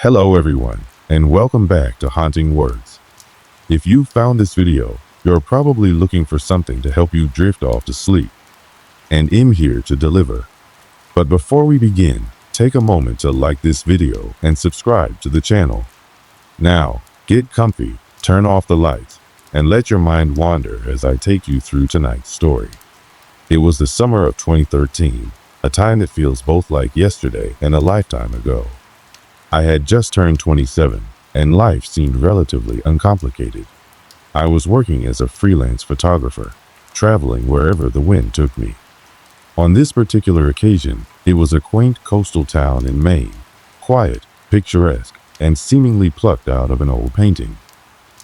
Hello everyone, and welcome back to Haunting Words. If you found this video, you're probably looking for something to help you drift off to sleep, and I'm here to deliver. But before we begin, take a moment to like this video and subscribe to the channel. Now, get comfy, turn off the lights, and let your mind wander as I take you through tonight's story. It was the summer of 2013, a time that feels both like yesterday and a lifetime ago. I had just turned 27, and life seemed relatively uncomplicated. I was working as a freelance photographer, traveling wherever the wind took me. On this particular occasion, it was a quaint coastal town in Maine, quiet, picturesque, and seemingly plucked out of an old painting.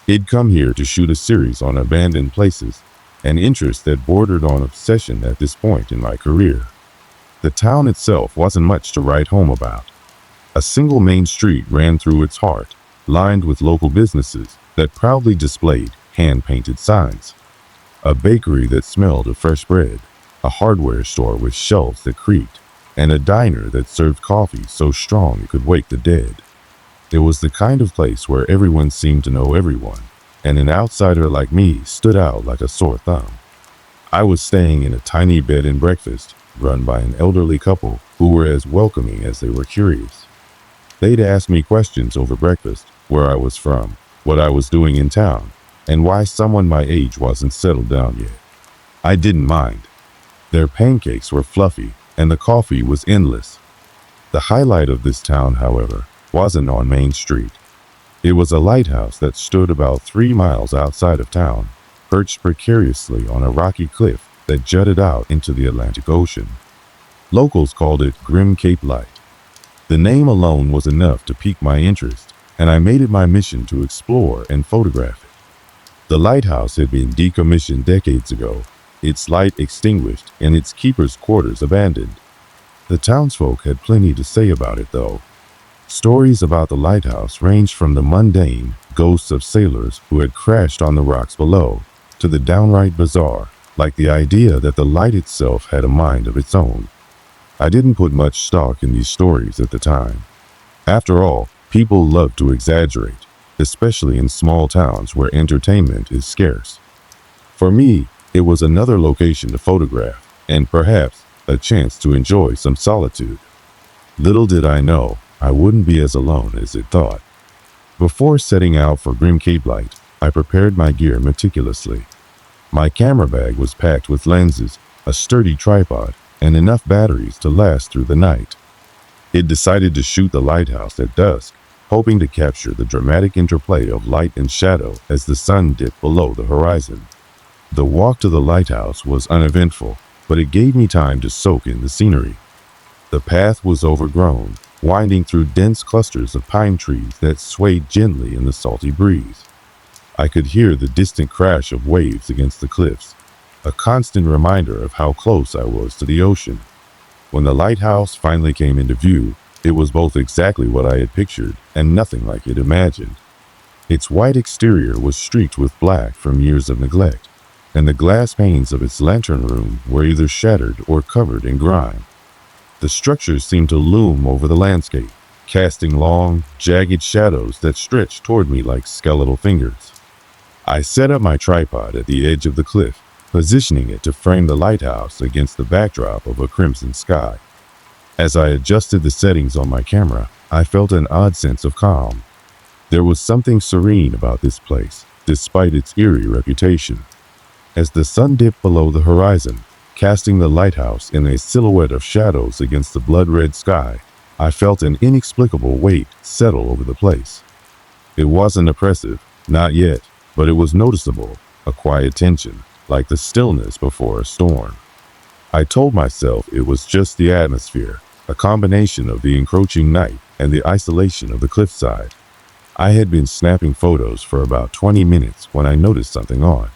I'd come here to shoot a series on abandoned places, an interest that bordered on obsession at this point in my career. The town itself wasn't much to write home about. A single main street ran through its heart, lined with local businesses that proudly displayed hand-painted signs. A bakery that smelled of fresh bread, a hardware store with shelves that creaked, and a diner that served coffee so strong it could wake the dead. It was the kind of place where everyone seemed to know everyone, and an outsider like me stood out like a sore thumb. I was staying in a tiny bed and breakfast run by an elderly couple who were as welcoming as they were curious. They'd ask me questions over breakfast, where I was from, what I was doing in town, and why someone my age wasn't settled down yet. I didn't mind. Their pancakes were fluffy, and the coffee was endless. The highlight of this town, however, wasn't on Main Street. It was a lighthouse that stood about 3 miles outside of town, perched precariously on a rocky cliff that jutted out into the Atlantic Ocean. Locals called it Grim Cape Light. The name alone was enough to pique my interest, and I made it my mission to explore and photograph it. The lighthouse had been decommissioned decades ago, its light extinguished and its keeper's quarters abandoned. The townsfolk had plenty to say about it, though. Stories about the lighthouse ranged from the mundane ghosts of sailors who had crashed on the rocks below, to the downright bizarre, like the idea that the light itself had a mind of its own. I didn't put much stock in these stories at the time. After all, people love to exaggerate, especially in small towns where entertainment is scarce. For me, it was another location to photograph, and perhaps a chance to enjoy some solitude. Little did I know, I wouldn't be as alone as it thought. Before setting out for Grim Cape Light, I prepared my gear meticulously. My camera bag was packed with lenses, a sturdy tripod, and enough batteries to last through the night. It decided to shoot the lighthouse at dusk, hoping to capture the dramatic interplay of light and shadow as the sun dipped below the horizon. The walk to the lighthouse was uneventful, but it gave me time to soak in the scenery. The path was overgrown, winding through dense clusters of pine trees that swayed gently in the salty breeze. I could hear the distant crash of waves against the cliffs, a constant reminder of how close I was to the ocean. When the lighthouse finally came into view, it was both exactly what I had pictured and nothing like it imagined. Its white exterior was streaked with black from years of neglect, and the glass panes of its lantern room were either shattered or covered in grime. The structure seemed to loom over the landscape, casting long, jagged shadows that stretched toward me like skeletal fingers. I set up my tripod at the edge of the cliff, positioning it to frame the lighthouse against the backdrop of a crimson sky. As I adjusted the settings on my camera, I felt an odd sense of calm. There was something serene about this place, despite its eerie reputation. As the sun dipped below the horizon, casting the lighthouse in a silhouette of shadows against the blood-red sky, I felt an inexplicable weight settle over the place. It wasn't oppressive, not yet, but it was noticeable, a quiet tension, like the stillness before a storm. I told myself it was just the atmosphere, a combination of the encroaching night and the isolation of the cliffside. I had been snapping photos for about 20 minutes when I noticed something odd.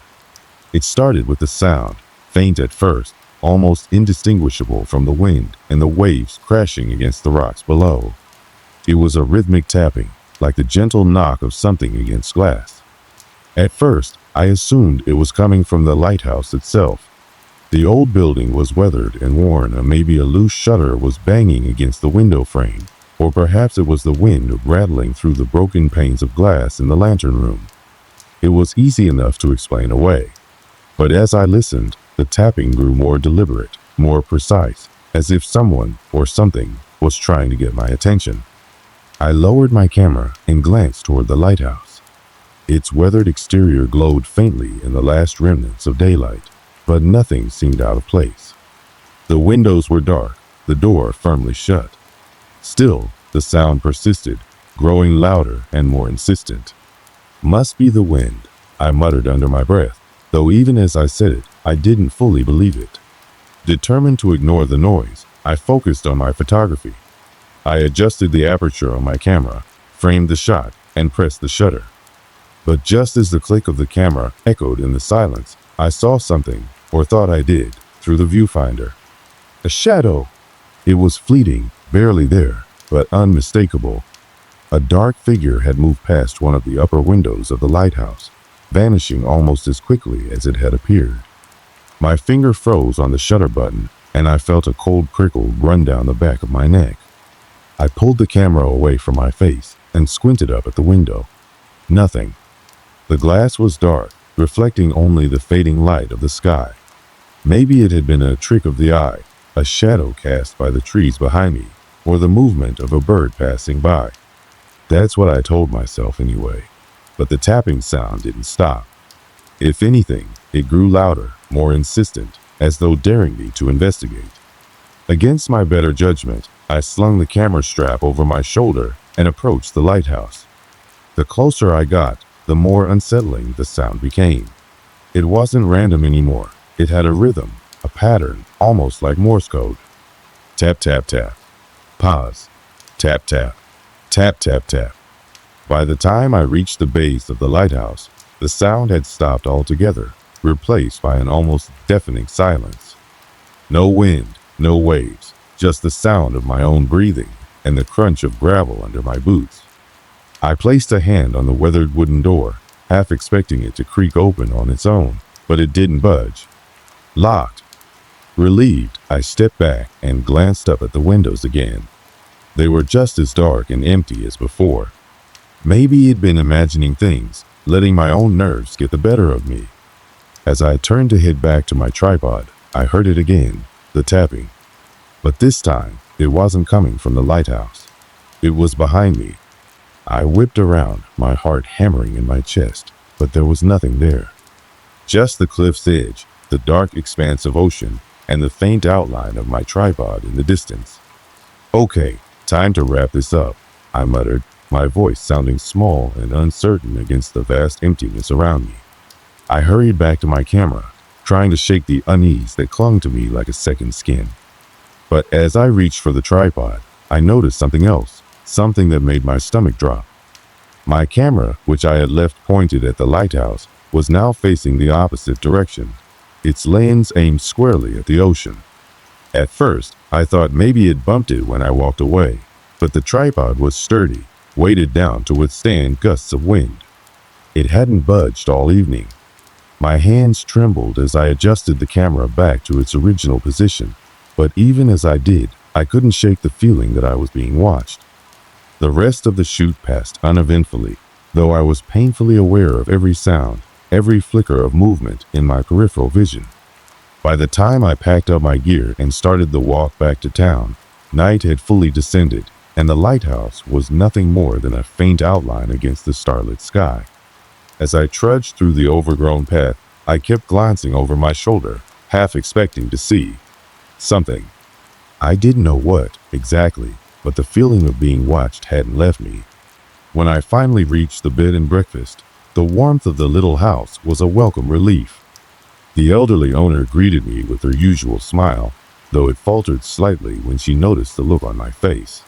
It started with the sound, faint at first, almost indistinguishable from the wind and the waves crashing against the rocks below. It was a rhythmic tapping, like the gentle knock of something against glass. At first, I assumed it was coming from the lighthouse itself. The old building was weathered and worn, and maybe a loose shutter was banging against the window frame, Or perhaps it was the wind rattling through the broken panes of glass in the lantern room. It was easy enough to explain away. But as I listened, the tapping grew more deliberate, more precise, as if someone or something was trying to get my attention. I lowered my camera and glanced toward the lighthouse. Its weathered exterior glowed faintly in the last remnants of daylight, but nothing seemed out of place. The windows were dark, the door firmly shut. Still, the sound persisted, growing louder and more insistent. "Must be the wind," I muttered under my breath, though even as I said it, I didn't fully believe it. Determined to ignore the noise, I focused on my photography. I adjusted the aperture on my camera, framed the shot, and pressed the shutter. But just as the click of the camera echoed in the silence, I saw something, or thought I did, through the viewfinder. A shadow! It was fleeting, barely there, but unmistakable. A dark figure had moved past one of the upper windows of the lighthouse, vanishing almost as quickly as it had appeared. My finger froze on the shutter button, and I felt a cold prickle run down the back of my neck. I pulled the camera away from my face and squinted up at the window. Nothing. The glass was dark, reflecting only the fading light of the sky. Maybe it had been a trick of the eye, a shadow cast by the trees behind me, or the movement of a bird passing by. That's what I told myself anyway. But the tapping sound didn't stop. If anything, it grew louder, more insistent, as though daring me to investigate. Against my better judgment, I slung the camera strap over my shoulder and approached the lighthouse. The closer I got, the more unsettling the sound became. It wasn't random anymore. It had a rhythm, a pattern, almost like Morse code. Tap, tap, tap. Pause. Tap, tap. Tap, tap, tap. By the time I reached the base of the lighthouse, the sound had stopped altogether, replaced by an almost deafening silence. No wind, no waves, just the sound of my own breathing and the crunch of gravel under my boots. I placed a hand on the weathered wooden door, half expecting it to creak open on its own, but it didn't budge. Locked. Relieved, I stepped back and glanced up at the windows again. They were just as dark and empty as before. Maybe he'd been imagining things, letting my own nerves get the better of me. As I turned to head back to my tripod, I heard it again, the tapping. But this time, it wasn't coming from the lighthouse. It was behind me. I whipped around, my heart hammering in my chest, but there was nothing there. Just the cliff's edge, the dark expanse of ocean, and the faint outline of my tripod in the distance. "Okay, time to wrap this up," I muttered, my voice sounding small and uncertain against the vast emptiness around me. I hurried back to my camera, trying to shake the unease that clung to me like a second skin. But as I reached for the tripod, I noticed something else, something that made my stomach drop. My camera, which I had left pointed at the lighthouse, was now facing the opposite direction, its lens aimed squarely at the ocean. At first, I thought maybe it bumped it when I walked away, but the tripod was sturdy, weighted down to withstand gusts of wind. It hadn't budged all evening. My hands trembled as I adjusted the camera back to its original position, but even as I did, I couldn't shake the feeling that I was being watched. The rest of the shoot passed uneventfully, though I was painfully aware of every sound, every flicker of movement in my peripheral vision. By the time I packed up my gear and started the walk back to town, night had fully descended, and the lighthouse was nothing more than a faint outline against the starlit sky. As I trudged through the overgrown path, I kept glancing over my shoulder, half expecting to see something. I didn't know what, exactly, but the feeling of being watched hadn't left me. When I finally reached the bed and breakfast, the warmth of the little house was a welcome relief. The elderly owner greeted me with her usual smile, though it faltered slightly when she noticed the look on my face.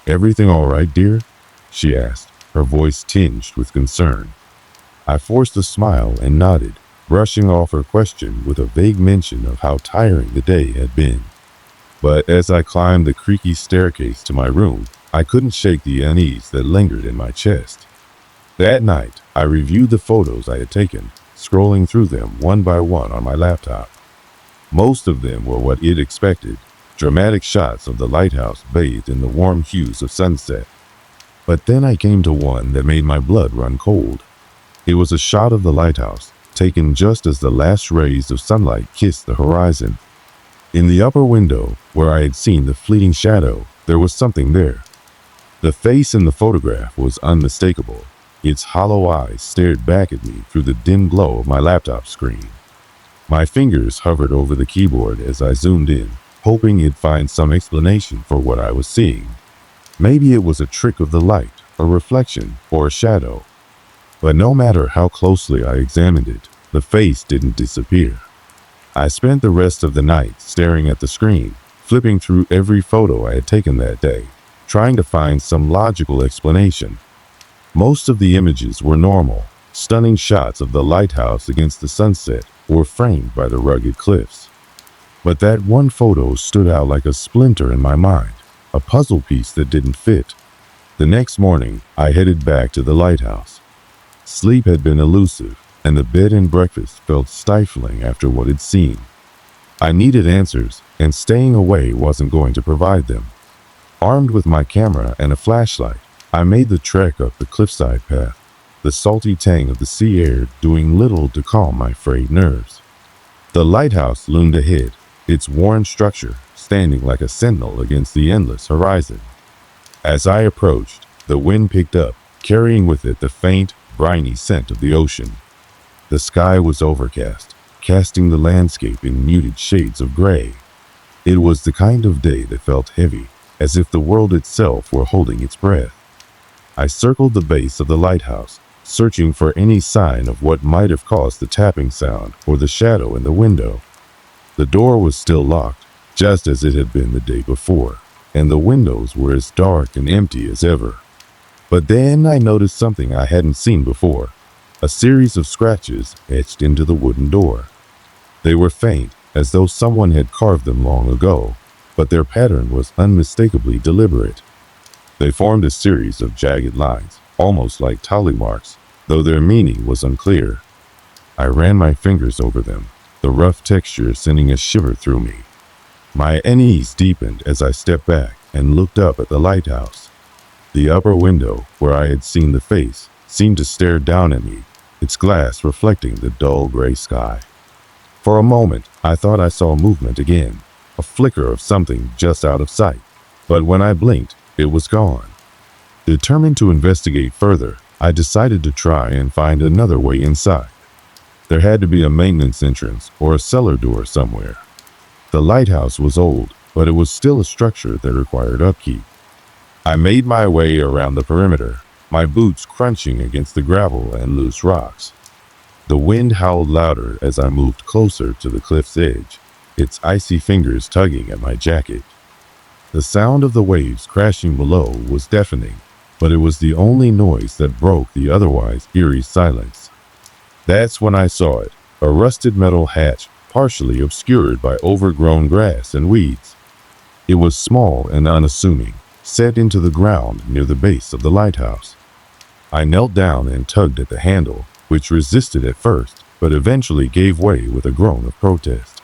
"Everything all right, dear?" she asked, her voice tinged with concern. I forced a smile and nodded, brushing off her question with a vague mention of how tiring the day had been. But as I climbed the creaky staircase to my room, I couldn't shake the unease that lingered in my chest. That night, I reviewed the photos I had taken, scrolling through them one by one on my laptop. Most of them were what it expected, dramatic shots of the lighthouse bathed in the warm hues of sunset. But then I came to one that made my blood run cold. It was a shot of the lighthouse, taken just as the last rays of sunlight kissed the horizon. In the upper window, where I had seen the fleeting shadow, there was something there. The face in the photograph was unmistakable. Its hollow eyes stared back at me through the dim glow of my laptop screen. My fingers hovered over the keyboard as I zoomed in, hoping it'd find some explanation for what I was seeing. Maybe it was a trick of the light, a reflection, or a shadow. But no matter how closely I examined it, the face didn't disappear. I spent the rest of the night staring at the screen, flipping through every photo I had taken that day, trying to find some logical explanation. Most of the images were normal, stunning shots of the lighthouse against the sunset or framed by the rugged cliffs. But that one photo stood out like a splinter in my mind, a puzzle piece that didn't fit. The next morning, I headed back to the lighthouse. Sleep had been elusive, and the bed and breakfast felt stifling after what it'd seen. I needed answers, and staying away wasn't going to provide them. Armed with my camera and a flashlight, I made the trek up the cliffside path, the salty tang of the sea air doing little to calm my frayed nerves. The lighthouse loomed ahead, its worn structure standing like a sentinel against the endless horizon. As I approached, the wind picked up, carrying with it the faint, briny scent of the ocean. The sky was overcast, casting the landscape in muted shades of gray. It was the kind of day that felt heavy, as if the world itself were holding its breath. I circled the base of the lighthouse, searching for any sign of what might have caused the tapping sound or the shadow in the window. The door was still locked, just as it had been the day before, and the windows were as dark and empty as ever. But then I noticed something I hadn't seen before, a series of scratches etched into the wooden door. They were faint, as though someone had carved them long ago, but their pattern was unmistakably deliberate. They formed a series of jagged lines, almost like tally marks, though their meaning was unclear. I ran my fingers over them, the rough texture sending a shiver through me. My unease deepened as I stepped back and looked up at the lighthouse. The upper window, where I had seen the face, seemed to stare down at me, its glass reflecting the dull gray sky. For a moment, I thought I saw movement again, a flicker of something just out of sight, but when I blinked, it was gone. Determined to investigate further, I decided to try and find another way inside. There had to be a maintenance entrance or a cellar door somewhere. The lighthouse was old, but it was still a structure that required upkeep. I made my way around the perimeter, my boots crunching against the gravel and loose rocks. The wind howled louder as I moved closer to the cliff's edge, its icy fingers tugging at my jacket. The sound of the waves crashing below was deafening, but it was the only noise that broke the otherwise eerie silence. That's when I saw it, a rusted metal hatch partially obscured by overgrown grass and weeds. It was small and unassuming, set into the ground near the base of the lighthouse. I knelt down and tugged at the handle, which resisted at first, but eventually gave way with a groan of protest.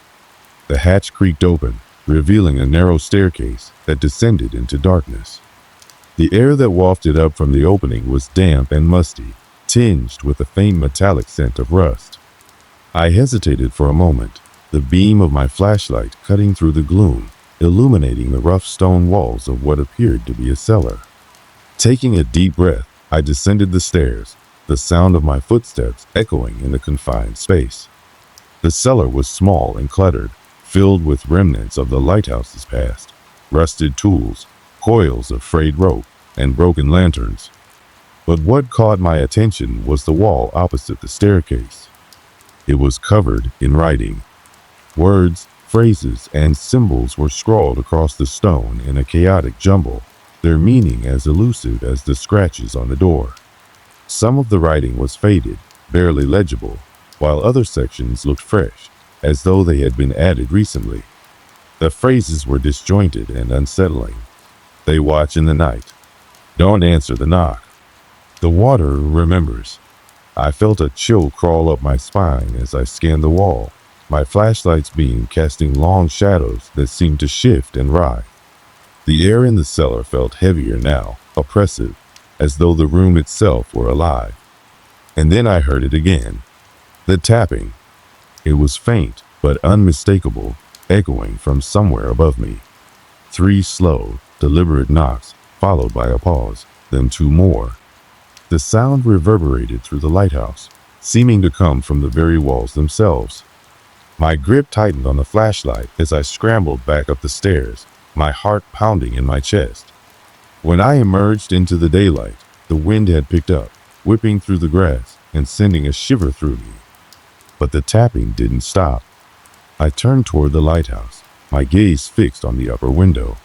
The hatch creaked open, revealing a narrow staircase that descended into darkness. The air that wafted up from the opening was damp and musty, tinged with a faint metallic scent of rust. I hesitated for a moment, the beam of my flashlight cutting through the gloom, illuminating the rough stone walls of what appeared to be a cellar. Taking a deep breath, I descended the stairs, the sound of my footsteps echoing in the confined space. The cellar was small and cluttered, filled with remnants of the lighthouse's past, rusted tools, coils of frayed rope, and broken lanterns. But what caught my attention was the wall opposite the staircase. It was covered in writing. Words, phrases, and symbols were scrawled across the stone in a chaotic jumble, their meaning as elusive as the scratches on the door. Some of the writing was faded, barely legible, while other sections looked fresh, as though they had been added recently. The phrases were disjointed and unsettling. They watch in the night. Don't answer the knock. The water remembers. I felt a chill crawl up my spine as I scanned the wall, my flashlight's beam casting long shadows that seemed to shift and rise. The air in the cellar felt heavier now, oppressive, as though the room itself were alive. And then I heard it again. The tapping. It was faint, but unmistakable, echoing from somewhere above me. 3 slow, deliberate knocks, followed by a pause, then 2 more. The sound reverberated through the lighthouse, seeming to come from the very walls themselves. My grip tightened on the flashlight as I scrambled back up the stairs, my heart pounding in my chest. When I emerged into the daylight, the wind had picked up, whipping through the grass and sending a shiver through me. But the tapping didn't stop. I turned toward the lighthouse, my gaze fixed on the upper window.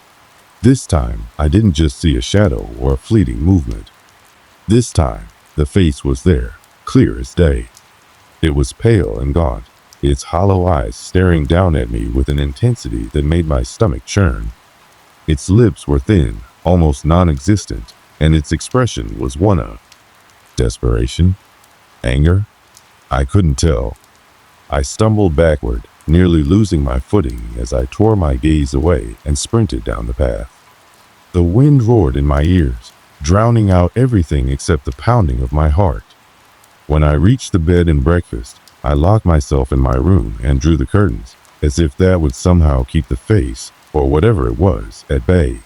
This time, I didn't just see a shadow or a fleeting movement. This time, the face was there, clear as day. It was pale and gaunt, its hollow eyes staring down at me with an intensity that made my stomach churn. Its lips were thin, almost non-existent, and its expression was one of desperation, anger. I couldn't tell. I stumbled backward, nearly losing my footing as I tore my gaze away and sprinted down the path. The wind roared in my ears, drowning out everything except the pounding of my heart. When I reached the bed and breakfast, I locked myself in my room and drew the curtains, as if that would somehow keep the face, or whatever it was, at bay.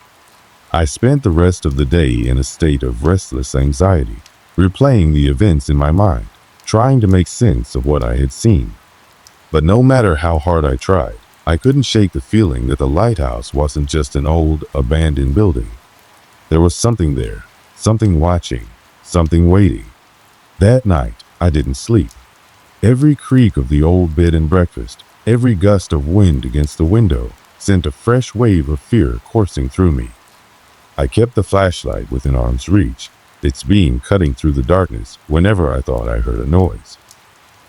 I spent the rest of the day in a state of restless anxiety, replaying the events in my mind, trying to make sense of what I had seen. But no matter how hard I tried, I couldn't shake the feeling that the lighthouse wasn't just an old, abandoned building. There was something there, something watching, something waiting. That night, I didn't sleep. Every creak of the old bed and breakfast, every gust of wind against the window, sent a fresh wave of fear coursing through me. I kept the flashlight within arm's reach, its beam cutting through the darkness whenever I thought I heard a noise.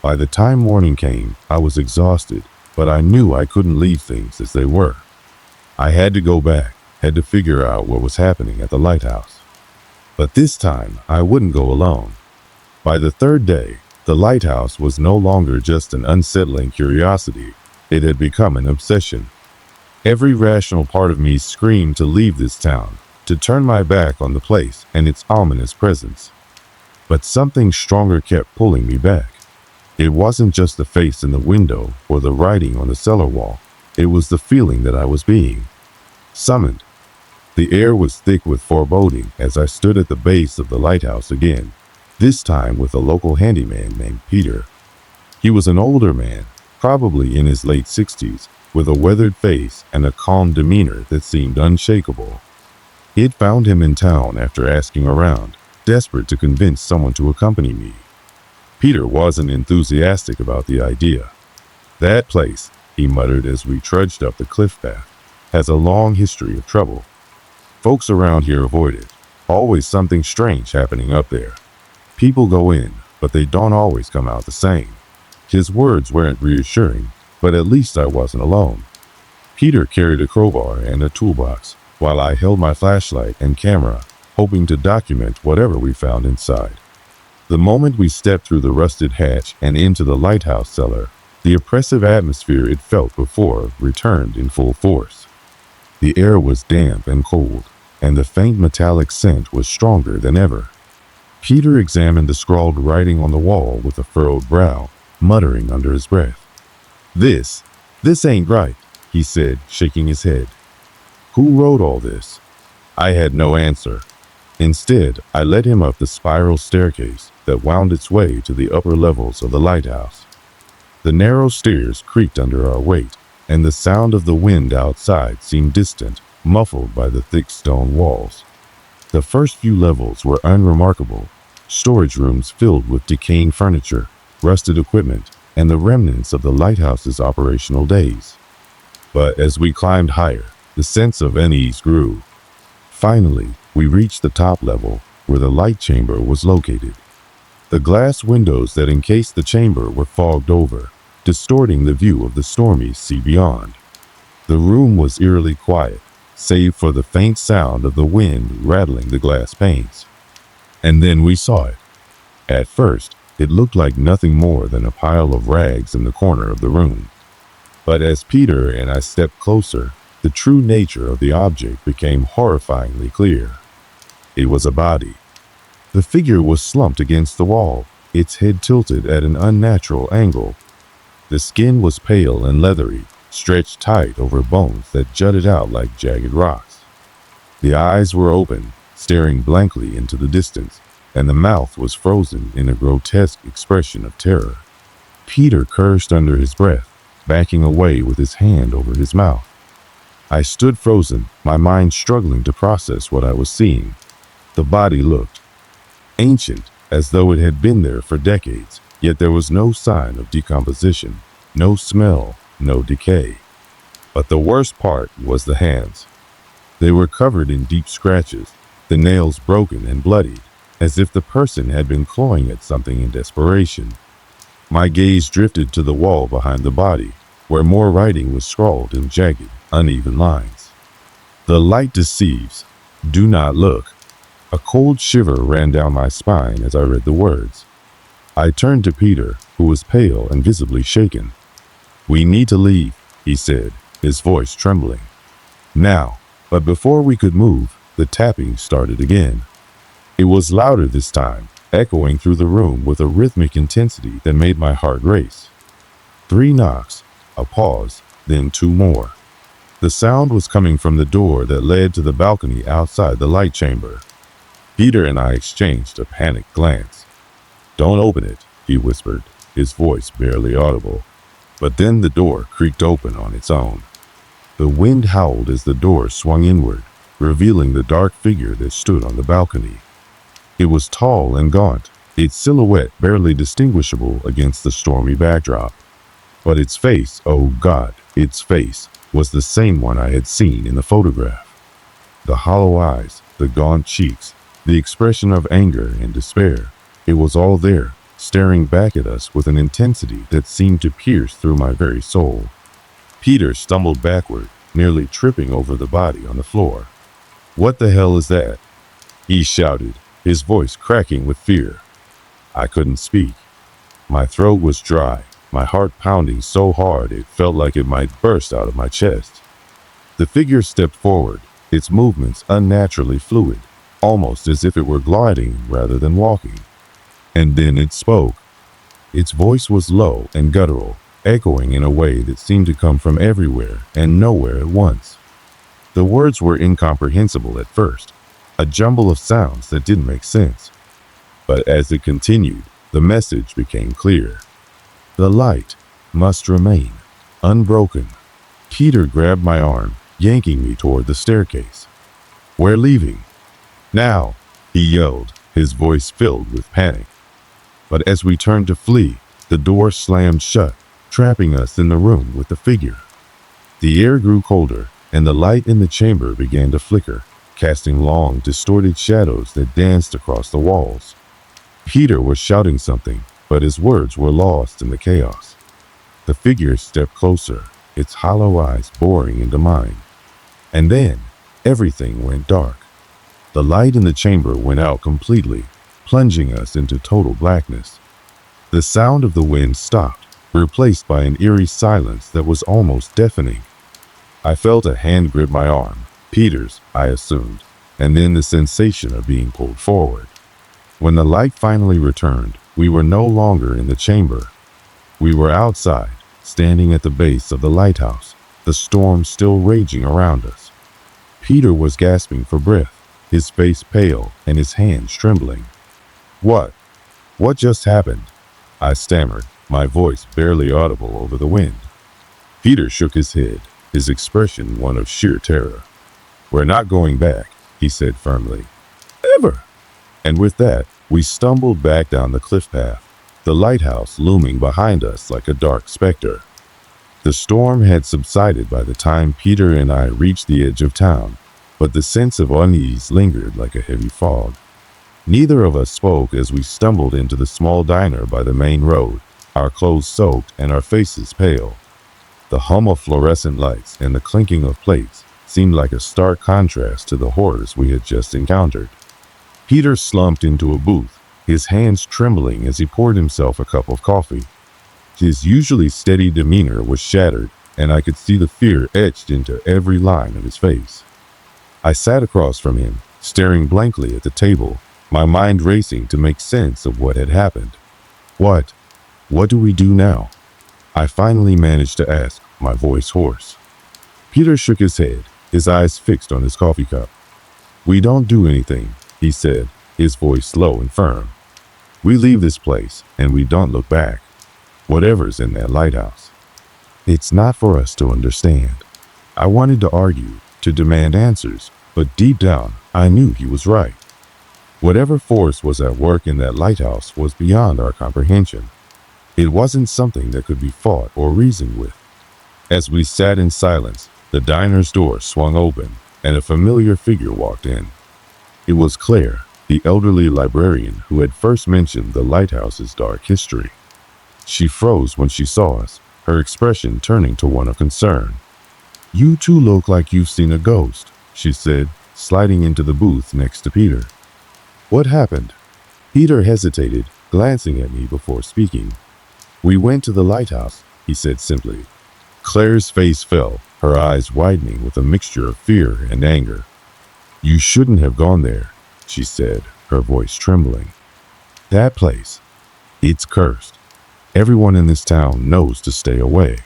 By the time morning came, I was exhausted, but I knew I couldn't leave things as they were. I had to go back, had to figure out what was happening at the lighthouse. But this time, I wouldn't go alone. By the 3rd day, the lighthouse was no longer just an unsettling curiosity. It had become an obsession. Every rational part of me screamed to leave this town, to turn my back on the place and its ominous presence. But something stronger kept pulling me back. It wasn't just the face in the window or the writing on the cellar wall. It was the feeling that I was being summoned. The air was thick with foreboding as I stood at the base of the lighthouse again, this time with a local handyman named Peter. He was an older man, probably in his late 60s, with a weathered face and a calm demeanor that seemed unshakable. He'd found him in town after asking around, desperate to convince someone to accompany me. Peter wasn't enthusiastic about the idea. "That place," he muttered as we trudged up the cliff path, "has a long history of trouble. Folks around here avoid it. Always something strange happening up there. People go in, but they don't always come out the same." His words weren't reassuring, but at least I wasn't alone. Peter carried a crowbar and a toolbox, while I held my flashlight and camera, hoping to document whatever we found inside. The moment we stepped through the rusted hatch and into the lighthouse cellar, the oppressive atmosphere it felt before returned in full force. The air was damp and cold, and the faint metallic scent was stronger than ever. Peter examined the scrawled writing on the wall with a furrowed brow, muttering under his breath. This ain't right," he said, shaking his head. "Who wrote all this?" I had no answer. Instead, I led him up the spiral staircase that wound its way to the upper levels of the lighthouse. The narrow stairs creaked under our weight, and the sound of the wind outside seemed distant, muffled by the thick stone walls. The first few levels were unremarkable, storage rooms filled with decaying furniture, rusted equipment, and the remnants of the lighthouse's operational days. But as we climbed higher, the sense of unease grew. Finally, we reached the top level, where the light chamber was located. The glass windows that encased the chamber were fogged over, distorting the view of the stormy sea beyond. The room was eerily quiet, save for the faint sound of the wind rattling the glass panes. And then we saw it. At first, it looked like nothing more than a pile of rags in the corner of the room, But as Peter and I stepped closer, the true nature of the object became horrifyingly clear. It was a body. The figure was slumped against the wall, its head tilted at an unnatural angle. The skin was pale and leathery, stretched tight over bones that jutted out like jagged rocks. The eyes were open, staring blankly into the distance, and the mouth was frozen in a grotesque expression of terror. Peter cursed under his breath, backing away with his hand over his mouth. I stood frozen, my mind struggling to process what I was seeing. The body looked ancient, as though it had been there for decades, yet there was no sign of decomposition, no smell, no decay. But the worst part was the hands. They were covered in deep scratches, the nails broken and bloodied, as if the person had been clawing at something in desperation. My gaze drifted to the wall behind the body, where more writing was scrawled in jagged, uneven lines. "The light deceives. Do not look." A cold shiver ran down my spine as I read the words. I turned to Peter, who was pale and visibly shaken. "We need to leave," he said, his voice trembling. Now, but before we could move, the tapping started again. It was louder this time, echoing through the room with a rhythmic intensity that made my heart race. 3 knocks, a pause, then 2 more. The sound was coming from the door that led to the balcony outside the light chamber. Peter and I exchanged a panicked glance. "Don't open it," he whispered, his voice barely audible. But then the door creaked open on its own. The wind howled as the door swung inward, revealing the dark figure that stood on the balcony. It was tall and gaunt, its silhouette barely distinguishable against the stormy backdrop. But its face, oh God, its face, was the same one I had seen in the photograph. The hollow eyes, the gaunt cheeks, the expression of anger and despair. It was all there, staring back at us with an intensity that seemed to pierce through my very soul. Peter stumbled backward, nearly tripping over the body on the floor. "What the hell is that?" he shouted, his voice cracking with fear. I couldn't speak. My throat was dry, my heart pounding so hard it felt like it might burst out of my chest. The figure stepped forward, its movements unnaturally fluid, almost as if it were gliding rather than walking. And then it spoke. Its voice was low and guttural, echoing in a way that seemed to come from everywhere and nowhere at once. The words were incomprehensible at first, a jumble of sounds that didn't make sense. But as it continued, the message became clear. The light must remain unbroken. Peter grabbed my arm, yanking me toward the staircase. "We're leaving. Now," he yelled, his voice filled with panic. But as we turned to flee, the door slammed shut, trapping us in the room with the figure. The air grew colder, and the light in the chamber began to flicker, casting long, distorted shadows that danced across the walls. Peter was shouting something, but his words were lost in the chaos. The figure stepped closer, its hollow eyes boring into mine. And then, everything went dark. The light in the chamber went out completely, plunging us into total blackness. The sound of the wind stopped, replaced by an eerie silence that was almost deafening. I felt a hand grip my arm, Peter's, I assumed, and then the sensation of being pulled forward. When the light finally returned, we were no longer in the chamber. We were outside, standing at the base of the lighthouse, the storm still raging around us. Peter was gasping for breath, his face pale and his hands trembling. What just happened?" I stammered, my voice barely audible over the wind. Peter shook his head, his expression one of sheer terror. "We're not going back," he said firmly. "Ever." And with that, we stumbled back down the cliff path, the lighthouse looming behind us like a dark specter. The storm had subsided by the time Peter and I reached the edge of town, but the sense of unease lingered like a heavy fog. Neither of us spoke as we stumbled into the small diner by the main road, our clothes soaked and our faces pale. The hum of fluorescent lights and the clinking of plates seemed like a stark contrast to the horrors we had just encountered. Peter slumped into a booth, his hands trembling as he poured himself a cup of coffee. His usually steady demeanor was shattered, and I could see the fear etched into every line of his face. I sat across from him, staring blankly at the table, my mind racing to make sense of what had happened. What do we do now? I finally managed to ask, my voice hoarse. Peter shook his head, his eyes fixed on his coffee cup. We don't do anything, he said, his voice low and firm. We leave this place, and we don't look back. Whatever's in that lighthouse. It's not for us to understand. I wanted to argue, to demand answers, but deep down, I knew he was right. Whatever force was at work in that lighthouse was beyond our comprehension. It wasn't something that could be fought or reasoned with. As we sat in silence, the diner's door swung open, and a familiar figure walked in. It was Claire, the elderly librarian who had first mentioned the lighthouse's dark history. She froze when she saw us, her expression turning to one of concern. You two look like you've seen a ghost, she said, sliding into the booth next to Peter. What happened? Peter hesitated, glancing at me before speaking. We went to the lighthouse, he said simply. Claire's face fell, her eyes widening with a mixture of fear and anger. You shouldn't have gone there, she said, her voice trembling. That place, it's cursed. Everyone in this town knows to stay away.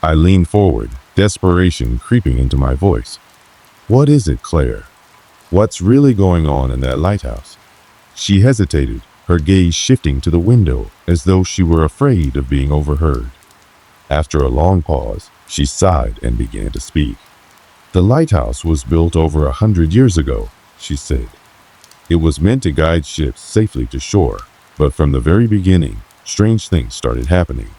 I leaned forward, desperation creeping into my voice. What is it, Claire? What's really going on in that lighthouse? She hesitated, her gaze shifting to the window as though she were afraid of being overheard. After a long pause, she sighed and began to speak. The lighthouse was built over 100 years ago, she said. It was meant to guide ships safely to shore, but from the very beginning, strange things started happening.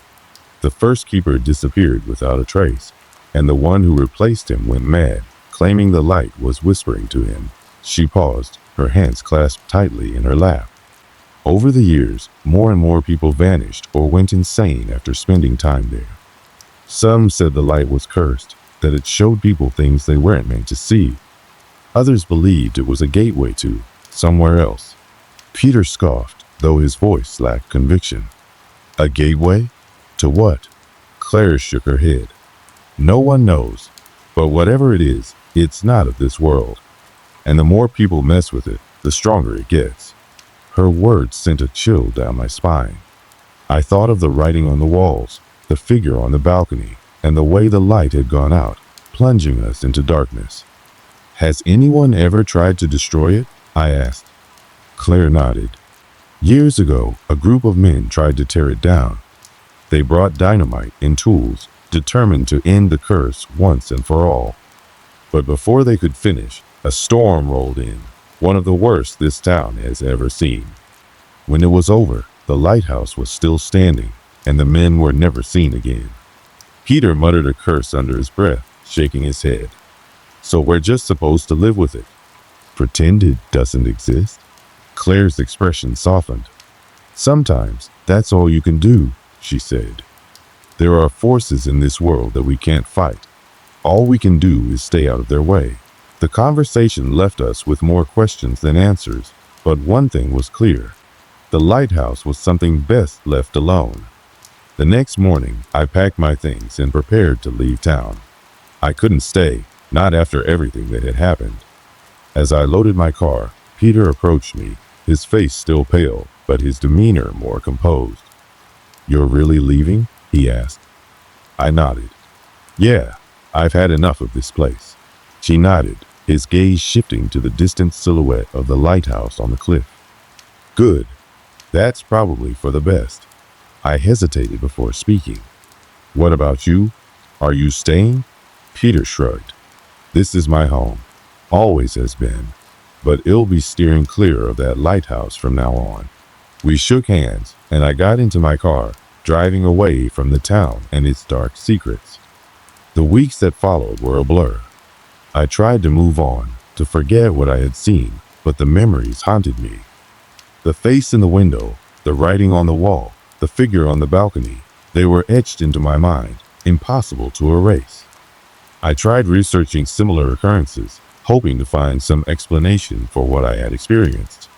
The first keeper disappeared without a trace, and the one who replaced him went mad, claiming the light was whispering to him. She paused, her hands clasped tightly in her lap. Over the years, more and more people vanished or went insane after spending time there. Some said the light was cursed, that it showed people things they weren't meant to see. Others believed it was a gateway to somewhere else. Peter scoffed, though his voice lacked conviction. A gateway? To what? Claire shook her head. No one knows, but whatever it is, it's not of this world. And the more people mess with it, the stronger it gets. Her words sent a chill down my spine. I thought of the writing on the walls, the figure on the balcony, and the way the light had gone out, plunging us into darkness. Has anyone ever tried to destroy it? I asked. Claire nodded. Years ago, a group of men tried to tear it down. They brought dynamite and tools, determined to end the curse once and for all. But before they could finish, a storm rolled in, one of the worst this town has ever seen. When it was over, the lighthouse was still standing, and the men were never seen again. Peter muttered a curse under his breath, shaking his head. So we're just supposed to live with it? Pretend it doesn't exist? Claire's expression softened. Sometimes that's all you can do, she said. There are forces in this world that we can't fight. All we can do is stay out of their way. The conversation left us with more questions than answers, but one thing was clear. The lighthouse was something best left alone. The next morning, I packed my things and prepared to leave town. I couldn't stay, not after everything that had happened. As I loaded my car, Peter approached me, his face still pale, but his demeanor more composed. You're really leaving? He asked. I nodded. Yeah, I've had enough of this place. She nodded, his gaze shifting to the distant silhouette of the lighthouse on the cliff. Good. That's probably for the best. I hesitated before speaking. What about you? Are you staying? Peter shrugged. This is my home. Always has been. But it'll be steering clear of that lighthouse from now on. We shook hands, and I got into my car, driving away from the town and its dark secrets. The weeks that followed were a blur. I tried to move on, to forget what I had seen, but the memories haunted me. The face in the window, the writing on the wall, the figure on the balcony, they were etched into my mind, impossible to erase. I tried researching similar occurrences, hoping to find some explanation for what I had experienced.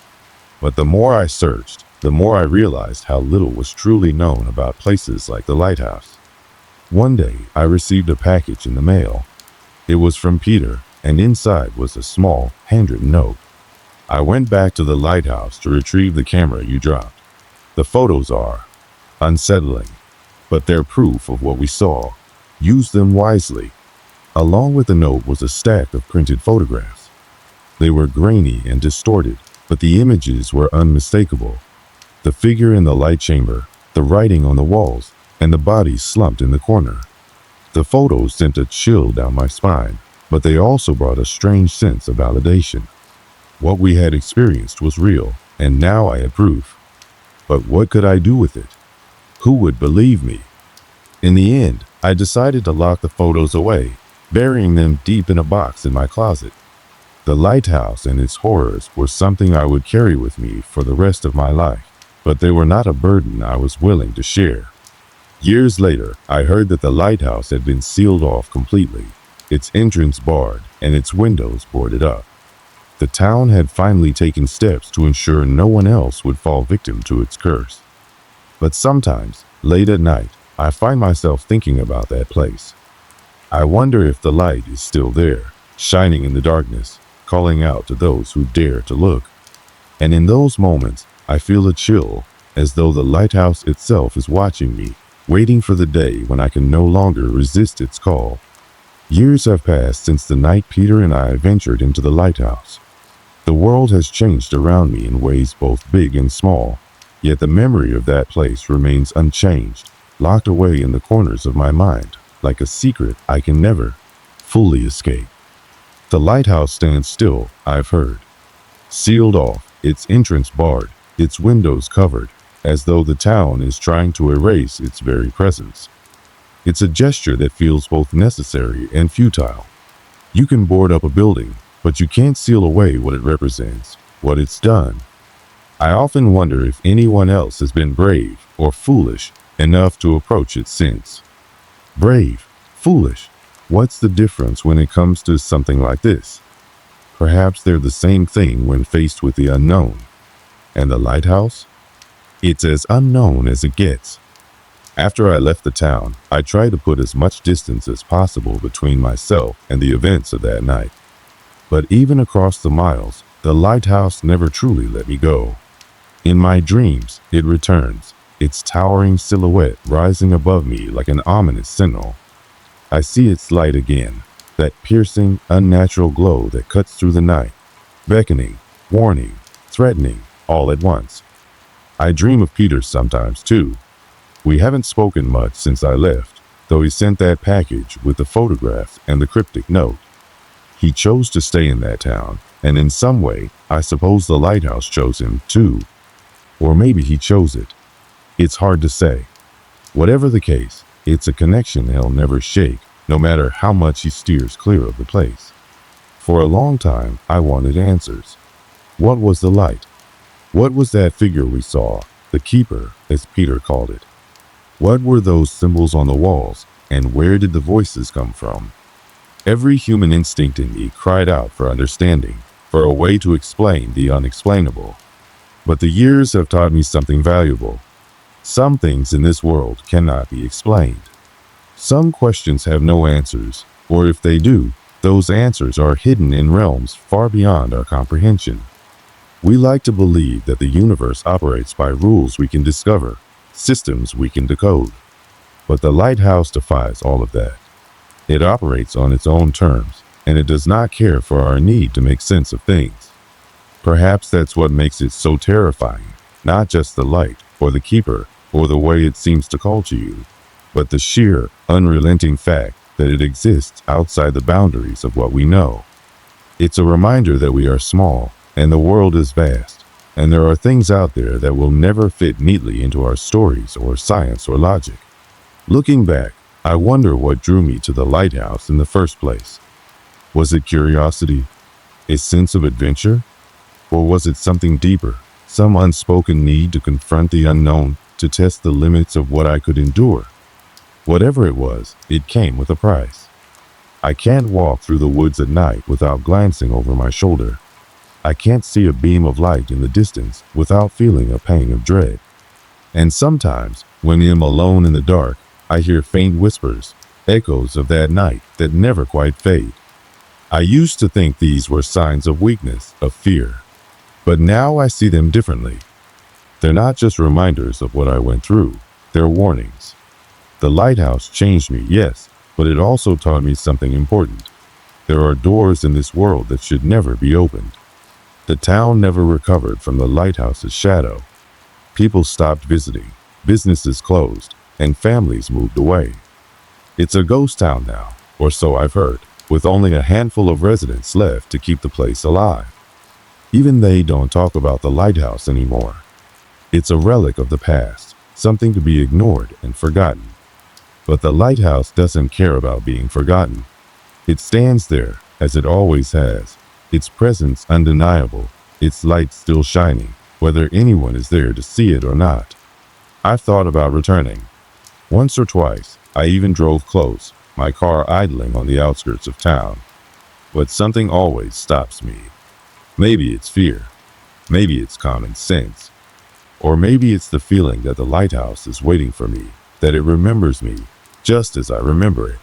But the more I searched, the more I realized how little was truly known about places like the lighthouse. One day, I received a package in the mail. It was from Peter, and inside was a small, handwritten note. I went back to the lighthouse to retrieve the camera you dropped. The photos are unsettling, but they're proof of what we saw. Use them wisely. Along with the note was a stack of printed photographs. They were grainy and distorted, but the images were unmistakable. The figure in the light chamber, the writing on the walls, and the body slumped in the corner. The photos sent a chill down my spine, but they also brought a strange sense of validation. What we had experienced was real, and now I had proof. But what could I do with it? Who would believe me? In the end, I decided to lock the photos away, burying them deep in a box in my closet. The lighthouse and its horrors were something I would carry with me for the rest of my life, but they were not a burden I was willing to share. Years later, I heard that the lighthouse had been sealed off completely, its entrance barred and its windows boarded up. The town had finally taken steps to ensure no one else would fall victim to its curse. But sometimes, late at night, I find myself thinking about that place. I wonder if the light is still there, shining in the darkness, calling out to those who dare to look. And in those moments, I feel a chill, as though the lighthouse itself is watching me, waiting for the day when I can no longer resist its call. Years have passed since the night Peter and I ventured into the lighthouse. The world has changed around me in ways both big and small, yet the memory of that place remains unchanged, locked away in the corners of my mind, like a secret I can never fully escape. The lighthouse stands still, I've heard, sealed off, its entrance barred, its windows covered, as though the town is trying to erase its very presence. It's a gesture that feels both necessary and futile. You can board up a building, but you can't seal away what it represents, what it's done. I often wonder if anyone else has been brave or foolish enough to approach it since. Brave, foolish, what's the difference when it comes to something like this? Perhaps they're the same thing when faced with the unknown. And the lighthouse? It's as unknown as it gets. After I left the town, I tried to put as much distance as possible between myself and the events of that night. But even across the miles, the lighthouse never truly let me go. In my dreams, it returns, its towering silhouette rising above me like an ominous sentinel. I see its light again, that piercing, unnatural glow that cuts through the night, beckoning, warning, threatening, all at once. I dream of Peter sometimes, too. We haven't spoken much since I left, though he sent that package with the photographs and the cryptic note. He chose to stay in that town, and in some way, I suppose the lighthouse chose him, too. Or maybe he chose it. It's hard to say. Whatever the case, it's a connection he'll never shake, no matter how much he steers clear of the place. For a long time, I wanted answers. What was the light? What was that figure we saw, the keeper, as Peter called it? What were those symbols on the walls, and where did the voices come from? Every human instinct in me cried out for understanding, for a way to explain the unexplainable. But the years have taught me something valuable. Some things in this world cannot be explained. Some questions have no answers, or if they do, those answers are hidden in realms far beyond our comprehension. We like to believe that the universe operates by rules we can discover, systems we can decode. But the lighthouse defies all of that. It operates on its own terms, and it does not care for our need to make sense of things. Perhaps that's what makes it so terrifying, not just the light, or the keeper, or the way it seems to call to you, but the sheer, unrelenting fact that it exists outside the boundaries of what we know. It's a reminder that we are small, and the world is vast, and there are things out there that will never fit neatly into our stories or science or logic. Looking back, I wonder what drew me to the lighthouse in the first place. Was it curiosity? A sense of adventure? Or was it something deeper, some unspoken need to confront the unknown, to test the limits of what I could endure? Whatever it was, it came with a price. I can't walk through the woods at night without glancing over my shoulder. I can't see a beam of light in the distance without feeling a pang of dread. And sometimes, when I'm alone in the dark, I hear faint whispers, echoes of that night that never quite fade. I used to think these were signs of weakness, of fear. But now I see them differently. They're not just reminders of what I went through, they're warnings. The lighthouse changed me, yes, but it also taught me something important. There are doors in this world that should never be opened. The town never recovered from the lighthouse's shadow. People stopped visiting, businesses closed, and families moved away. It's a ghost town now, or so I've heard, with only a handful of residents left to keep the place alive. Even they don't talk about the lighthouse anymore. It's a relic of the past, something to be ignored and forgotten. But the lighthouse doesn't care about being forgotten. It stands there, as it always has, its presence undeniable, its light still shining, whether anyone is there to see it or not. I've thought about returning. Once or twice, I even drove close, my car idling on the outskirts of town. But something always stops me. Maybe it's fear. Maybe it's common sense. Or maybe it's the feeling that the lighthouse is waiting for me, that it remembers me, just as I remember it.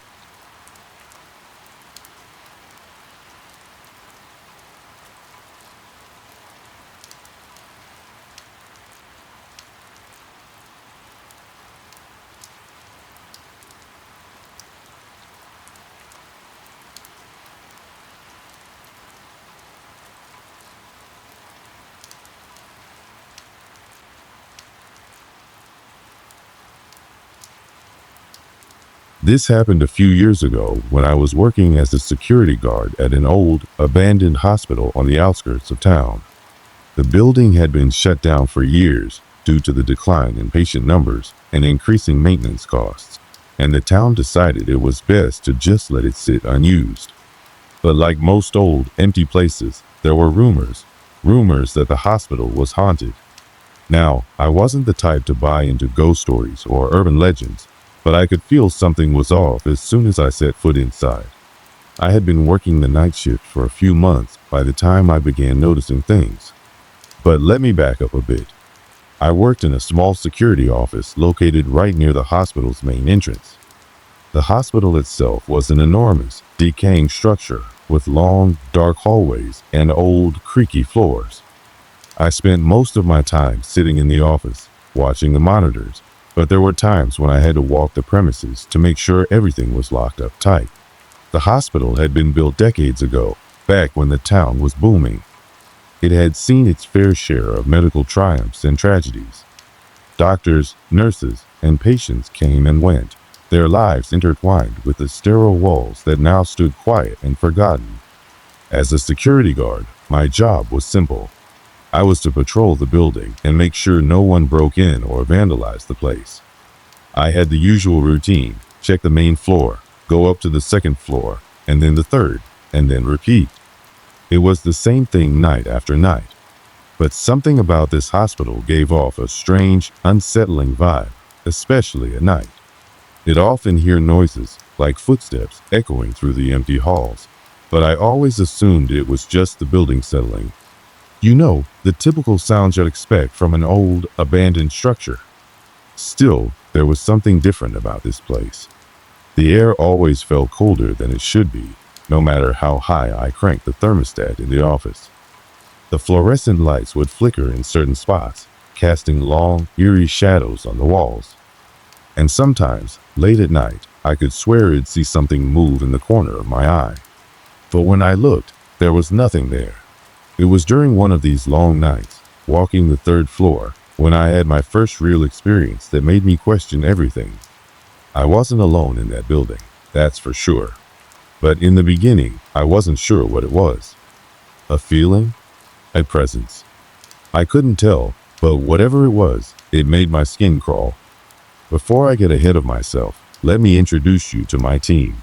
This happened a few years ago when I was working as a security guard at an old, abandoned hospital on the outskirts of town. The building had been shut down for years due to the decline in patient numbers and increasing maintenance costs, and the town decided it was best to just let it sit unused. But like most old, empty places, there were rumors that the hospital was haunted. Now, I wasn't the type to buy into ghost stories or urban legends, but I could feel something was off as soon as I set foot inside. I had been working the night shift for a few months by the time I began noticing things. But let me back up a bit. I worked in a small security office located right near the hospital's main entrance. The hospital itself was an enormous, decaying structure with long, dark hallways and old, creaky floors. I spent most of my time sitting in the office, watching the monitors, but there were times when I had to walk the premises to make sure everything was locked up tight. The hospital had been built decades ago, back when the town was booming. It had seen its fair share of medical triumphs and tragedies. Doctors, nurses, and patients came and went, their lives intertwined with the sterile walls that now stood quiet and forgotten. As a security guard, my job was simple. I was to patrol the building and make sure no one broke in or vandalized the place. I had the usual routine: check the main floor, go up to the second floor, and then the third, and then repeat. It was the same thing night after night. But something about this hospital gave off a strange, unsettling vibe, especially at night. I'd often hear noises, like footsteps, echoing through the empty halls, but I always assumed it was just the building settling. You know, the typical sounds you'd expect from an old, abandoned structure. Still, there was something different about this place. The air always felt colder than it should be, no matter how high I cranked the thermostat in the office. The fluorescent lights would flicker in certain spots, casting long, eerie shadows on the walls. And sometimes, late at night, I could swear I'd see something move in the corner of my eye. But when I looked, there was nothing there. It was during one of these long nights, walking the third floor, when I had my first real experience that made me question everything. I wasn't alone in that building, that's for sure. But in the beginning, I wasn't sure what it was. A feeling? A presence? I couldn't tell, but whatever it was, it made my skin crawl. Before I get ahead of myself, let me introduce you to my team.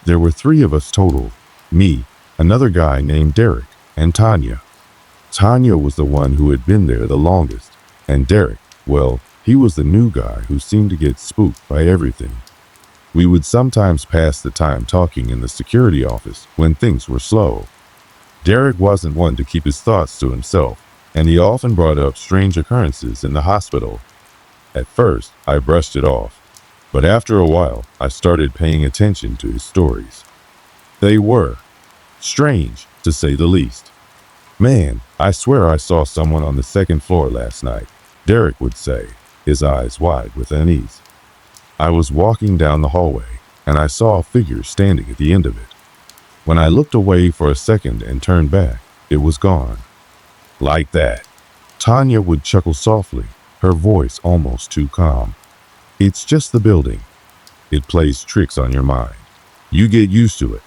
There were 3 of us total: me, another guy named Derek, and Tanya. Tanya was the one who had been there the longest, and Derek, well, he was the new guy who seemed to get spooked by everything. We would sometimes pass the time talking in the security office when things were slow. Derek wasn't one to keep his thoughts to himself, and he often brought up strange occurrences in the hospital. At first, I brushed it off. But after a while, I started paying attention to his stories. They were strange, to say the least. "Man, I swear I saw someone on the second floor last night," Derek would say, his eyes wide with unease. "I was walking down the hallway, and I saw a figure standing at the end of it. When I looked away for a second and turned back, it was gone." Like that. Tanya would chuckle softly, her voice almost too calm. "It's just the building. It plays tricks on your mind. You get used to it."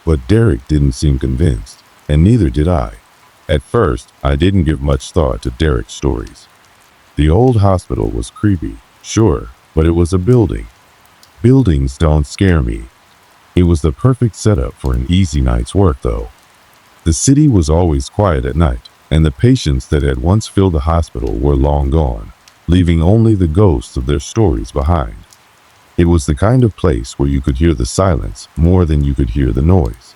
But Derek didn't seem convinced, and neither did I. At first, I didn't give much thought to Derek's stories. The old hospital was creepy, sure, but it was a building. Buildings don't scare me. It was the perfect setup for an easy night's work, though. The city was always quiet at night, and the patients that had once filled the hospital were long gone, leaving only the ghosts of their stories behind. It was the kind of place where you could hear the silence more than you could hear the noise.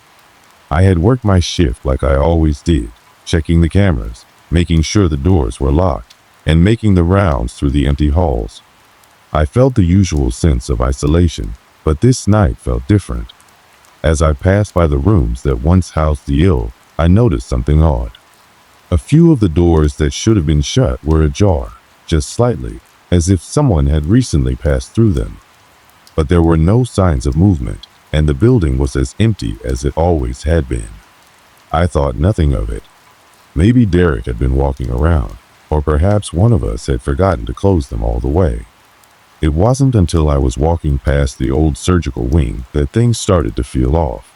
I had worked my shift like I always did, checking the cameras, making sure the doors were locked, and making the rounds through the empty halls. I felt the usual sense of isolation, but this night felt different. As I passed by the rooms that once housed the ill, I noticed something odd. A few of the doors that should have been shut were ajar, just slightly, as if someone had recently passed through them. But there were no signs of movement, and the building was as empty as it always had been. I thought nothing of it. Maybe Derek had been walking around, or perhaps one of us had forgotten to close them all the way. It wasn't until I was walking past the old surgical wing that things started to feel off.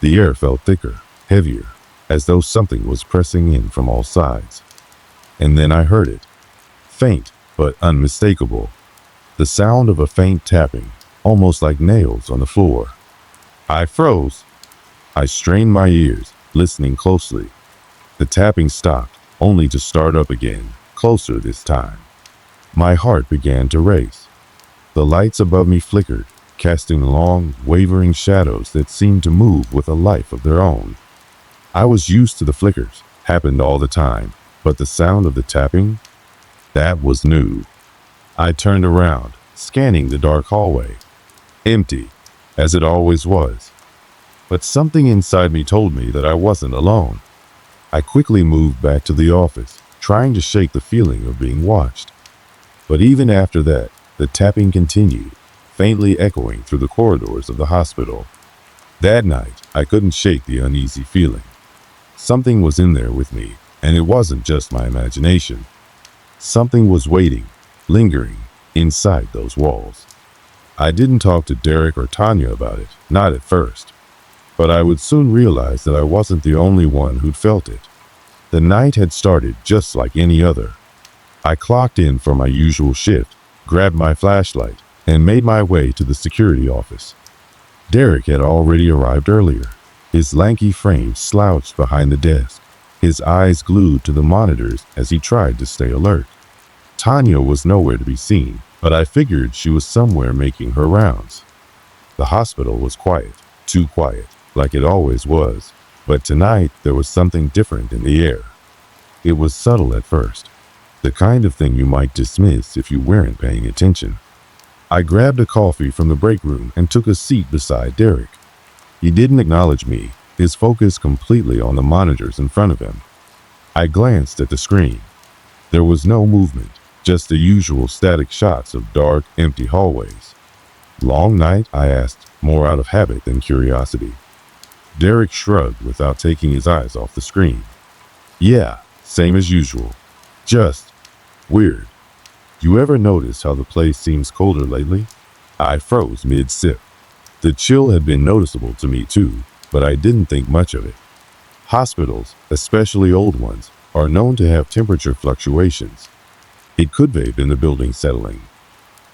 The air felt thicker, heavier, as though something was pressing in from all sides. And then I heard it. Faint, but unmistakable. The sound of a faint tapping, almost like nails on the floor. I froze. I strained my ears, listening closely. The tapping stopped, only to start up again, closer this time. My heart began to race. The lights above me flickered, casting long, wavering shadows that seemed to move with a life of their own. I was used to the flickers, happened all the time, but the sound of the tapping? That was new. I turned around, scanning the dark hallway. Empty, as it always was. But something inside me told me that I wasn't alone. I quickly moved back to the office, trying to shake the feeling of being watched. But even after that, the tapping continued, faintly echoing through the corridors of the hospital. That night, I couldn't shake the uneasy feeling. Something was in there with me, and it wasn't just my imagination. Something was waiting, lingering, inside those walls. I didn't talk to Derek or Tanya about it, not at first. But I would soon realize that I wasn't the only one who'd felt it. The night had started just like any other. I clocked in for my usual shift, grabbed my flashlight, and made my way to the security office. Derek had already arrived earlier, his lanky frame slouched behind the desk, his eyes glued to the monitors as he tried to stay alert. Tanya was nowhere to be seen, but I figured she was somewhere making her rounds. The hospital was quiet, too quiet, like it always was, but tonight there was something different in the air. It was subtle at first, the kind of thing you might dismiss if you weren't paying attention. I grabbed a coffee from the break room and took a seat beside Derek. He didn't acknowledge me, his focus completely on the monitors in front of him. I glanced at the screen. There was no movement, just the usual static shots of dark, empty hallways. "Long night?" I asked, more out of habit than curiosity. Derek shrugged without taking his eyes off the screen. "Yeah, same as usual. Just weird. You ever notice how the place seems colder lately?" I froze mid-sip. The chill had been noticeable to me too, but I didn't think much of it. Hospitals, especially old ones, are known to have temperature fluctuations. It could have been the building settling.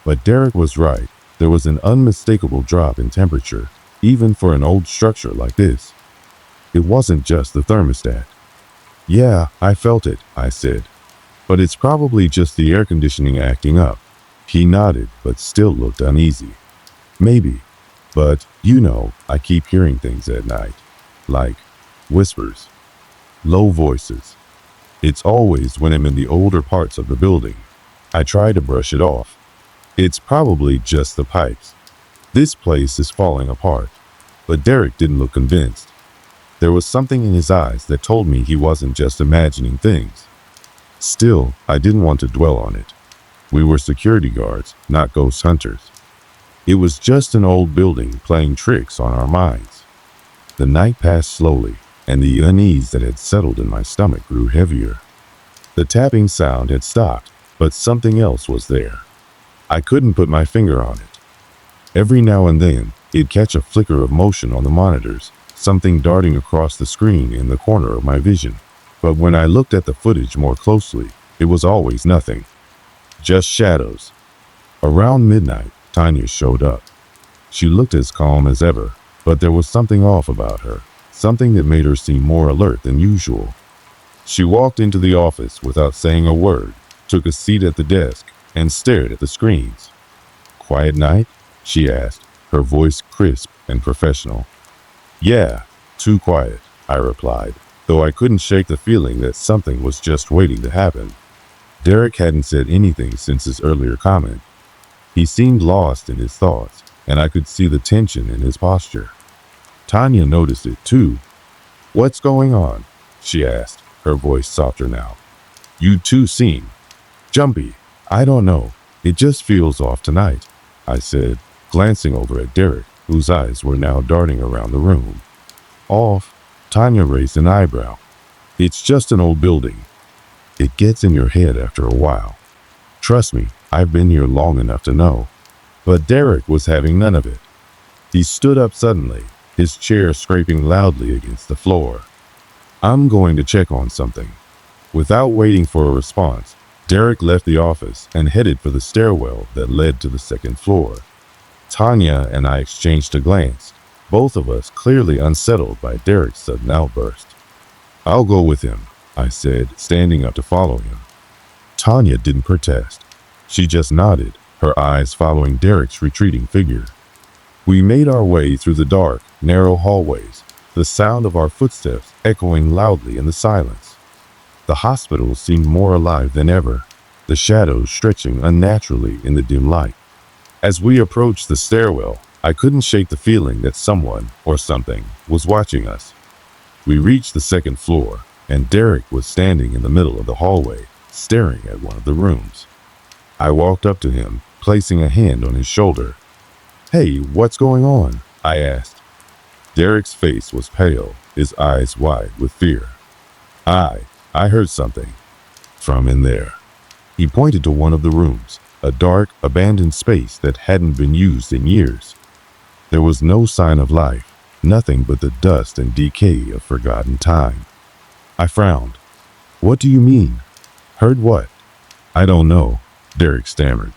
But Derek was right. There was an unmistakable drop in temperature, even for an old structure like this. It wasn't just the thermostat. "Yeah, I felt it," I said. "But it's probably just the air conditioning acting up." He nodded, but still looked uneasy. "Maybe. But, I keep hearing things at night. Like whispers. Low voices. It's always when I'm in the older parts of the building." I try to brush it off. It's probably just the pipes. This place is falling apart. But Derek didn't look convinced. There was something in his eyes that told me he wasn't just imagining things. Still, I didn't want to dwell on it. We were security guards, not ghost hunters. It was just an old building playing tricks on our minds. The night passed slowly, and the unease that had settled in my stomach grew heavier. The tapping sound had stopped, but something else was there. I couldn't put my finger on it. Every now and then, it'd catch a flicker of motion on the monitors, something darting across the screen in the corner of my vision. But when I looked at the footage more closely, it was always nothing. Just shadows. Around midnight, Tanya showed up. She looked as calm as ever, but there was something off about her, something that made her seem more alert than usual. She walked into the office without saying a word, took a seat at the desk, and stared at the screens. "Quiet night?" she asked, her voice crisp and professional. "Yeah, too quiet," I replied, though I couldn't shake the feeling that something was just waiting to happen. Derek hadn't said anything since his earlier comment. He seemed lost in his thoughts, and I could see the tension in his posture. Tanya noticed it too. "What's going on?" she asked, her voice softer now. "You two seem jumpy." "I don't know. It just feels off tonight," I said, glancing over at Derek, whose eyes were now darting around the room. "Off?" Tanya raised an eyebrow. "It's just an old building. It gets in your head after a while. Trust me, I've been here long enough to know." But Derek was having none of it. He stood up suddenly, his chair scraping loudly against the floor. "I'm going to check on something." Without waiting for a response, Derek left the office and headed for the stairwell that led to the second floor. Tanya and I exchanged a glance, both of us clearly unsettled by Derek's sudden outburst. "I'll go with him," I said, standing up to follow him. Tanya didn't protest. She just nodded, her eyes following Derek's retreating figure. We made our way through the dark, narrow hallways, the sound of our footsteps echoing loudly in the silence. The hospital seemed more alive than ever, the shadows stretching unnaturally in the dim light. As we approached the stairwell, I couldn't shake the feeling that someone, or something, was watching us. We reached the second floor, and Derek was standing in the middle of the hallway, staring at one of the rooms. I walked up to him, placing a hand on his shoulder. "Hey, what's going on?" I asked. Derek's face was pale, his eyes wide with fear. I heard something from in there." He pointed to one of the rooms, a dark, abandoned space that hadn't been used in years. There was no sign of life, nothing but the dust and decay of forgotten time. I frowned. "What do you mean?" "Heard what?" "I don't know," Derek stammered.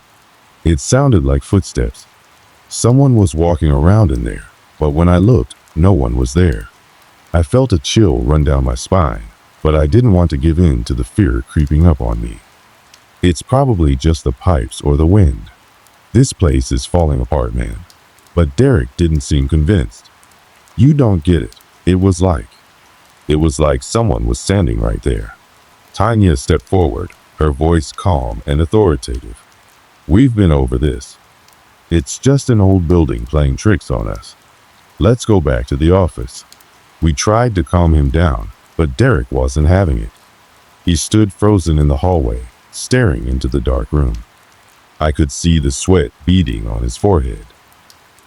"It sounded like footsteps. Someone was walking around in there, but when I looked, no one was there." I felt a chill run down my spine, but I didn't want to give in to the fear creeping up on me. "It's probably just the pipes or the wind. This place is falling apart, man." But Derek didn't seem convinced. "You don't get it. It was like someone was standing right there." Tanya stepped forward, her voice calm and authoritative. "We've been over this. It's just an old building playing tricks on us. Let's go back to the office." We tried to calm him down, but Derek wasn't having it. He stood frozen in the hallway, staring into the dark room. I could see the sweat beading on his forehead.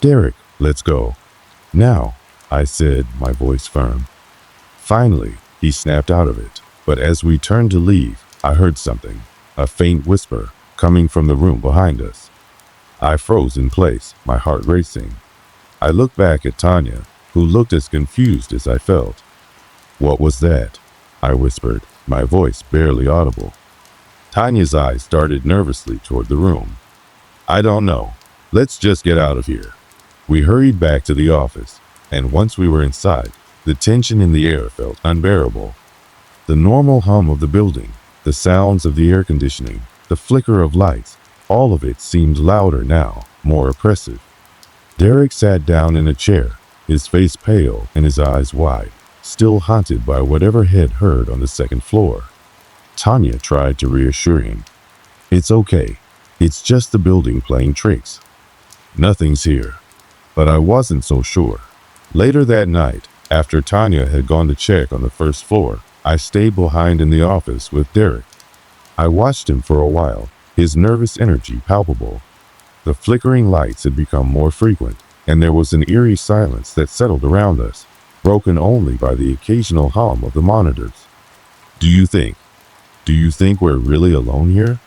"Derek, let's go." "Now," I said, my voice firm. Finally, he snapped out of it, but as we turned to leave, I heard something, a faint whisper, coming from the room behind us. I froze in place, my heart racing. I looked back at Tanya, who looked as confused as I felt. "What was that?" I whispered, my voice barely audible. Tanya's eyes darted nervously toward the room. "I don't know. Let's just get out of here." We hurried back to the office, and once we were inside, the tension in the air felt unbearable. The normal hum of the building, the sounds of the air conditioning, the flicker of lights, all of it seemed louder now, more oppressive. Derek sat down in a chair, his face pale and his eyes wide, still haunted by whatever had heard on the second floor. Tanya tried to reassure him. "It's okay. It's just the building playing tricks. Nothing's here. But I wasn't so sure. Later that night, after Tanya had gone to check on the first floor, I stayed behind in the office with Derek. I watched him for a while, his nervous energy palpable. The flickering lights had become more frequent, and there was an eerie silence that settled around us, broken only by the occasional hum of the monitors. Do you think we're really alone here?"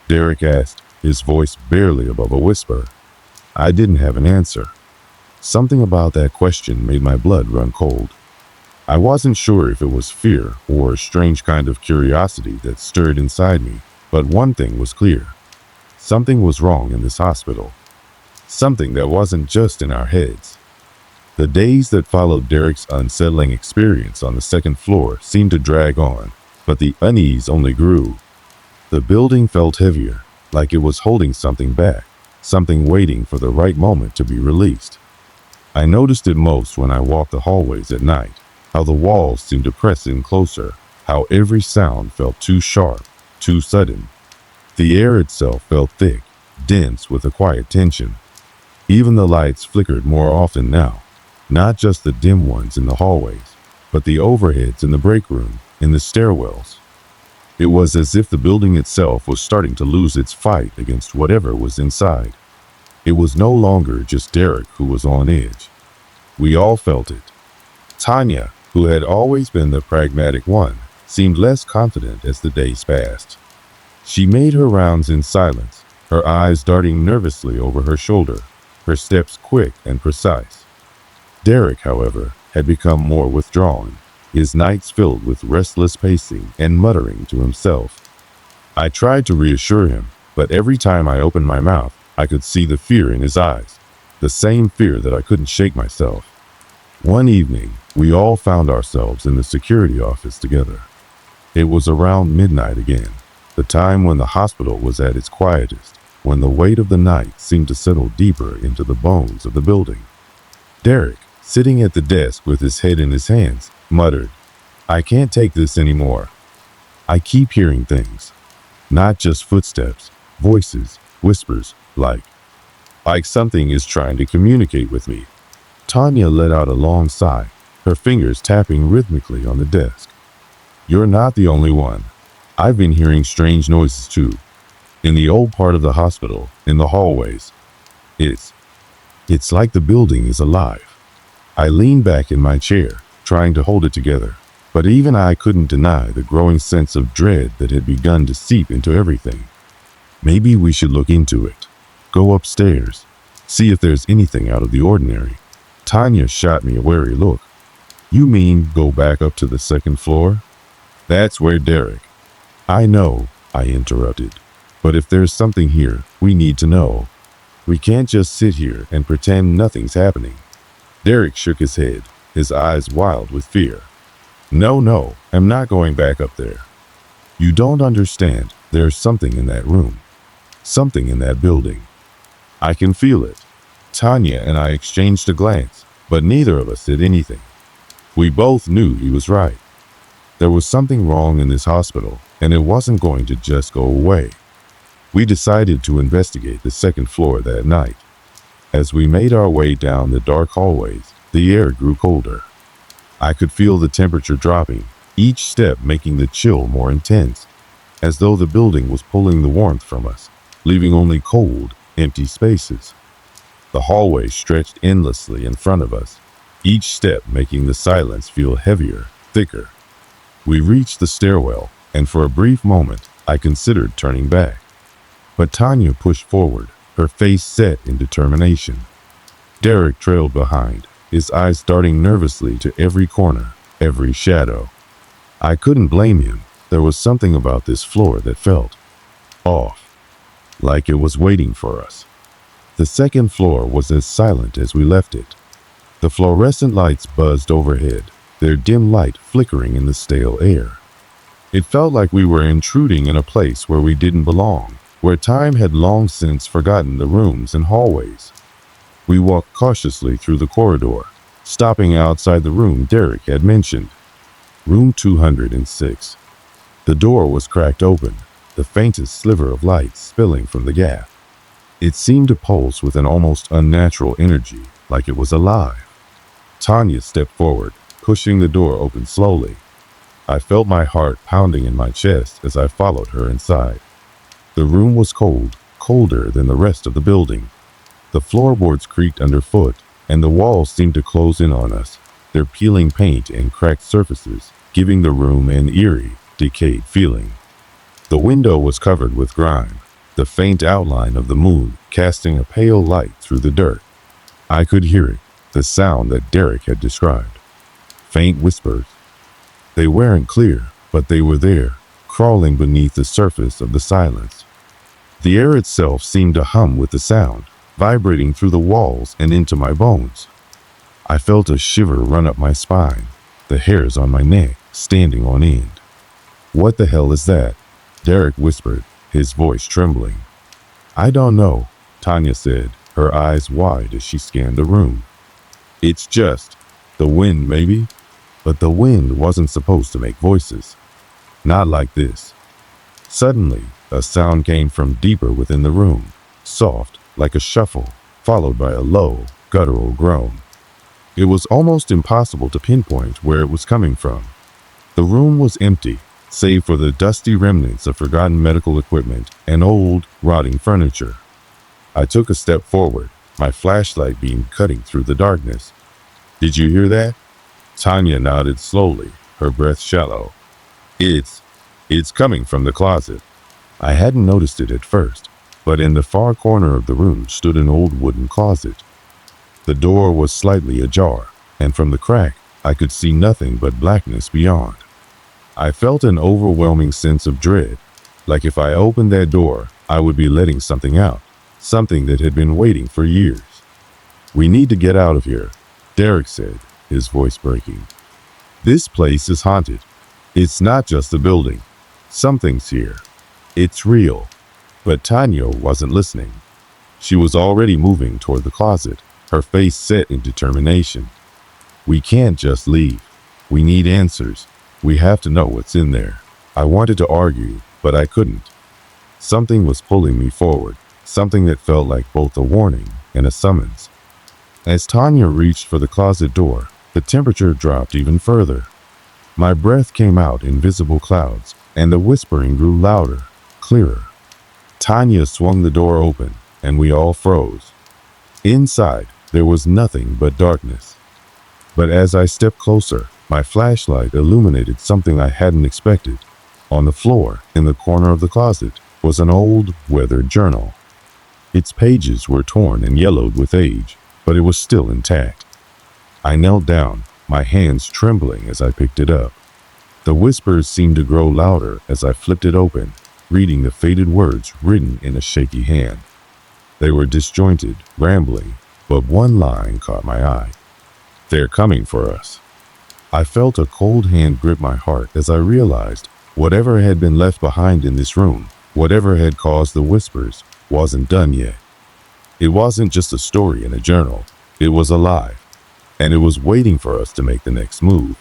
Derek asked, his voice barely above a whisper. I didn't have an answer. Something about that question made my blood run cold. I wasn't sure if it was fear or a strange kind of curiosity that stirred inside me, but one thing was clear. Something was wrong in this hospital. Something that wasn't just in our heads. The days that followed Derek's unsettling experience on the second floor seemed to drag on, but the unease only grew. The building felt heavier, like it was holding something back, something waiting for the right moment to be released. I noticed it most when I walked the hallways at night, how the walls seemed to press in closer, how every sound felt too sharp, too sudden. The air itself felt thick, dense with a quiet tension. Even the lights flickered more often now, not just the dim ones in the hallways, but the overheads in the break room, in the stairwells. It was as if the building itself was starting to lose its fight against whatever was inside. It was no longer just Derek who was on edge. We all felt it. Tanya, who had always been the pragmatic one, seemed less confident as the days passed. She made her rounds in silence, her eyes darting nervously over her shoulder, her steps quick and precise. Derek, however, had become more withdrawn, his nights filled with restless pacing and muttering to himself. I tried to reassure him, but every time I opened my mouth, I could see the fear in his eyes, the same fear that I couldn't shake myself. One evening, we all found ourselves in the security office together. It was around midnight again, the time when the hospital was at its quietest, when the weight of the night seemed to settle deeper into the bones of the building. Derek, sitting at the desk with his head in his hands, muttered, "I can't take this anymore. I keep hearing things. Not just footsteps, voices, whispers, like something is trying to communicate with me." Tanya let out a long sigh, her fingers tapping rhythmically on the desk. "You're not the only one. I've been hearing strange noises too. In the old part of the hospital, in the hallways. It's like the building is alive." I leaned back in my chair, trying to hold it together, but even I couldn't deny the growing sense of dread that had begun to seep into everything. "Maybe we should look into it. Go upstairs. See if there's anything out of the ordinary." Tanya shot me a wary look. "You mean go back up to the second floor?" "That's where Derek—" "I know," I interrupted. "But if there's something here, we need to know. We can't just sit here and pretend nothing's happening." Derek shook his head, his eyes wild with fear. No, I'm not going back up there. You don't understand. There's something in that room. Something in that building. I can feel it." Tanya and I exchanged a glance, but neither of us said anything. We both knew he was right. There was something wrong in this hospital, and it wasn't going to just go away. We decided to investigate the second floor that night. As we made our way down the dark hallways, the air grew colder. I could feel the temperature dropping, each step making the chill more intense, as though the building was pulling the warmth from us, leaving only cold, empty spaces. The hallway stretched endlessly in front of us, each step making the silence feel heavier, thicker. We reached the stairwell, and for a brief moment, I considered turning back. But Tanya pushed forward, her face set in determination. Derek trailed behind, his eyes darting nervously to every corner, every shadow. I couldn't blame him. There was something about this floor that felt off, like it was waiting for us. The second floor was as silent as we left it. The fluorescent lights buzzed overhead, their dim light flickering in the stale air. It felt like we were intruding in a place where we didn't belong, where time had long since forgotten the rooms and hallways. We walked cautiously through the corridor, stopping outside the room Derek had mentioned. Room 206. The door was cracked open, the faintest sliver of light spilling from the gap. It seemed to pulse with an almost unnatural energy, like it was alive. Tanya stepped forward, pushing the door open slowly. I felt my heart pounding in my chest as I followed her inside. The room was cold, colder than the rest of the building. The floorboards creaked underfoot, and the walls seemed to close in on us, their peeling paint and cracked surfaces giving the room an eerie, decayed feeling. The window was covered with grime, the faint outline of the moon casting a pale light through the dirt. I could hear it, the sound that Derek had described. Faint whispers. They weren't clear, but they were there, crawling beneath the surface of the silence. The air itself seemed to hum with the sound, vibrating through the walls and into my bones. I felt a shiver run up my spine, the hairs on my neck standing on end. "What the hell is that?" Derek whispered, his voice trembling. "I don't know," Tanya said, her eyes wide as she scanned the room. "It's just the wind, maybe?" But the wind wasn't supposed to make voices. Not like this. Suddenly, a sound came from deeper within the room, soft, like a shuffle, followed by a low, guttural groan. It was almost impossible to pinpoint where it was coming from. The room was empty, save for the dusty remnants of forgotten medical equipment and old, rotting furniture. I took a step forward, my flashlight beam cutting through the darkness. "Did you hear that?" Tanya nodded slowly, her breath shallow. It's coming from the closet." I hadn't noticed it at first, but in the far corner of the room stood an old wooden closet. The door was slightly ajar, and from the crack, I could see nothing but blackness beyond. I felt an overwhelming sense of dread, like if I opened that door, I would be letting something out, something that had been waiting for years. "We need to get out of here," Derek said, his voice breaking. "This place is haunted. It's not just a building. Something's here. It's real." But Tanya wasn't listening. She was already moving toward the closet, her face set in determination. "We can't just leave. We need answers. We have to know what's in there." I wanted to argue, but I couldn't. Something was pulling me forward, something that felt like both a warning and a summons. As Tanya reached for the closet door, the temperature dropped even further. My breath came out in visible clouds, and the whispering grew louder, clearer. Tanya swung the door open, and we all froze. Inside, there was nothing but darkness. But as I stepped closer, my flashlight illuminated something I hadn't expected. On the floor, in the corner of the closet, was an old, weathered journal. Its pages were torn and yellowed with age, but it was still intact. I knelt down, my hands trembling as I picked it up. The whispers seemed to grow louder as I flipped it open, reading the faded words written in a shaky hand. They were disjointed, rambling, but one line caught my eye. "They're coming for us." I felt a cold hand grip my heart as I realized whatever had been left behind in this room, whatever had caused the whispers, wasn't done yet. It wasn't just a story in a journal. It was alive, and it was waiting for us to make the next move.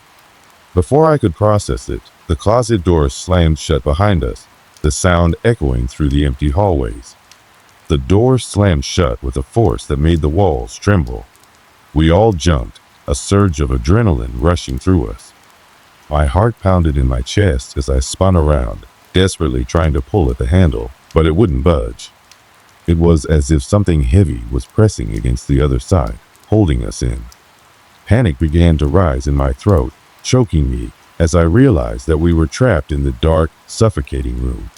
Before I could process it, the closet door slammed shut behind us, the sound echoing through the empty hallways. The door slammed shut with a force that made the walls tremble. We all jumped, a surge of adrenaline rushing through us. My heart pounded in my chest as I spun around, desperately trying to pull at the handle, but it wouldn't budge. It was as if something heavy was pressing against the other side, holding us in. Panic began to rise in my throat, choking me as I realized that we were trapped in the dark, suffocating room.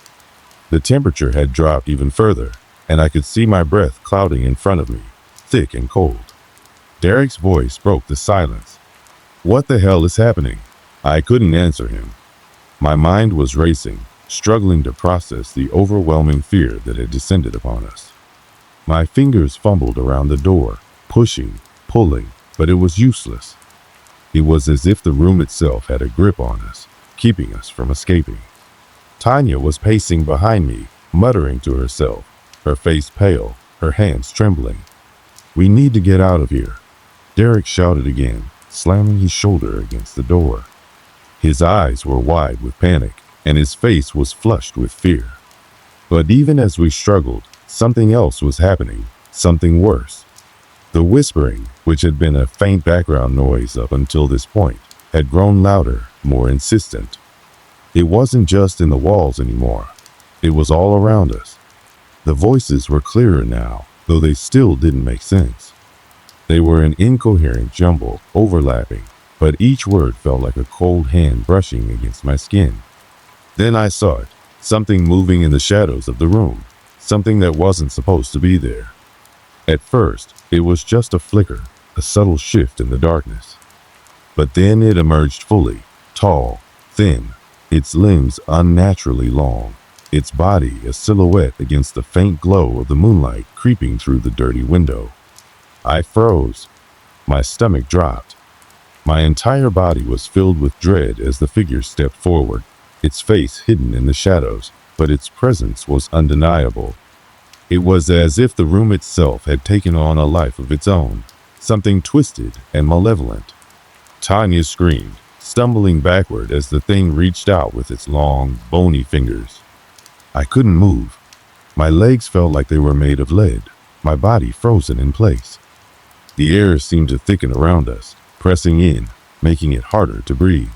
The temperature had dropped even further, and I could see my breath clouding in front of me, thick and cold. Derek's voice broke the silence. "What the hell is happening?" I couldn't answer him. My mind was racing, struggling to process the overwhelming fear that had descended upon us. My fingers fumbled around the door, pushing, pulling, but it was useless. It was as if the room itself had a grip on us, keeping us from escaping. Tanya was pacing behind me, muttering to herself, her face pale, her hands trembling. "We need to get out of here," Derek shouted again, slamming his shoulder against the door. His eyes were wide with panic, and his face was flushed with fear. But even as we struggled, something else was happening, something worse. The whispering, which had been a faint background noise up until this point, had grown louder, more insistent. It wasn't just in the walls anymore. It was all around us. The voices were clearer now, though they still didn't make sense. They were an incoherent jumble, overlapping, but each word felt like a cold hand brushing against my skin. Then I saw it, something moving in the shadows of the room, something that wasn't supposed to be there. At first, it was just a flicker, a subtle shift in the darkness. But then it emerged fully, tall, thin, its limbs unnaturally long, its body a silhouette against the faint glow of the moonlight creeping through the dirty window. I froze. My stomach dropped. My entire body was filled with dread as the figure stepped forward, its face hidden in the shadows, but its presence was undeniable. It was as if the room itself had taken on a life of its own, something twisted and malevolent. Tanya screamed, stumbling backward as the thing reached out with its long, bony fingers. I couldn't move. My legs felt like they were made of lead, my body frozen in place. The air seemed to thicken around us, pressing in, making it harder to breathe.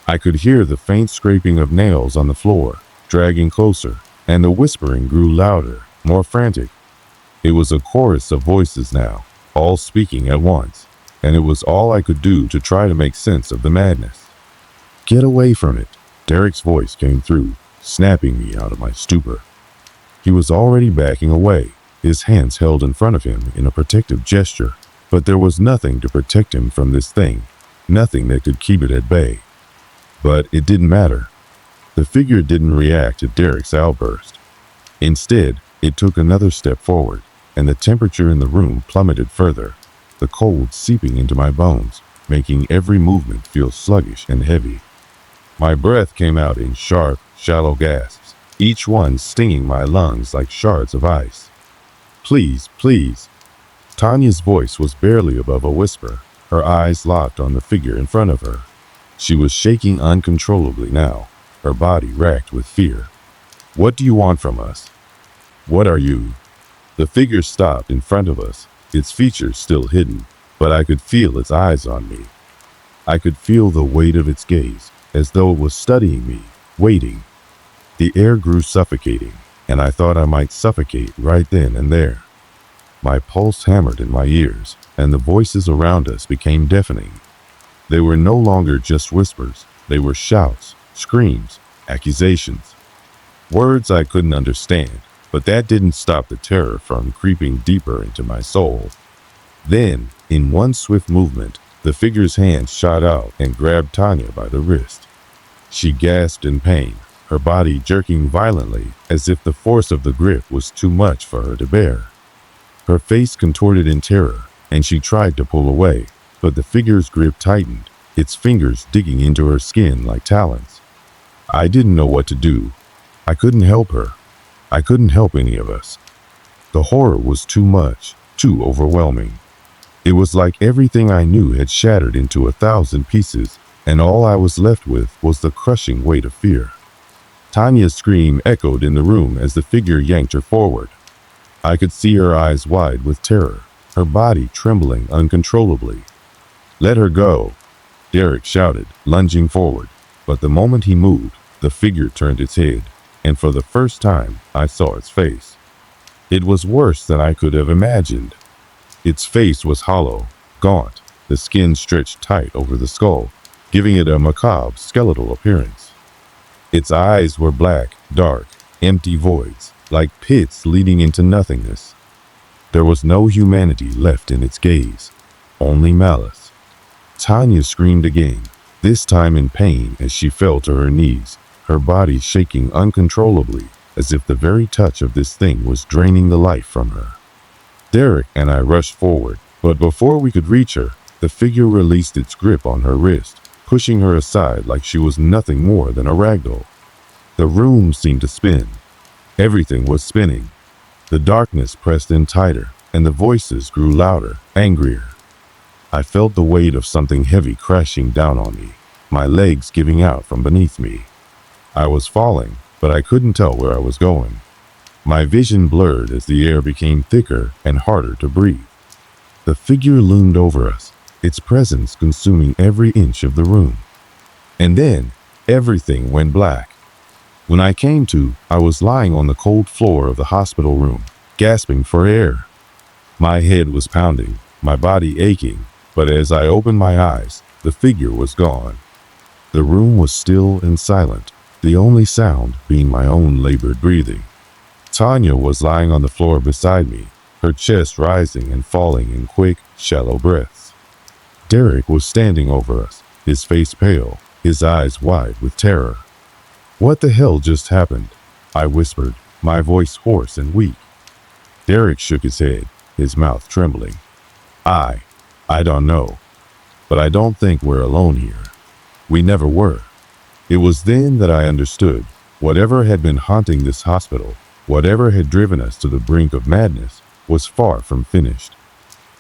I could hear the faint scraping of nails on the floor, dragging closer, and the whispering grew louder, more frantic. It was a chorus of voices now, all speaking at once, and it was all I could do to try to make sense of the madness. "Get away from it," Derek's voice came through, snapping me out of my stupor. He was already backing away, his hands held in front of him in a protective gesture, but there was nothing to protect him from this thing, nothing that could keep it at bay. But it didn't matter. The figure didn't react to Derek's outburst. Instead, it took another step forward, and the temperature in the room plummeted further, the cold seeping into my bones, making every movement feel sluggish and heavy. My breath came out in sharp, shallow gasps, each one stinging my lungs like shards of ice. "Please, please." Tanya's voice was barely above a whisper, her eyes locked on the figure in front of her. She was shaking uncontrollably now, her body racked with fear. "What do you want from us? What are you?" The figure stopped in front of us, its features still hidden, but I could feel its eyes on me. I could feel the weight of its gaze, as though it was studying me, waiting. The air grew suffocating, and I thought I might suffocate right then and there. My pulse hammered in my ears, and the voices around us became deafening. They were no longer just whispers, they were shouts, screams, accusations. Words I couldn't understand, but that didn't stop the terror from creeping deeper into my soul. Then, in one swift movement, the figure's hand shot out and grabbed Tanya by the wrist. She gasped in pain, her body jerking violently as if the force of the grip was too much for her to bear. Her face contorted in terror, and she tried to pull away, but the figure's grip tightened, its fingers digging into her skin like talons. I didn't know what to do. I couldn't help her. I couldn't help any of us. The horror was too much, too overwhelming. It was like everything I knew had shattered into 1,000 pieces, and all I was left with was the crushing weight of fear. Tanya's scream echoed in the room as the figure yanked her forward. I could see her eyes wide with terror, her body trembling uncontrollably. "Let her go," Derek shouted, lunging forward. But the moment he moved, the figure turned its head, and for the first time, I saw its face. It was worse than I could have imagined. Its face was hollow, gaunt, the skin stretched tight over the skull, giving it a macabre, skeletal appearance. Its eyes were black, dark, empty voids, like pits leading into nothingness. There was no humanity left in its gaze, only malice. Tanya screamed again, this time in pain as she fell to her knees, her body shaking uncontrollably, as if the very touch of this thing was draining the life from her. Derek and I rushed forward, but before we could reach her, the figure released its grip on her wrist, pushing her aside like she was nothing more than a ragdoll. The room seemed to spin. Everything was spinning. The darkness pressed in tighter, and the voices grew louder, angrier. I felt the weight of something heavy crashing down on me, my legs giving out from beneath me. I was falling, but I couldn't tell where I was going. My vision blurred as the air became thicker and harder to breathe. The figure loomed over us, its presence consuming every inch of the room. And then, everything went black. When I came to, I was lying on the cold floor of the hospital room, gasping for air. My head was pounding, my body aching, but as I opened my eyes, the figure was gone. The room was still and silent, the only sound being my own labored breathing. Tanya was lying on the floor beside me, her chest rising and falling in quick, shallow breaths. Derek was standing over us, his face pale, his eyes wide with terror. "What the hell just happened?" I whispered, my voice hoarse and weak. Derek shook his head, his mouth trembling. I don't know. But I don't think we're alone here. We never were." It was then that I understood. Whatever had been haunting this hospital, whatever had driven us to the brink of madness, was far from finished.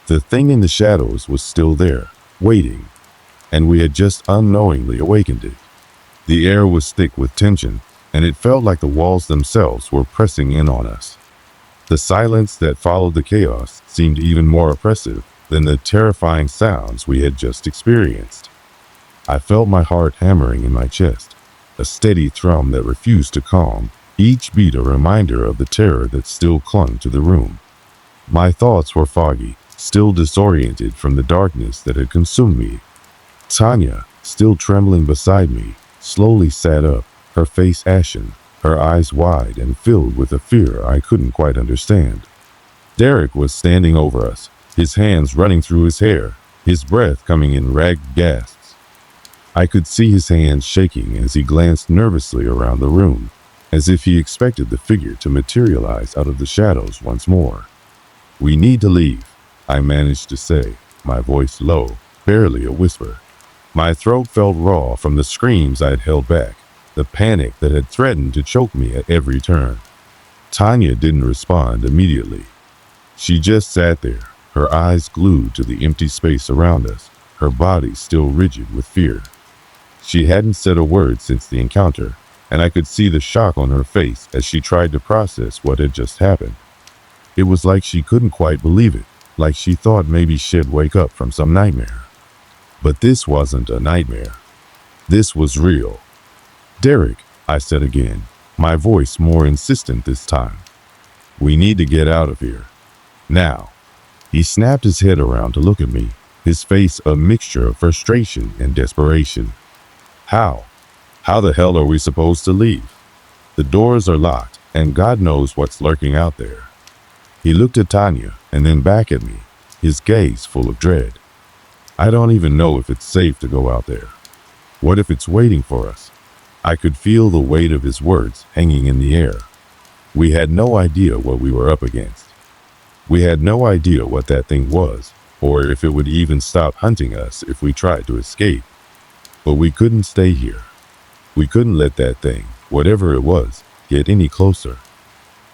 The thing in the shadows was still there, waiting, and we had just unknowingly awakened it. The air was thick with tension, and it felt like the walls themselves were pressing in on us. The silence that followed the chaos seemed even more oppressive than the terrifying sounds we had just experienced. I felt my heart hammering in my chest, a steady thrum that refused to calm, each beat a reminder of the terror that still clung to the room. My thoughts were foggy, still disoriented from the darkness that had consumed me. Tanya, still trembling beside me, slowly sat up, her face ashen, her eyes wide and filled with a fear I couldn't quite understand. Derek was standing over us, his hands running through his hair, his breath coming in ragged gasps. I could see his hands shaking as he glanced nervously around the room, as if he expected the figure to materialize out of the shadows once more. "We need to leave," I managed to say, my voice low, barely a whisper. My throat felt raw from the screams I had held back, the panic that had threatened to choke me at every turn. Tanya didn't respond immediately. She just sat there, her eyes glued to the empty space around us, her body still rigid with fear. She hadn't said a word since the encounter, and I could see the shock on her face as she tried to process what had just happened. It was like she couldn't quite believe it, like she thought maybe she'd wake up from some nightmare. But this wasn't a nightmare. This was real. "Derek," I said again, my voice more insistent this time. "We need to get out of here. Now." He snapped his head around to look at me, his face a mixture of frustration and desperation. "How? How the hell are we supposed to leave? The doors are locked, and God knows what's lurking out there." He looked at Tanya and then back at me, his gaze full of dread. "I don't even know if it's safe to go out there. What if it's waiting for us?" I could feel the weight of his words hanging in the air. We had no idea what we were up against. We had no idea what that thing was, or if it would even stop hunting us if we tried to escape. But we couldn't stay here. We couldn't let that thing, whatever it was, get any closer.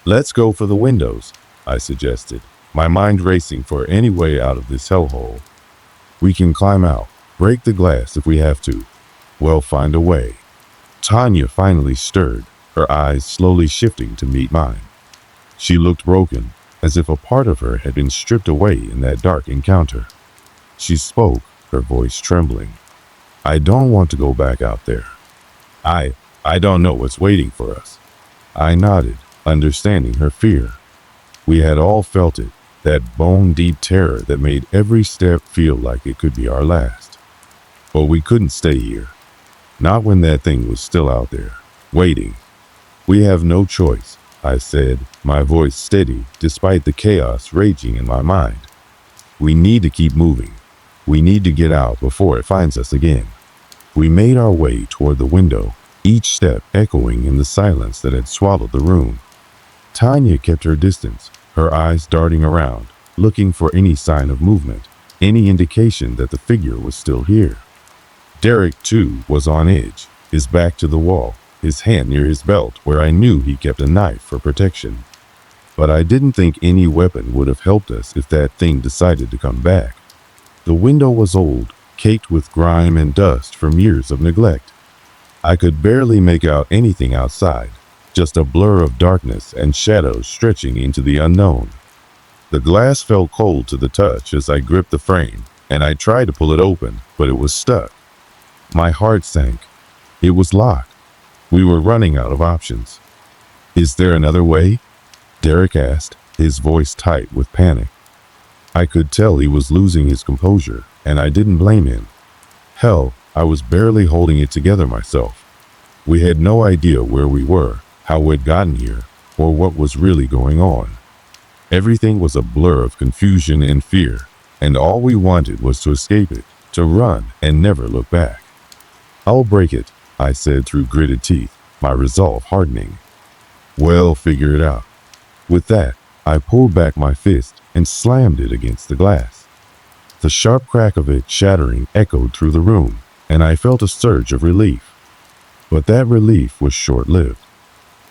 "Let's go for the windows," I suggested, my mind racing for any way out of this hellhole. "We can climb out, break the glass if we have to. We'll find a way." Tanya finally stirred, her eyes slowly shifting to meet mine. She looked broken, as if a part of her had been stripped away in that dark encounter. She spoke, her voice trembling. "I don't want to go back out there. I don't know what's waiting for us." I nodded, understanding her fear. We had all felt it, that bone-deep terror that made every step feel like it could be our last. But we couldn't stay here. Not when that thing was still out there, waiting. "We have no choice," I said, my voice steady despite the chaos raging in my mind. "We need to keep moving. We need to get out before it finds us again." We made our way toward the window, each step echoing in the silence that had swallowed the room. Tanya kept her distance, her eyes darting around, looking for any sign of movement, any indication that the figure was still here. Derek, too, was on edge, his back to the wall, his hand near his belt where I knew he kept a knife for protection. But I didn't think any weapon would have helped us if that thing decided to come back. The window was old, caked with grime and dust from years of neglect. I could barely make out anything outside, just a blur of darkness and shadows stretching into the unknown. The glass felt cold to the touch as I gripped the frame, and I tried to pull it open, but it was stuck. My heart sank. It was locked. We were running out of options. "Is there another way?" Derek asked, his voice tight with panic. I could tell he was losing his composure, and I didn't blame him. Hell, I was barely holding it together myself. We had no idea where we were, how we'd gotten here, or what was really going on. Everything was a blur of confusion and fear, and all we wanted was to escape it, to run and never look back. "I'll break it," I said through gritted teeth, my resolve hardening. "Well, figure it out." With that, I pulled back my fist and slammed it against the glass. The sharp crack of it shattering echoed through the room, and I felt a surge of relief. But that relief was short-lived.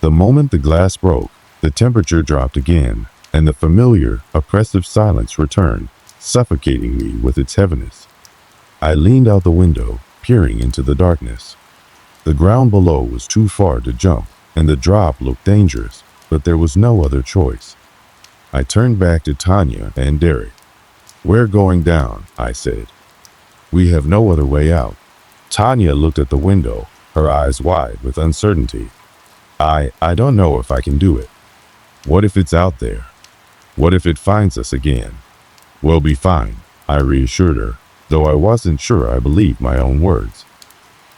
The moment the glass broke, the temperature dropped again, and the familiar, oppressive silence returned, suffocating me with its heaviness. I leaned out the window, peering into the darkness. The ground below was too far to jump, and the drop looked dangerous, but there was no other choice. I turned back to Tanya and Derek. "We're going down," I said. "We have no other way out." Tanya looked at the window, her eyes wide with uncertainty. I don't know if I can do it. What if it's out there? What if it finds us again?" "We'll be fine," I reassured her, though I wasn't sure I believed my own words.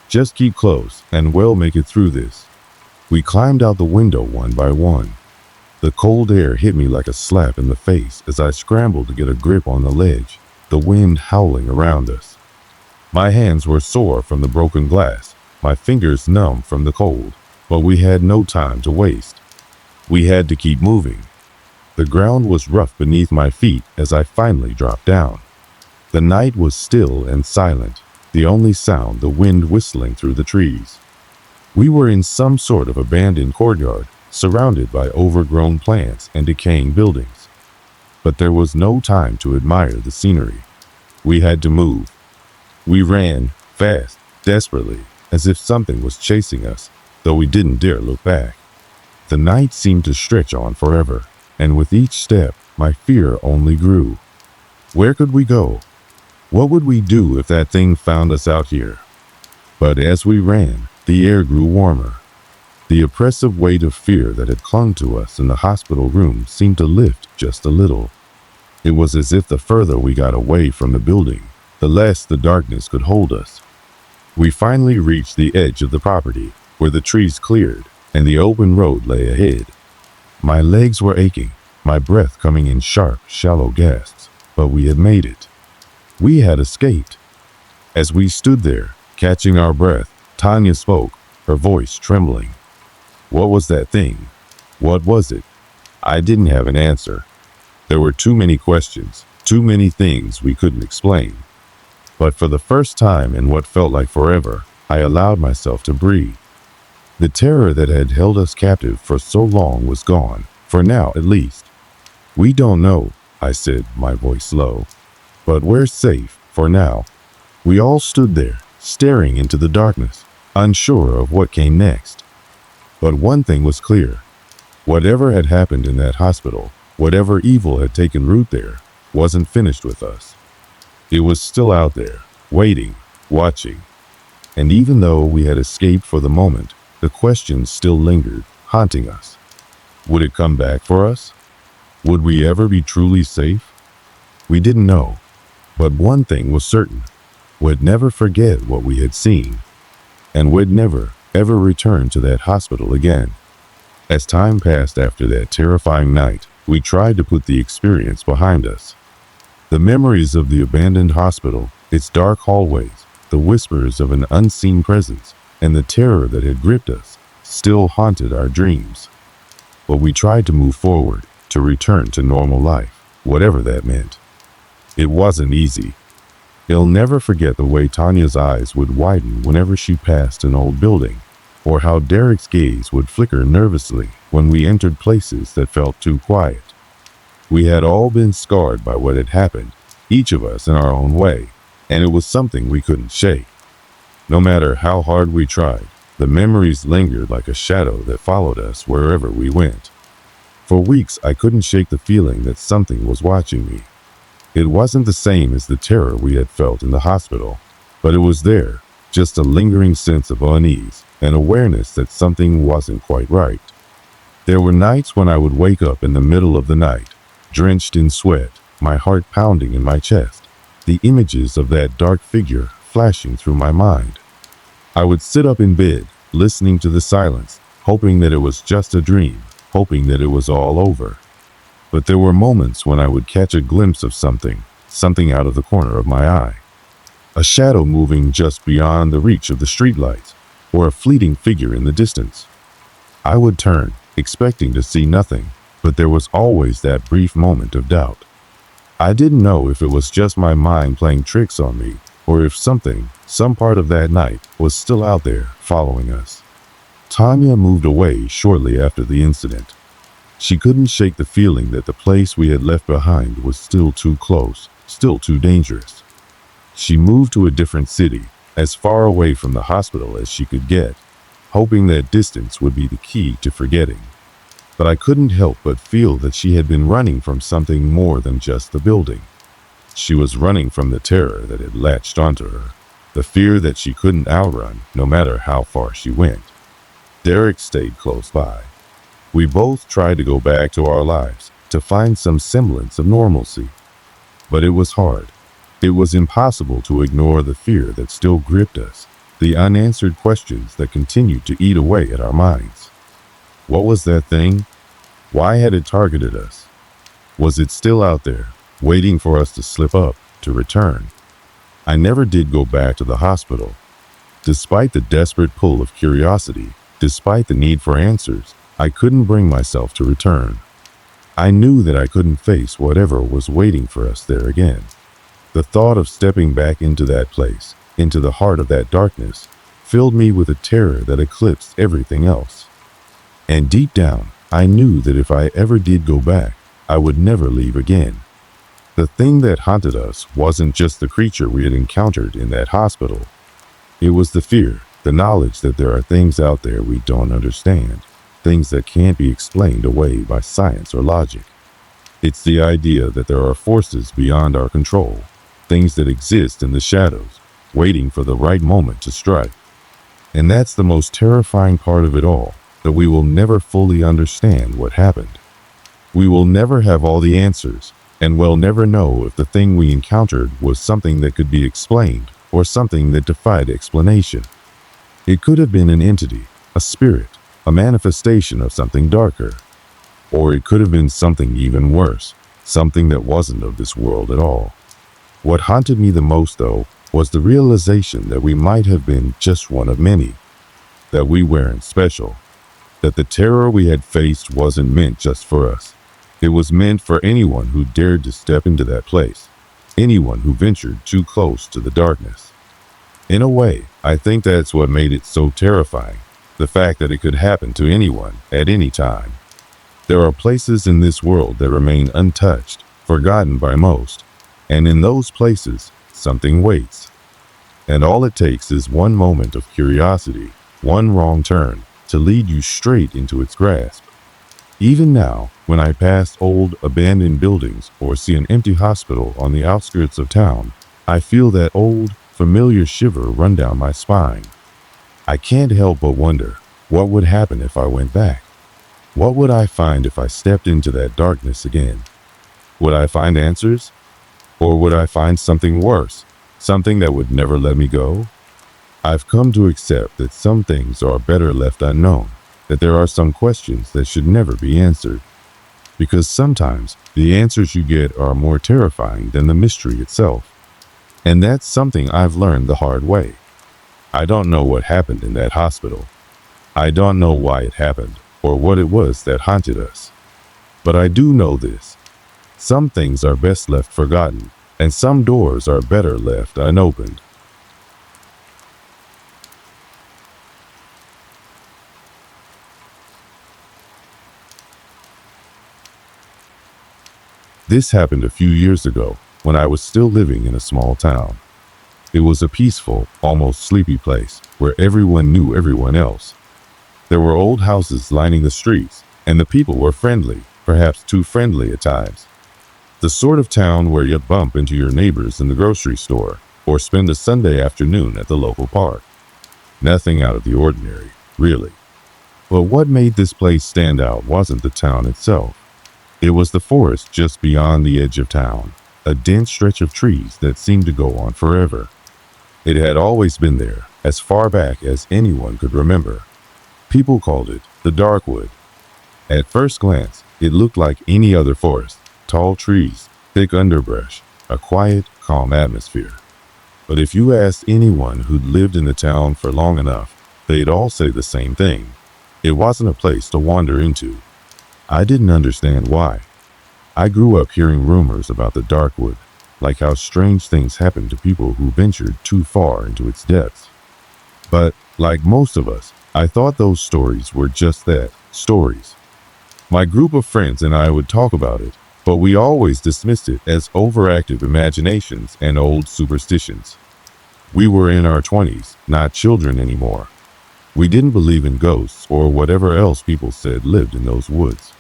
"Just keep close, and we'll make it through this." We climbed out the window one by one. The cold air hit me like a slap in the face as I scrambled to get a grip on the ledge, the wind howling around us. My hands were sore from the broken glass, my fingers numb from the cold, but we had no time to waste. We had to keep moving. The ground was rough beneath my feet as I finally dropped down. The night was still and silent, the only sound the wind whistling through the trees. We were in some sort of abandoned courtyard, surrounded by overgrown plants and decaying buildings. But there was no time to admire the scenery. We had to move. We ran, fast, desperately, as if something was chasing us, though we didn't dare look back. The night seemed to stretch on forever, and with each step, my fear only grew. Where could we go? What would we do if that thing found us out here? But as we ran, the air grew warmer. The oppressive weight of fear that had clung to us in the hospital room seemed to lift just a little. It was as if the further we got away from the building, the less the darkness could hold us. We finally reached the edge of the property, where the trees cleared and the open road lay ahead. My legs were aching, my breath coming in sharp, shallow gasps, but we had made it. We had escaped. As we stood there, catching our breath, Tanya spoke, her voice trembling. "What was that thing? What was it?" I didn't have an answer. There were too many questions, too many things we couldn't explain. But for the first time in what felt like forever, I allowed myself to breathe. The terror that had held us captive for so long was gone, for now at least. "We don't know," I said, my voice low. "But we're safe, for now." We all stood there, staring into the darkness, unsure of what came next. But one thing was clear. Whatever had happened in that hospital, whatever evil had taken root there, wasn't finished with us. It was still out there, waiting, watching. And even though we had escaped for the moment, the questions still lingered, haunting us. Would it come back for us? Would we ever be truly safe? We didn't know. But one thing was certain. We'd never forget what we had seen. And we'd never, ever return to that hospital again. As time passed after that terrifying night, we tried to put the experience behind us. The memories of the abandoned hospital, its dark hallways, the whispers of an unseen presence, and the terror that had gripped us, still haunted our dreams. But we tried to move forward, to return to normal life, whatever that meant. It wasn't easy. I'll never forget the way Tanya's eyes would widen whenever she passed an old building, or how Derek's gaze would flicker nervously when we entered places that felt too quiet. We had all been scarred by what had happened, each of us in our own way, and it was something we couldn't shake. No matter how hard we tried, The memories lingered like a shadow that followed us wherever we went. For weeks, I couldn't shake the feeling that something was watching me. It wasn't the same as the terror we had felt in the hospital, but it was there, just a lingering sense of unease, an awareness that something wasn't quite right. There were nights when I would wake up in the middle of the night, drenched in sweat, my heart pounding in my chest, the images of that dark figure flashing through my mind. I would sit up in bed, listening to the silence, hoping that it was just a dream, hoping that it was all over. But there were moments when I would catch a glimpse of something out of the corner of my eye. A shadow moving just beyond the reach of the streetlights, or a fleeting figure in the distance. I would turn, expecting to see nothing, but there was always that brief moment of doubt. I didn't know if it was just my mind playing tricks on me, or if some part of that night, was still out there, following us. Tanya moved away shortly after the incident. She couldn't shake the feeling that the place we had left behind was still too close, still too dangerous. She moved to a different city, as far away from the hospital as she could get, hoping that distance would be the key to forgetting. But I couldn't help but feel that she had been running from something more than just the building. She was running from the terror that had latched onto her, the fear that she couldn't outrun no matter how far she went. Derek stayed close by. We both tried to go back to our lives, to find some semblance of normalcy. But it was hard. It was impossible to ignore the fear that still gripped us, the unanswered questions that continued to eat away at our minds. What was that thing? Why had it targeted us? Was it still out there, waiting for us to slip up, to return? I never did go back to the hospital. Despite the desperate pull of curiosity, despite the need for answers, I couldn't bring myself to return. I knew that I couldn't face whatever was waiting for us there again. The thought of stepping back into that place, into the heart of that darkness, filled me with a terror that eclipsed everything else. And deep down, I knew that if I ever did go back, I would never leave again. The thing that haunted us wasn't just the creature we had encountered in that hospital. It was the fear, the knowledge that there are things out there we don't understand, things that can't be explained away by science or logic. It's the idea that there are forces beyond our control, things that exist in the shadows, waiting for the right moment to strike. And that's the most terrifying part of it all, that we will never fully understand what happened. We will never have all the answers, and we'll never know if the thing we encountered was something that could be explained or something that defied explanation. It could have been an entity, a spirit, a manifestation of something darker. Or it could have been something even worse, something that wasn't of this world at all. What haunted me the most, though, was the realization that we might have been just one of many, that we weren't special, that the terror we had faced wasn't meant just for us. It was meant for anyone who dared to step into that place, anyone who ventured too close to the darkness. In a way, I think that's what made it so terrifying, the fact that it could happen to anyone at any time. There are places in this world that remain untouched, forgotten by most, and in those places, something waits. And all it takes is one moment of curiosity, one wrong turn, to lead you straight into its grasp. Even now, when I pass old, abandoned buildings or see an empty hospital on the outskirts of town, I feel that old, familiar shiver run down my spine. I can't help but wonder, what would happen if I went back? What would I find if I stepped into that darkness again? Would I find answers? Or would I find something worse, something that would never let me go? I've come to accept that some things are better left unknown, that there are some questions that should never be answered. Because sometimes the answers you get are more terrifying than the mystery itself. And that's something I've learned the hard way. I don't know what happened in that hospital. I don't know why it happened, or what it was that haunted us. But I do know this. Some things are best left forgotten, and some doors are better left unopened. This happened a few years ago, when I was still living in a small town. It was a peaceful, almost sleepy place where everyone knew everyone else. There were old houses lining the streets, and the people were friendly, perhaps too friendly at times. The sort of town where you'd bump into your neighbors in the grocery store or spend a Sunday afternoon at the local park. Nothing out of the ordinary, really. But what made this place stand out wasn't the town itself. It was the forest just beyond the edge of town, a dense stretch of trees that seemed to go on forever. It had always been there, as far back as anyone could remember. People called it the Darkwood. At first glance, it looked like any other forest. Tall trees, thick underbrush, a quiet, calm atmosphere. But if you asked anyone who'd lived in the town for long enough, they'd all say the same thing. It wasn't a place to wander into. I didn't understand why. I grew up hearing rumors about the Darkwood, like how strange things happened to people who ventured too far into its depths. But, like most of us, I thought those stories were just that, stories. My group of friends and I would talk about it, but we always dismissed it as overactive imaginations and old superstitions. We were in our 20s, not children anymore. We didn't believe in ghosts or whatever else people said lived in those woods.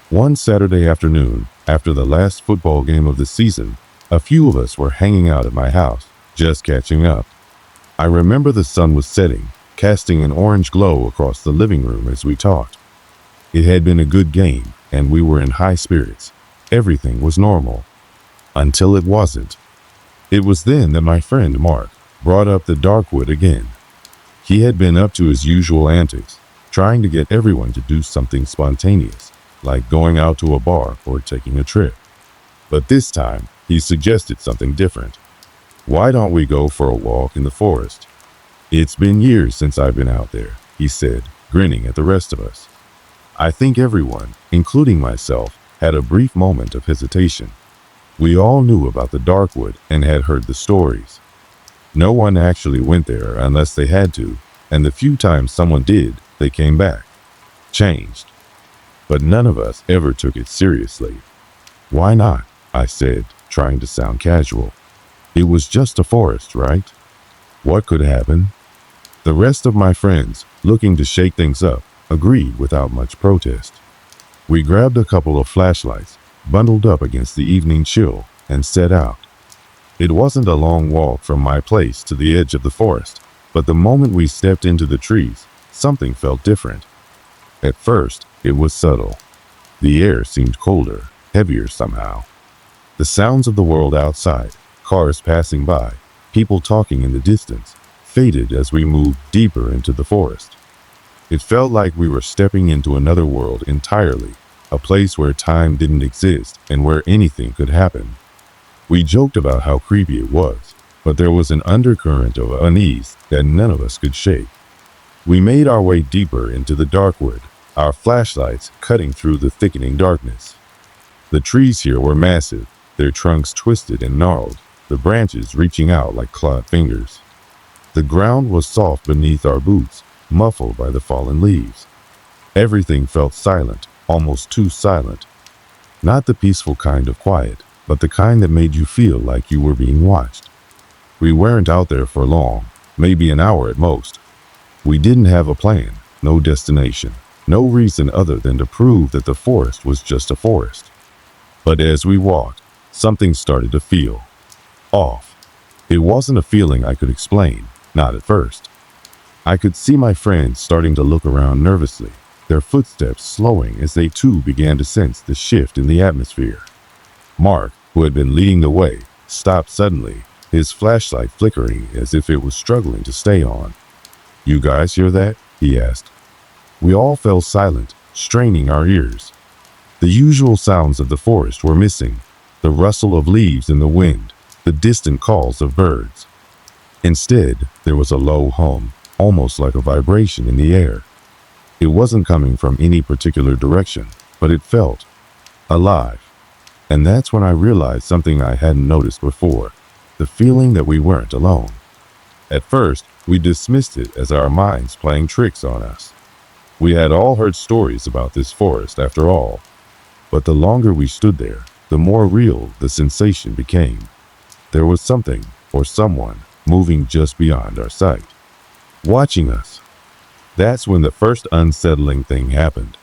One Saturday afternoon, after the last football game of the season, a few of us were hanging out at my house, just catching up. I remember the sun was setting, casting an orange glow across the living room as we talked. It had been a good game, and we were in high spirits. Everything was normal. Until it wasn't. It was then that my friend Mark brought up the Darkwood again. He had been up to his usual antics, trying to get everyone to do something spontaneous, like going out to a bar or taking a trip. But this time, he suggested something different. Why don't we go for a walk in the forest? It's been years since I've been out there, he said, grinning at the rest of us. I think everyone, including myself, had a brief moment of hesitation. We all knew about the Darkwood and had heard the stories. No one actually went there unless they had to, and the few times someone did, they came back. Changed. But none of us ever took it seriously. Why not? I said, trying to sound casual. It was just a forest, right? What could happen? The rest of my friends, looking to shake things up, agreed without much protest. We grabbed a couple of flashlights, bundled up against the evening chill, and set out. It wasn't a long walk from my place to the edge of the forest, but the moment we stepped into the trees, something felt different. At first, it was subtle. The air seemed colder, heavier somehow. The sounds of the world outside, cars passing by, people talking in the distance, faded as we moved deeper into the forest. It felt like we were stepping into another world entirely, a place where time didn't exist and where anything could happen. We joked about how creepy it was, but there was an undercurrent of unease that none of us could shake. We made our way deeper into the Darkwood, our flashlights cutting through the thickening darkness. The trees here were massive, their trunks twisted and gnarled, the branches reaching out like clawed fingers. The ground was soft beneath our boots, muffled by the fallen leaves. Everything felt silent, almost too silent. Not the peaceful kind of quiet, but the kind that made you feel like you were being watched. We weren't out there for long, maybe an hour at most. We didn't have a plan, no destination, no reason other than to prove that the forest was just a forest. But as we walked, something started to feel off. It wasn't a feeling I could explain, not at first. I could see my friends starting to look around nervously, their footsteps slowing as they too began to sense the shift in the atmosphere. Mark, who had been leading the way, stopped suddenly, his flashlight flickering as if it was struggling to stay on. "You guys hear that?" he asked. We all fell silent, straining our ears. The usual sounds of the forest were missing, the rustle of leaves in the wind, the distant calls of birds. Instead, there was a low hum, almost like a vibration in the air. It wasn't coming from any particular direction, but it felt alive. And that's when I realized something I hadn't noticed before, the feeling that we weren't alone. At first, we dismissed it as our minds playing tricks on us. We had all heard stories about this forest after all. But the longer we stood there, the more real the sensation became. There was something, or someone, moving just beyond our sight, watching us. That's when the first unsettling thing happened.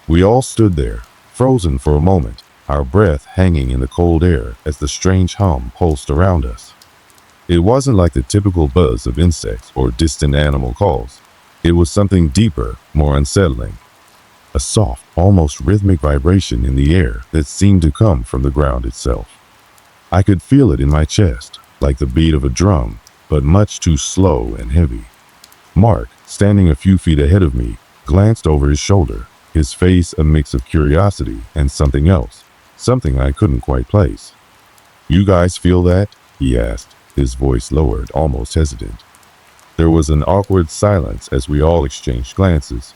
We all stood there, frozen for a moment, our breath hanging in the cold air as the strange hum pulsed around us. It wasn't like the typical buzz of insects or distant animal calls. It was something deeper, more unsettling. A soft, almost rhythmic vibration in the air that seemed to come from the ground itself. I could feel it in my chest, like the beat of a drum, but much too slow and heavy. Mark, standing a few feet ahead of me, glanced over his shoulder, his face a mix of curiosity and something else, something I couldn't quite place. "You guys feel that?" he asked, his voice lowered, almost hesitant. There was an awkward silence as we all exchanged glances.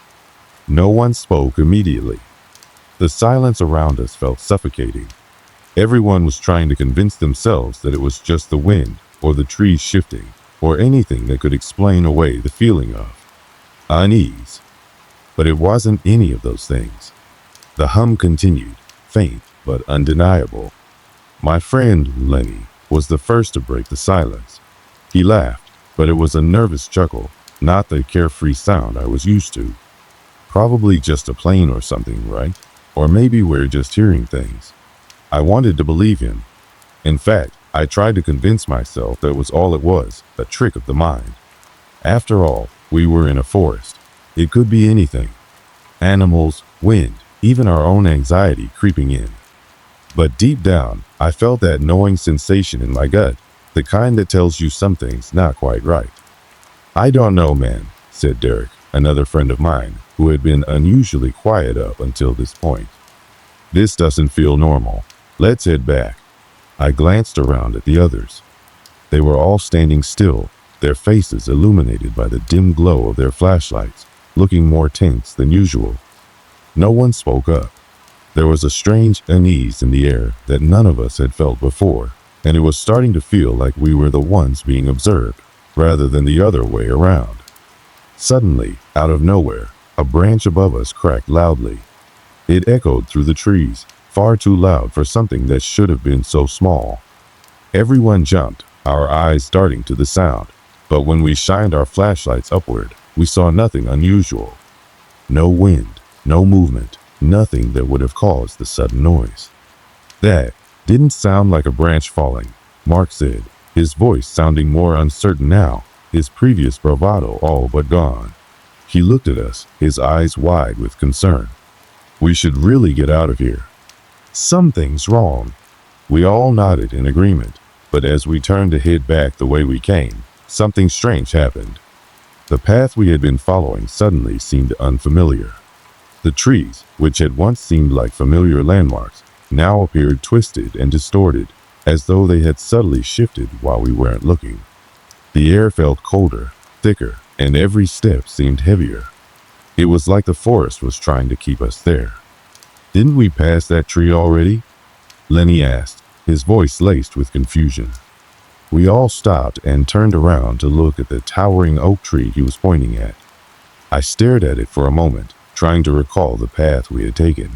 No one spoke immediately. The silence around us felt suffocating. Everyone was trying to convince themselves that it was just the wind, or the trees shifting, or anything that could explain away the feeling of unease. But it wasn't any of those things. The hum continued, faint but undeniable. My friend, Lenny, was the first to break the silence. He laughed, but it was a nervous chuckle, not the carefree sound I was used to. Probably just a plane or something, right? Or maybe we're just hearing things. I wanted to believe him. In fact, I tried to convince myself that it was all it was, a trick of the mind. After all, we were in a forest. It could be anything. Animals, wind, even our own anxiety creeping in. But deep down, I felt that knowing sensation in my gut, the kind that tells you something's not quite right. "I don't know, man," said Derek, another friend of mine, who had been unusually quiet up until this point. "This doesn't feel normal. Let's head back." I glanced around at the others. They were all standing still, their faces illuminated by the dim glow of their flashlights, looking more tense than usual. No one spoke up. There was a strange unease in the air that none of us had felt before, and it was starting to feel like we were the ones being observed, rather than the other way around. Suddenly, out of nowhere, a branch above us cracked loudly. It echoed through the trees, far too loud for something that should have been so small. Everyone jumped, our eyes darting to the sound, but when we shined our flashlights upward, we saw nothing unusual. No wind, no movement, nothing that would have caused the sudden noise. "That didn't sound like a branch falling," Mark said, his voice sounding more uncertain now, his previous bravado all but gone. He looked at us, his eyes wide with concern. "We should really get out of here. Something's wrong." We all nodded in agreement, but as we turned to head back the way we came, something strange happened. The path we had been following suddenly seemed unfamiliar. The trees, which had once seemed like familiar landmarks, now appeared twisted and distorted, as though they had subtly shifted while we weren't looking. The air felt colder, thicker, and every step seemed heavier. It was like the forest was trying to keep us there. "Didn't we pass that tree already?" Lenny asked, his voice laced with confusion. We all stopped and turned around to look at the towering oak tree he was pointing at. I stared at it for a moment, trying to recall the path we had taken.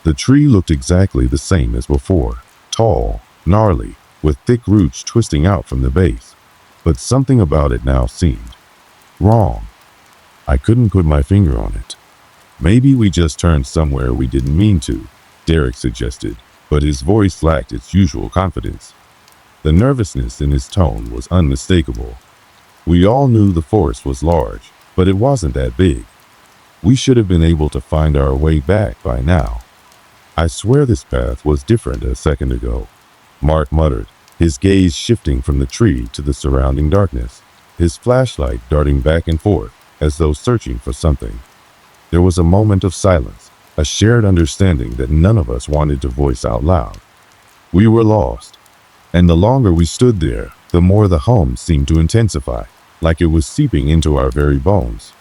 The tree looked exactly the same as before, tall, gnarly, with thick roots twisting out from the base. But something about it now seemed wrong. I couldn't put my finger on it. "Maybe we just turned somewhere we didn't mean to," Derek suggested, but his voice lacked its usual confidence. The nervousness in his tone was unmistakable. We all knew the forest was large, but it wasn't that big. We should have been able to find our way back by now. "I swear this path was different a second ago," Mark muttered, his gaze shifting from the tree to the surrounding darkness, his flashlight darting back and forth as though searching for something. There was a moment of silence, a shared understanding that none of us wanted to voice out loud. We were lost, and the longer we stood there, the more the hum seemed to intensify, like it was seeping into our very bones.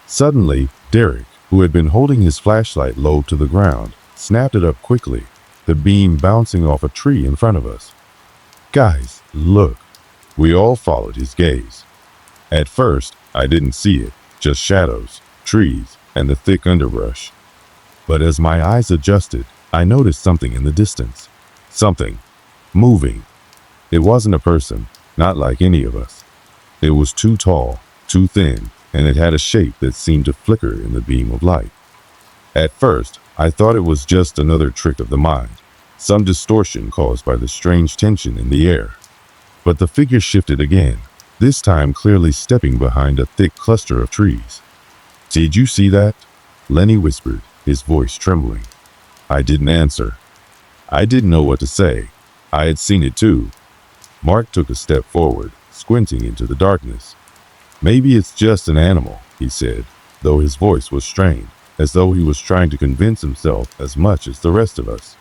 Suddenly, Derek, who had been holding his flashlight low to the ground, snapped it up quickly, the beam bouncing off a tree in front of us. "Guys, look." We all followed his gaze. At first, I didn't see it, just shadows, trees, and the thick underbrush. But as my eyes adjusted, I noticed something in the distance. Something moving. It wasn't a person. not like any of us. It was too tall, too thin, and it had a shape that seemed to flicker in the beam of light. At first, I thought it was just another trick of the mind, some distortion caused by the strange tension in the air. But the figure shifted again, this time clearly stepping behind a thick cluster of trees. "Did you see that?" Lenny whispered, his voice trembling. I didn't answer. I didn't know what to say. I had seen it too. Mark took a step forward, squinting into the darkness. "Maybe it's just an animal," he said, though his voice was strained, as though he was trying to convince himself as much as the rest of us.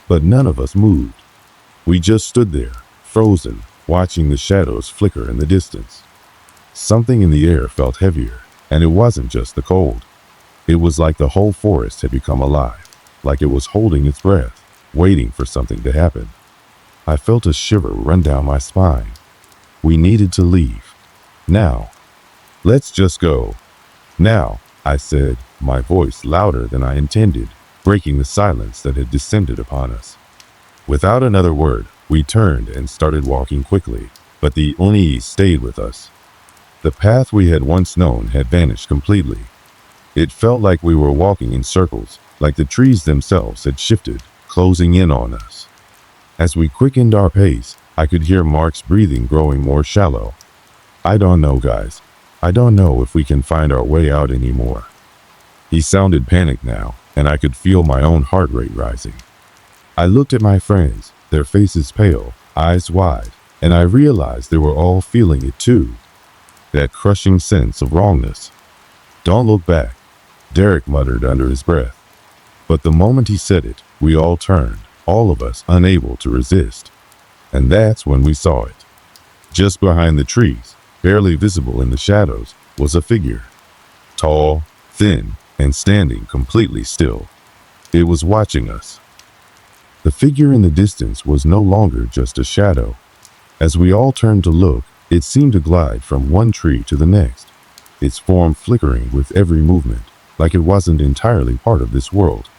But none of us moved. We just stood there, frozen, watching the shadows flicker in the distance. Something in the air felt heavier, and it wasn't just the cold. It was like the whole forest had become alive, like it was holding its breath, waiting for something to happen. I felt a shiver run down my spine. We needed to leave. Now. "Let's just go. Now," I said, my voice louder than I intended, breaking the silence that had descended upon us. Without another word, we turned and started walking quickly, but the unease stayed with us. The path we had once known had vanished completely. It felt like we were walking in circles, like the trees themselves had shifted, closing in on us. As we quickened our pace, I could hear Mark's breathing growing more shallow. "I don't know, guys. I don't know if we can find our way out anymore." He sounded panicked now, and I could feel my own heart rate rising. I looked at my friends, their faces pale, eyes wide, and I realized they were all feeling it too. That crushing sense of wrongness. "Don't look back," Derek muttered under his breath. But the moment he said it, we all turned, all of us unable to resist. And that's when we saw it. Just behind the trees, barely visible in the shadows, was a figure. Tall, thin, and standing completely still. It was watching us. The figure in the distance was no longer just a shadow. As we all turned to look, it seemed to glide from one tree to the next, its form flickering with every movement, like it wasn't entirely part of this world.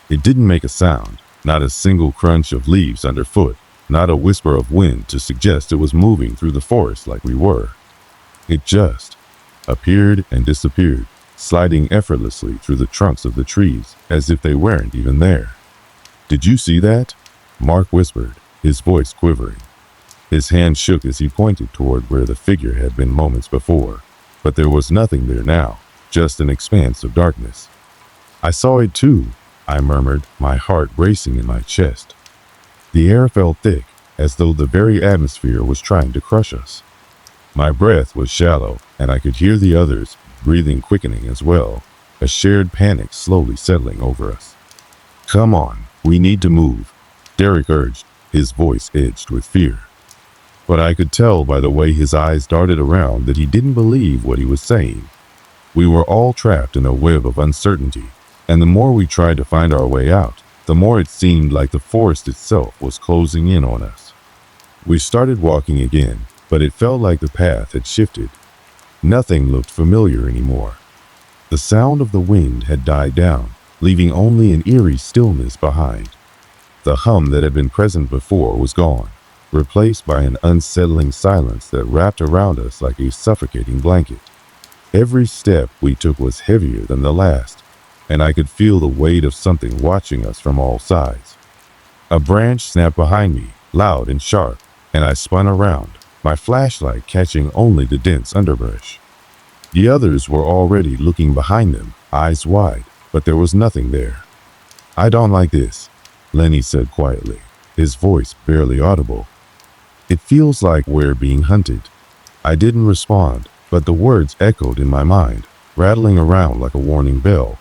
It didn't make a sound, not a single crunch of leaves underfoot, not a whisper of wind to suggest it was moving through the forest like we were. It just appeared and disappeared, sliding effortlessly through the trunks of the trees as if they weren't even there. "Did you see that?" Mark whispered, his voice quivering. His hand shook as he pointed toward where the figure had been moments before, but there was nothing there now, just an expanse of darkness. "I saw it too," I murmured, my heart racing in my chest. The air felt thick, as though the very atmosphere was trying to crush us. My breath was shallow, and I could hear the others' breathing quickening as well, a shared panic slowly settling over us. "Come on, we need to move," Derek urged, his voice edged with fear. But I could tell by the way his eyes darted around that he didn't believe what he was saying. We were all trapped in a web of uncertainty, and the more we tried to find our way out, the more it seemed like the forest itself was closing in on us. We started walking again, but it felt like the path had shifted. Nothing looked familiar anymore. The sound of the wind had died down, leaving only an eerie stillness behind. The hum that had been present before was gone, replaced by an unsettling silence that wrapped around us like a suffocating blanket. Every step we took was heavier than the last, and I could feel the weight of something watching us from all sides. A branch snapped behind me, loud and sharp, and I spun around, my flashlight catching only the dense underbrush. The others were already looking behind them, eyes wide, but there was nothing there. "I don't like this," Lenny said quietly, his voice barely audible. "It feels like we're being hunted." I didn't respond, but the words echoed in my mind, rattling around like a warning bell.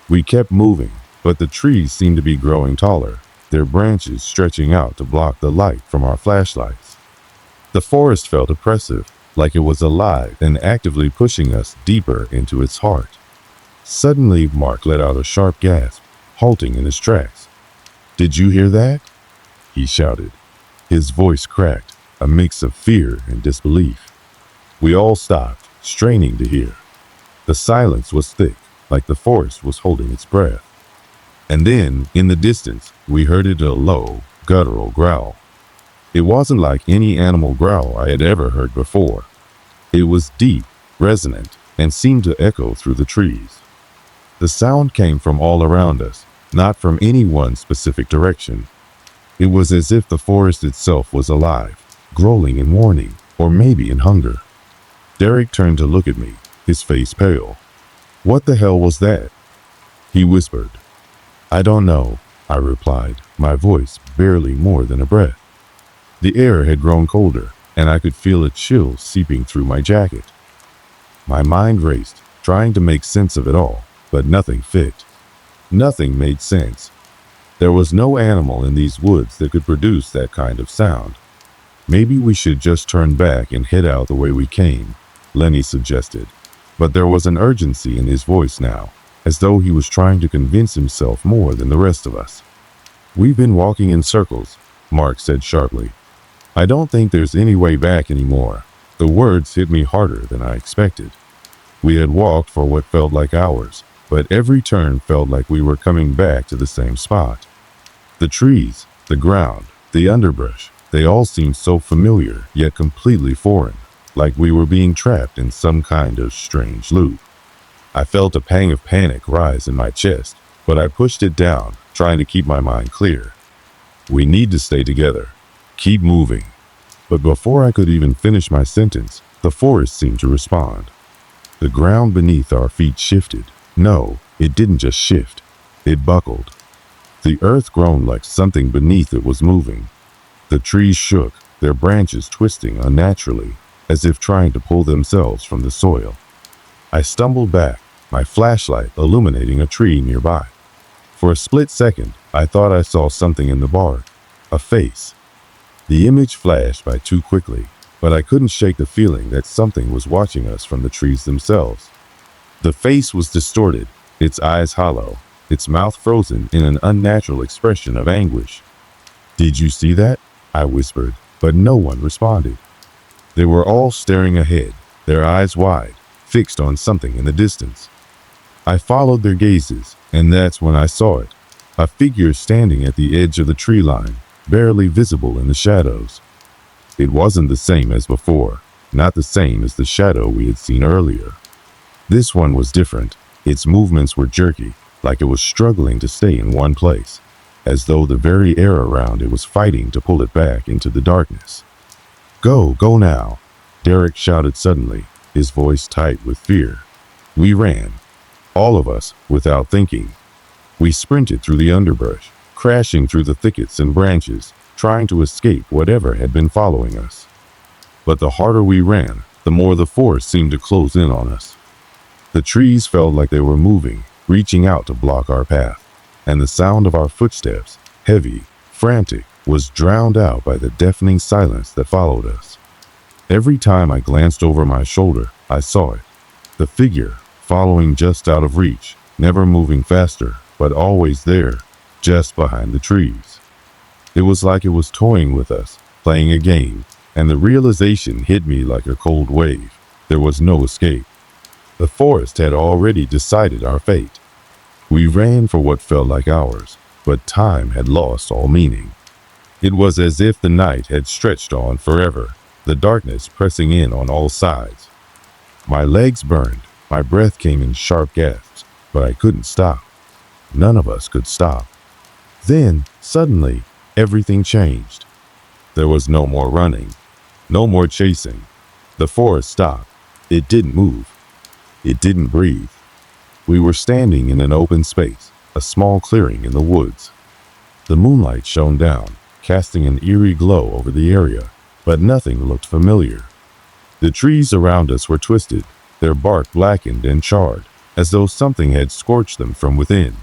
We kept moving, but the trees seemed to be growing taller, their branches stretching out to block the light from our flashlights. The forest felt oppressive, like it was alive and actively pushing us deeper into its heart. Suddenly, Mark let out a sharp gasp, halting in his tracks. "Did you hear that?" he shouted. His voice cracked, a mix of fear and disbelief. We all stopped, straining to hear. The silence was thick, like the forest was holding its breath. And then, in the distance, we heard it a low, guttural growl. It wasn't like any animal growl I had ever heard before. It was deep, resonant, and seemed to echo through the trees. The sound came from all around us, not from any one specific direction. It was as if the forest itself was alive, growling in warning, or maybe in hunger. Derek turned to look at me, his face pale. "What the hell was that?" he whispered. "I don't know," I replied, my voice barely more than a breath. The air had grown colder, and I could feel a chill seeping through my jacket. My mind raced, trying to make sense of it all, but nothing fit. Nothing made sense. There was no animal in these woods that could produce that kind of sound. "Maybe we should just turn back and head out the way we came," Lenny suggested. But there was an urgency in his voice now, as though he was trying to convince himself more than the rest of us. "We've been walking in circles," Mark said sharply. "I don't think there's any way back anymore." The words hit me harder than I expected. We had walked for what felt like hours, but every turn felt like we were coming back to the same spot. The trees, the ground, the underbrush, they all seemed so familiar, yet completely foreign, like we were being trapped in some kind of strange loop. I felt a pang of panic rise in my chest, but I pushed it down, trying to keep my mind clear. "We need to stay together. Keep moving." But before I could even finish my sentence, the forest seemed to respond. The ground beneath our feet shifted. No, it didn't just shift. It buckled. The earth groaned like something beneath it was moving. The trees shook, their branches twisting unnaturally, as if trying to pull themselves from the soil. I stumbled back, my flashlight illuminating a tree nearby. For a split second, I thought I saw something in the bark. A face. The image flashed by too quickly, but I couldn't shake the feeling that something was watching us from the trees themselves. The face was distorted, its eyes hollow, its mouth frozen in an unnatural expression of anguish. "Did you see that?" I whispered, but no one responded. They were all staring ahead, their eyes wide, fixed on something in the distance. I followed their gazes, and that's when I saw it. A figure standing at the edge of the tree line, barely visible in the shadows. It wasn't the same as before, not the same as the shadow we had seen earlier. This one was different. Its movements were jerky, like it was struggling to stay in one place, as though the very air around it was fighting to pull it back into the darkness. Go now," Derek shouted suddenly, his voice tight with fear. We ran, all of us, without thinking. We sprinted through the underbrush, crashing through the thickets and branches, trying to escape whatever had been following us. But the harder we ran, the more the forest seemed to close in on us. The trees felt like they were moving, reaching out to block our path, and the sound of our footsteps, heavy, frantic, was drowned out by the deafening silence that followed us. Every time I glanced over my shoulder, I saw it. The figure, following just out of reach, never moving faster, but always there, just behind the trees. It was like it was toying with us, playing a game, and the realization hit me like a cold wave. There was no escape. The forest had already decided our fate. We ran for what felt like hours, but time had lost all meaning. It was as if the night had stretched on forever, the darkness pressing in on all sides. My legs burned, my breath came in sharp gasps, but I couldn't stop. None of us could stop. Then, suddenly, everything changed. There was no more running, no more chasing. The forest stopped. It didn't move. It didn't breathe. We were standing in an open space, a small clearing in the woods. The moonlight shone down, casting an eerie glow over the area, but nothing looked familiar. The trees around us were twisted, their bark blackened and charred, as though something had scorched them from within.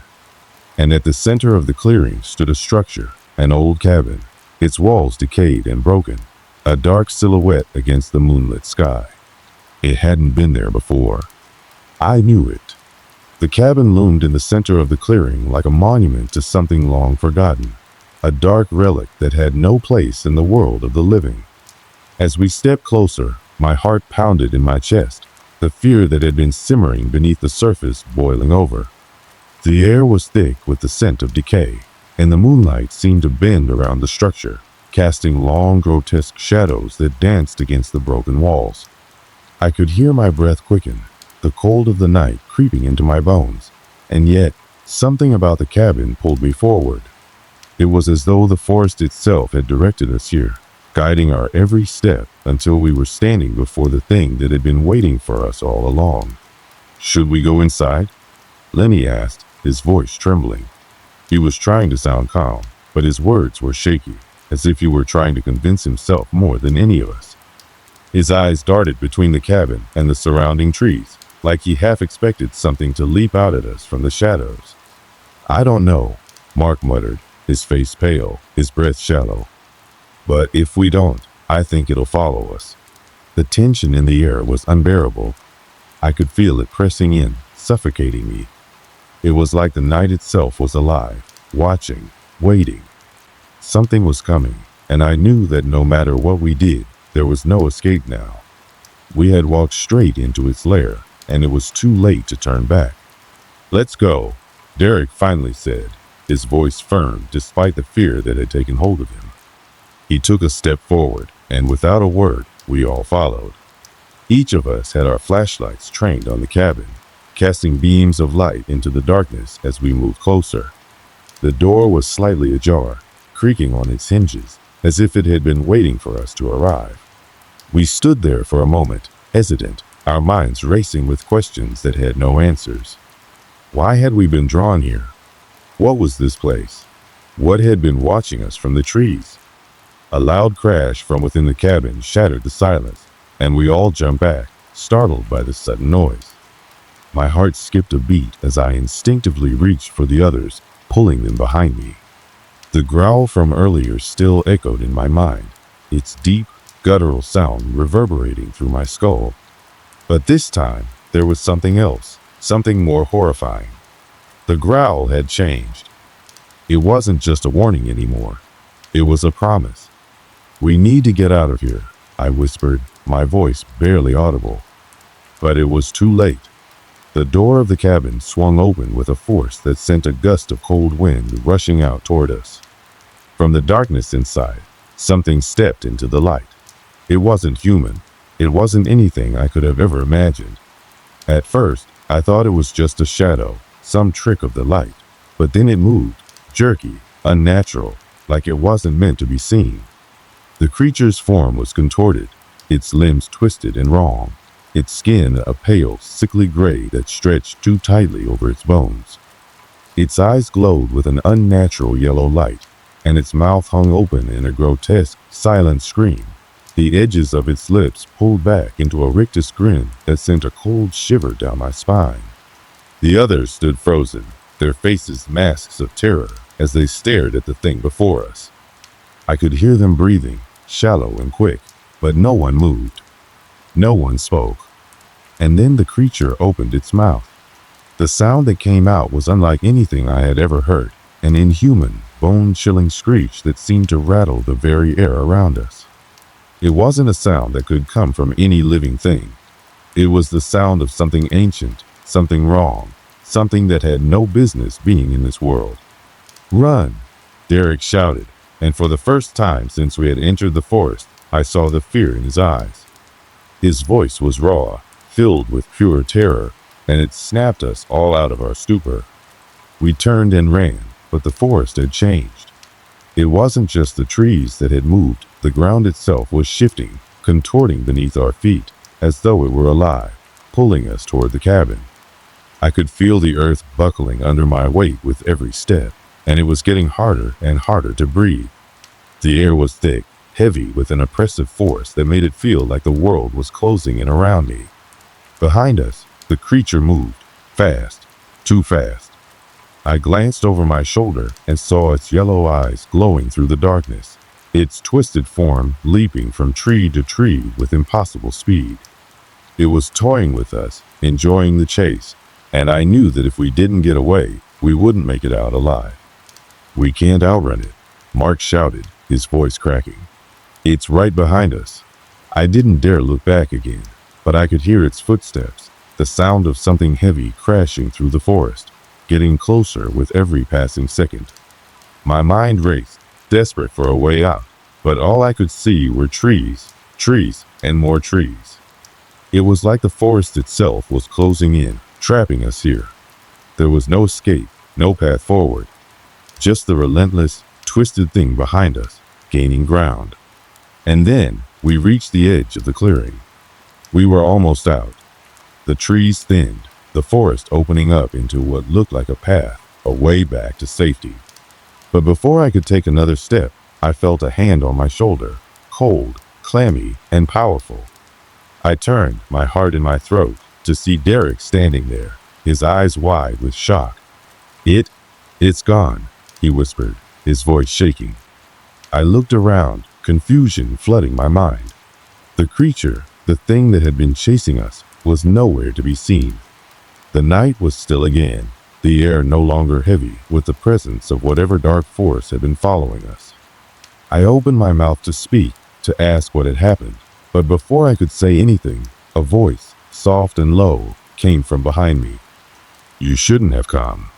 And at the center of the clearing stood a structure, an old cabin, its walls decayed and broken, a dark silhouette against the moonlit sky. It hadn't been there before. I knew it. The cabin loomed in the center of the clearing like a monument to something long forgotten, a dark relic that had no place in the world of the living. As we stepped closer, my heart pounded in my chest, the fear that had been simmering beneath the surface boiling over. The air was thick with the scent of decay, and the moonlight seemed to bend around the structure, casting long, grotesque shadows that danced against the broken walls. I could hear my breath quicken, the cold of the night creeping into my bones, and yet something about the cabin pulled me forward. It was as though the forest itself had directed us here, guiding our every step until we were standing before the thing that had been waiting for us all along. "Should we go inside?" Lenny asked, his voice trembling. He was trying to sound calm, but his words were shaky, as if he were trying to convince himself more than any of us. His eyes darted between the cabin and the surrounding trees, like he half expected something to leap out at us from the shadows. "I don't know," Mark muttered, his face pale, his breath shallow. "But if we don't, I think it'll follow us." The tension in the air was unbearable. I could feel it pressing in, suffocating me. It was like the night itself was alive, watching, waiting. Something was coming, and I knew that no matter what we did, there was no escape now. We had walked straight into its lair, and it was too late to turn back. "Let's go," Derek finally said, his voice firm despite the fear that had taken hold of him. He took a step forward, and without a word, we all followed. Each of us had our flashlights trained on the cabin, casting beams of light into the darkness as we moved closer. The door was slightly ajar, creaking on its hinges, as if it had been waiting for us to arrive. We stood there for a moment, hesitant, our minds racing with questions that had no answers. Why had we been drawn here? What was this place? What had been watching us from the trees? A loud crash from within the cabin shattered the silence, and we all jumped back, startled by the sudden noise. My heart skipped a beat as I instinctively reached for the others, pulling them behind me. The growl from earlier still echoed in my mind, its deep, guttural sound reverberating through my skull. But this time, there was something else, something more horrifying. The growl had changed. It wasn't just a warning anymore. It was a promise. "We need to get out of here," I whispered, my voice barely audible. But it was too late. The door of the cabin swung open with a force that sent a gust of cold wind rushing out toward us. From the darkness inside, something stepped into the light. It wasn't human. It wasn't anything I could have ever imagined. At first, I thought it was just a shadow, some trick of the light. But then it moved, jerky, unnatural, like it wasn't meant to be seen. The creature's form was contorted, its limbs twisted and wrong, its skin a pale, sickly gray that stretched too tightly over its bones. Its eyes glowed with an unnatural yellow light, and its mouth hung open in a grotesque, silent scream. The edges of its lips pulled back into a rictus grin that sent a cold shiver down my spine. The others stood frozen, their faces masks of terror as they stared at the thing before us. I could hear them breathing, shallow and quick, but no one moved. No one spoke. And then the creature opened its mouth. The sound that came out was unlike anything I had ever heard, an inhuman, bone-chilling screech that seemed to rattle the very air around us. It wasn't a sound that could come from any living thing. It was the sound of something ancient, something wrong, something that had no business being in this world. "Run!" Derek shouted, and for the first time since we had entered the forest, I saw the fear in his eyes. His voice was raw, filled with pure terror, and it snapped us all out of our stupor. We turned and ran, but the forest had changed. It wasn't just the trees that had moved, the ground itself was shifting, contorting beneath our feet, as though it were alive, pulling us toward the cabin. I could feel the earth buckling under my weight with every step, and it was getting harder and harder to breathe. The air was thick, heavy with an oppressive force that made it feel like the world was closing in around me. Behind us, the creature moved, fast, too fast. I glanced over my shoulder and saw its yellow eyes glowing through the darkness, its twisted form leaping from tree to tree with impossible speed. It was toying with us, enjoying the chase, and I knew that if we didn't get away, we wouldn't make it out alive. "We can't outrun it," Mark shouted, his voice cracking. "It's right behind us." I didn't dare look back again, but I could hear its footsteps, the sound of something heavy crashing through the forest, getting closer with every passing second. My mind raced, desperate for a way out, but all I could see were trees, trees, and more trees. It was like the forest itself was closing in, trapping us here. There was no escape, no path forward, just the relentless, twisted thing behind us, gaining ground. And then we reached the edge of the clearing. We were almost out. The trees thinned, the forest opening up into what looked like a path, a way back to safety. But before I could take another step, I felt a hand on my shoulder, cold, clammy, and powerful. I turned, my heart in my throat, to see Derek standing there, his eyes wide with shock. It's gone, he whispered, his voice shaking. I looked around, confusion flooding my mind. The creature, the thing that had been chasing us, was nowhere to be seen. The night was still again, the air no longer heavy with the presence of whatever dark force had been following us. I opened my mouth to speak, to ask what had happened, but before I could say anything, a voice, soft and low, came from behind me. You shouldn't have come.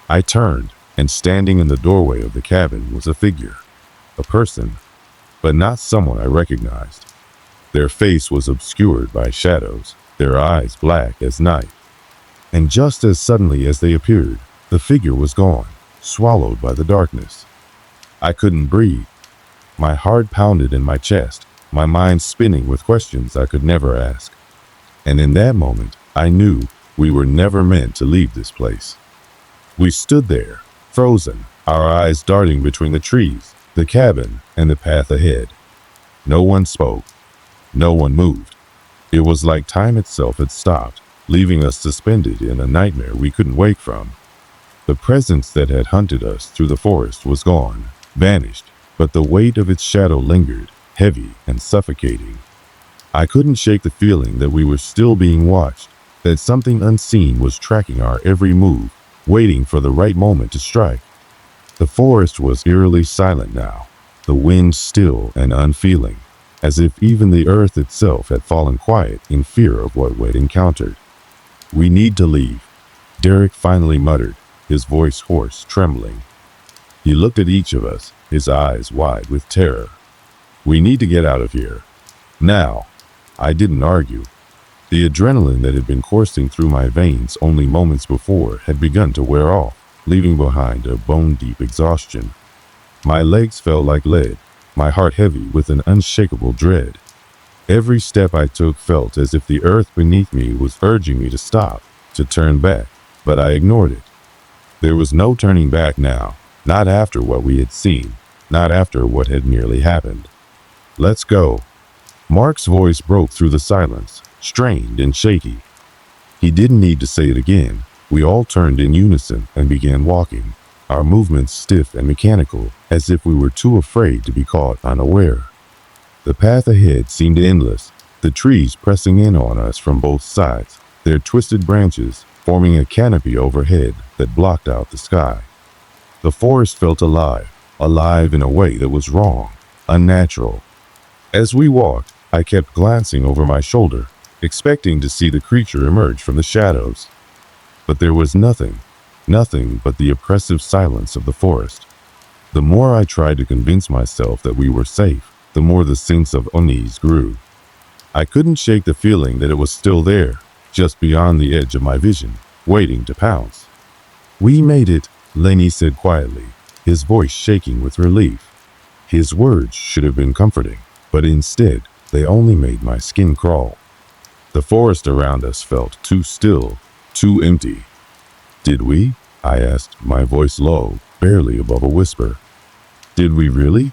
I turned, and standing in the doorway of the cabin was a figure, a person, but not someone I recognized. Their face was obscured by shadows, their eyes black as night. And just as suddenly as they appeared, the figure was gone, swallowed by the darkness. I couldn't breathe. My heart pounded in my chest, my mind spinning with questions I could never ask. And in that moment, I knew we were never meant to leave this place. We stood there, frozen, our eyes darting between the trees, the cabin, and the path ahead. No one spoke. No one moved. It was like time itself had stopped, leaving us suspended in a nightmare we couldn't wake from. The presence that had hunted us through the forest was gone, vanished, but the weight of its shadow lingered, heavy and suffocating. I couldn't shake the feeling that we were still being watched, that something unseen was tracking our every move, waiting for the right moment to strike. The forest was eerily silent now, the wind still and unfeeling, as if even the earth itself had fallen quiet in fear of what we'd encountered. We need to leave, Derek finally muttered, his voice hoarse, trembling. He looked at each of us, his eyes wide with terror. We need to get out of here. Now. I didn't argue. The adrenaline that had been coursing through my veins only moments before had begun to wear off, leaving behind a bone-deep exhaustion. My legs felt like lead, my heart heavy with an unshakable dread. Every step I took felt as if the earth beneath me was urging me to stop, to turn back, but I ignored it. There was no turning back now, not after what we had seen, not after what had nearly happened. Let's go. Mark's voice broke through the silence, strained and shaky. He didn't need to say it again. We all turned in unison and began walking, our movements stiff and mechanical, as if we were too afraid to be caught unaware. The path ahead seemed endless, the trees pressing in on us from both sides, their twisted branches forming a canopy overhead that blocked out the sky. The forest felt alive, alive in a way that was wrong, unnatural. As we walked, I kept glancing over my shoulder, expecting to see the creature emerge from the shadows. But there was nothing but the oppressive silence of the forest. The more I tried to convince myself that we were safe, the more the sense of unease grew. I couldn't shake the feeling that it was still there, just beyond the edge of my vision, waiting to pounce. We made it, Lenny said quietly, his voice shaking with relief. His words should have been comforting, but instead, they only made my skin crawl. The forest around us felt too still, too empty. Did we? I asked, my voice low, barely above a whisper. Did we really?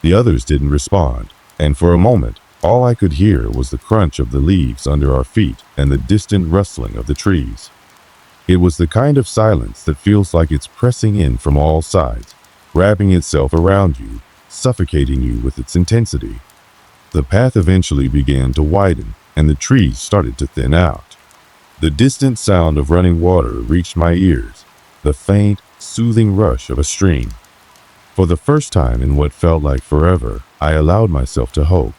The others didn't respond, and for a moment, all I could hear was the crunch of the leaves under our feet and the distant rustling of the trees. It was the kind of silence that feels like it's pressing in from all sides, wrapping itself around you, suffocating you with its intensity. The path eventually began to widen, and the trees started to thin out. The distant sound of running water reached my ears, the faint, soothing rush of a stream. For the first time in what felt like forever, I allowed myself to hope.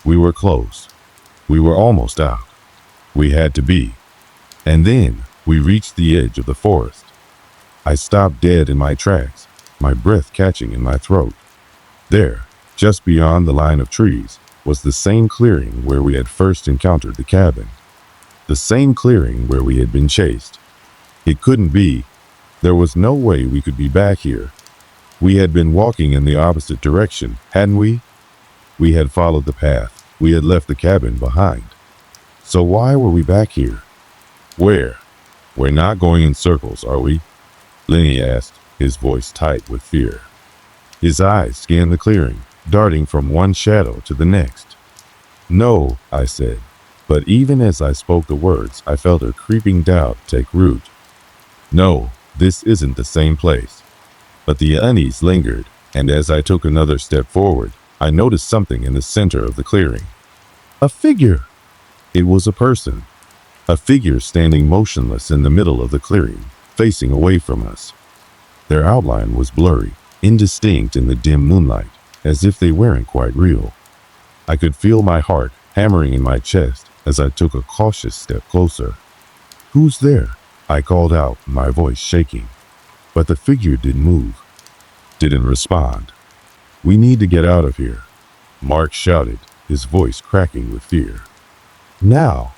We were close. We were almost out. We had to be. And then we reached the edge of the forest. I stopped dead in my tracks, my breath catching in my throat. There, just beyond the line of trees, was the same clearing where we had first encountered the cabin. The same clearing where we had been chased. It couldn't be. There was no way we could be back here. We had been walking in the opposite direction, hadn't we? We had followed the path. We had left the cabin behind. So why were we back here? Where? We're not going in circles, are we? Lenny asked, his voice tight with fear. His eyes scanned the clearing, darting from one shadow to the next. No, I said, but even as I spoke the words, I felt a creeping doubt take root. No, this isn't the same place. But the unease lingered, and as I took another step forward, I noticed something in the center of the clearing. A figure! It was a person. A figure standing motionless in the middle of the clearing, facing away from us. Their outline was blurry, indistinct in the dim moonlight, as if they weren't quite real. I could feel my heart hammering in my chest as I took a cautious step closer. Who's there? I called out, my voice shaking. But the figure didn't move, didn't respond. We need to get out of here, Mark shouted, his voice cracking with fear. Now!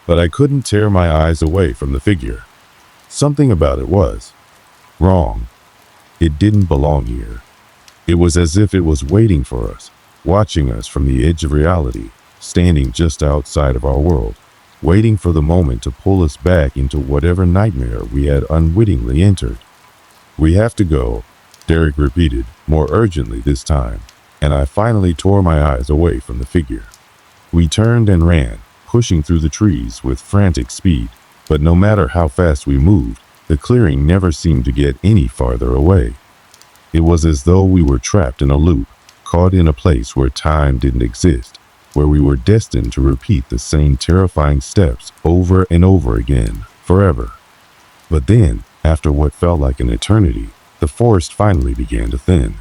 But I couldn't tear my eyes away from the figure. Something about it was wrong. It didn't belong here. It was as if it was waiting for us, watching us from the edge of reality, standing just outside of our world, waiting for the moment to pull us back into whatever nightmare we had unwittingly entered. We have to go, Derek repeated, more urgently this time, and I finally tore my eyes away from the figure. We turned and ran, pushing through the trees with frantic speed, but no matter how fast we moved, the clearing never seemed to get any farther away. It was as though we were trapped in a loop, caught in a place where time didn't exist, where we were destined to repeat the same terrifying steps over and over again, forever. But then, after what felt like an eternity, the forest finally began to thin.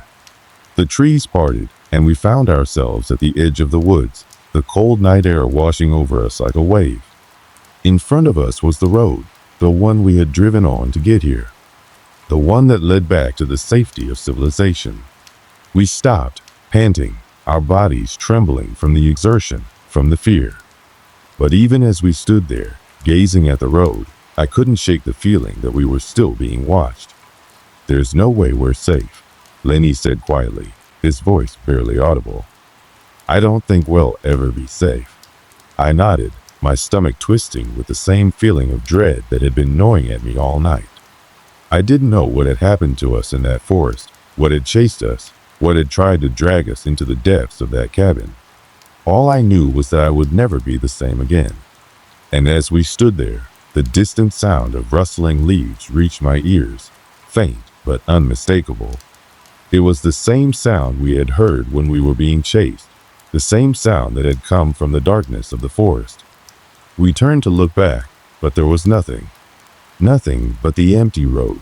The trees parted, and we found ourselves at the edge of the woods, the cold night air washing over us like a wave. In front of us was the road, the one we had driven on to get here, the one that led back to the safety of civilization. We stopped, panting, our bodies trembling from the exertion, from the fear. But even as we stood there, gazing at the road, I couldn't shake the feeling that we were still being watched. There's no way we're safe, Lenny said quietly, his voice barely audible. I don't think we'll ever be safe. I nodded, my stomach twisting with the same feeling of dread that had been gnawing at me all night. I didn't know what had happened to us in that forest, what had chased us, what had tried to drag us into the depths of that cabin. All I knew was that I would never be the same again. And as we stood there, the distant sound of rustling leaves reached my ears, faint but unmistakable. It was the same sound we had heard when we were being chased, the same sound that had come from the darkness of the forest. We turned to look back, but there was nothing. Nothing but the empty road.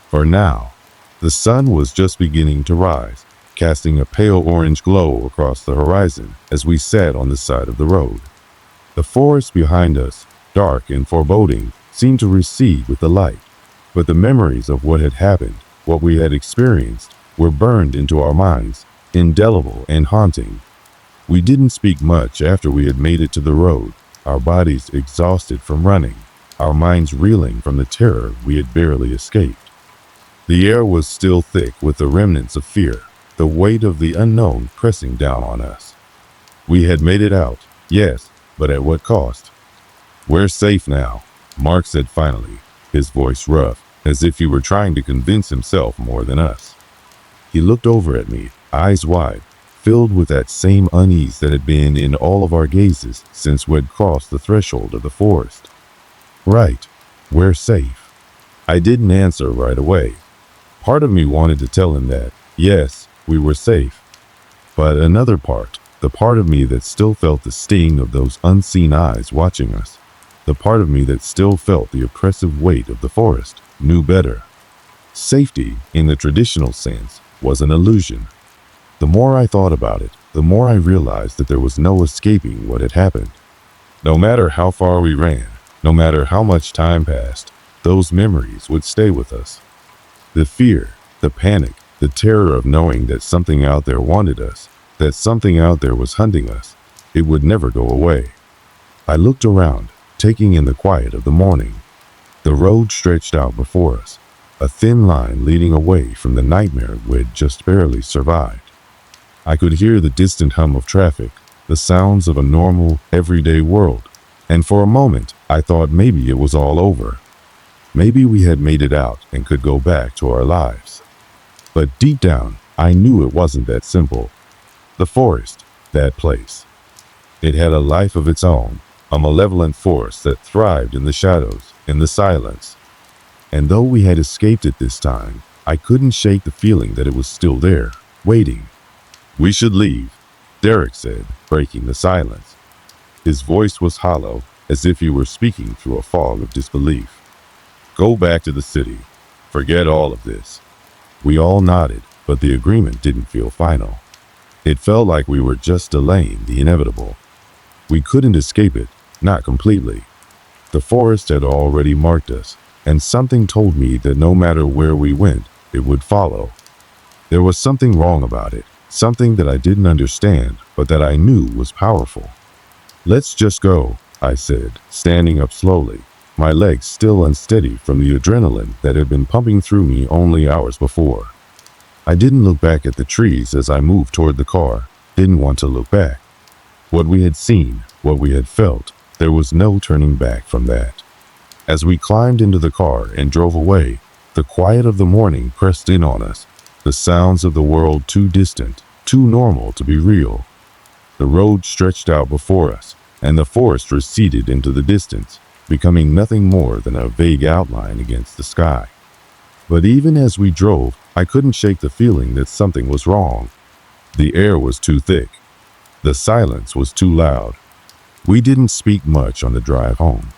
For now, the sun was just beginning to rise, casting a pale orange glow across the horizon as we sat on the side of the road. The forest behind us, dark and foreboding, seemed to recede with the light, but the memories of what had happened, what we had experienced, were burned into our minds, indelible and haunting. We didn't speak much after we had made it to the road, our bodies exhausted from running, our minds reeling from the terror we had barely escaped. The air was still thick with the remnants of fear, the weight of the unknown pressing down on us. We had made it out, yes, but at what cost? We're safe now, Mark said finally, his voice rough, as if he were trying to convince himself more than us. He looked over at me, eyes wide, filled with that same unease that had been in all of our gazes since we'd crossed the threshold of the forest. Right, we're safe. I didn't answer right away. Part of me wanted to tell him that, yes, we were safe. But another part, the part of me that still felt the sting of those unseen eyes watching us, the part of me that still felt the oppressive weight of the forest, knew better. Safety, in the traditional sense, was an illusion. The more I thought about it, the more I realized that there was no escaping what had happened. No matter how far we ran, no matter how much time passed, those memories would stay with us. The fear, the panic, The terror of knowing that something out there wanted us, that something out there was hunting us. It would never go away. I looked around, taking in the quiet of the morning. The road stretched out before us, a thin line leading away from the nightmare we'd just barely survived. I could hear the distant hum of traffic, the sounds of a normal, everyday world, and for a moment I thought maybe it was all over. Maybe we had made it out and could go back to our lives. But deep down, I knew it wasn't that simple. The forest, that place. It had a life of its own, a malevolent force that thrived in the shadows, in the silence. And though we had escaped it this time, I couldn't shake the feeling that it was still there, waiting. "We should leave," Derek said, breaking the silence. His voice was hollow, as if he were speaking through a fog of disbelief. "Go back to the city. Forget all of this." We all nodded, but the agreement didn't feel final. It felt like we were just delaying the inevitable. We couldn't escape it, not completely. The forest had already marked us, and something told me that no matter where we went, it would follow. There was something wrong about it, something that I didn't understand, but that I knew was powerful. "Let's just go," I said, standing up slowly, my legs still unsteady from the adrenaline that had been pumping through me only hours before. I didn't look back at the trees as I moved toward the car, didn't want to look back. What we had seen, what we had felt, there was no turning back from that. As we climbed into the car and drove away, the quiet of the morning pressed in on us, the sounds of the world too distant, too normal to be real. The road stretched out before us, and the forest receded into the distance, becoming nothing more than a vague outline against the sky. But even as we drove, I couldn't shake the feeling that something was wrong. The air was too thick. The silence was too loud. We didn't speak much on the drive home.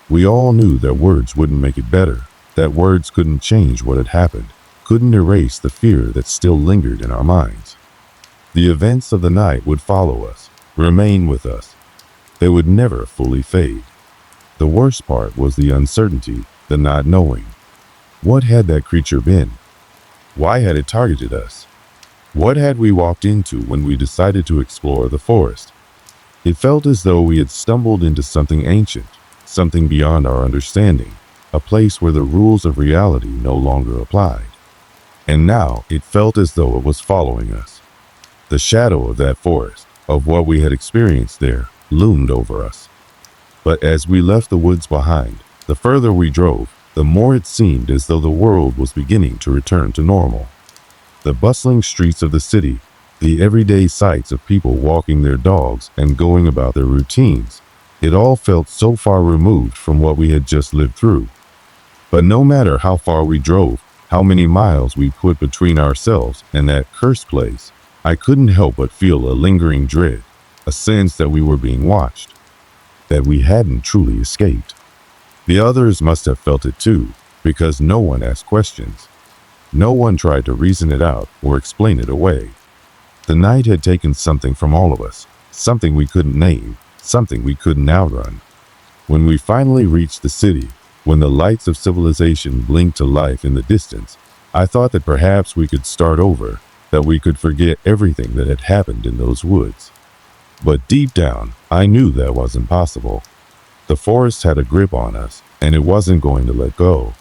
We all knew that words wouldn't make it better, that words couldn't change what had happened, couldn't erase the fear that still lingered in our minds. The events of the night would follow us, remain with us. They would never fully fade. The worst part was the uncertainty, the not knowing. What had that creature been? Why had it targeted us? What had we walked into when we decided to explore the forest? It felt as though we had stumbled into something ancient, something beyond our understanding, a place where the rules of reality no longer applied. And now it felt as though it was following us. The shadow of that forest, of what we had experienced there, loomed over us. But as we left the woods behind, the further we drove, the more it seemed as though the world was beginning to return to normal. The bustling streets of the city, the everyday sights of people walking their dogs and going about their routines, it all felt so far removed from what we had just lived through. But no matter how far we drove, how many miles we put between ourselves and that cursed place, I couldn't help but feel a lingering dread, a sense that we were being watched, that we hadn't truly escaped. The others must have felt it too, because no one asked questions. No one tried to reason it out or explain it away. The night had taken something from all of us, something we couldn't name, something we couldn't outrun. When we finally reached the city, when the lights of civilization blinked to life in the distance, I thought that perhaps we could start over, that we could forget everything that had happened in those woods. But deep down, I knew that wasn't possible. The forest had a grip on us, and it wasn't going to let go.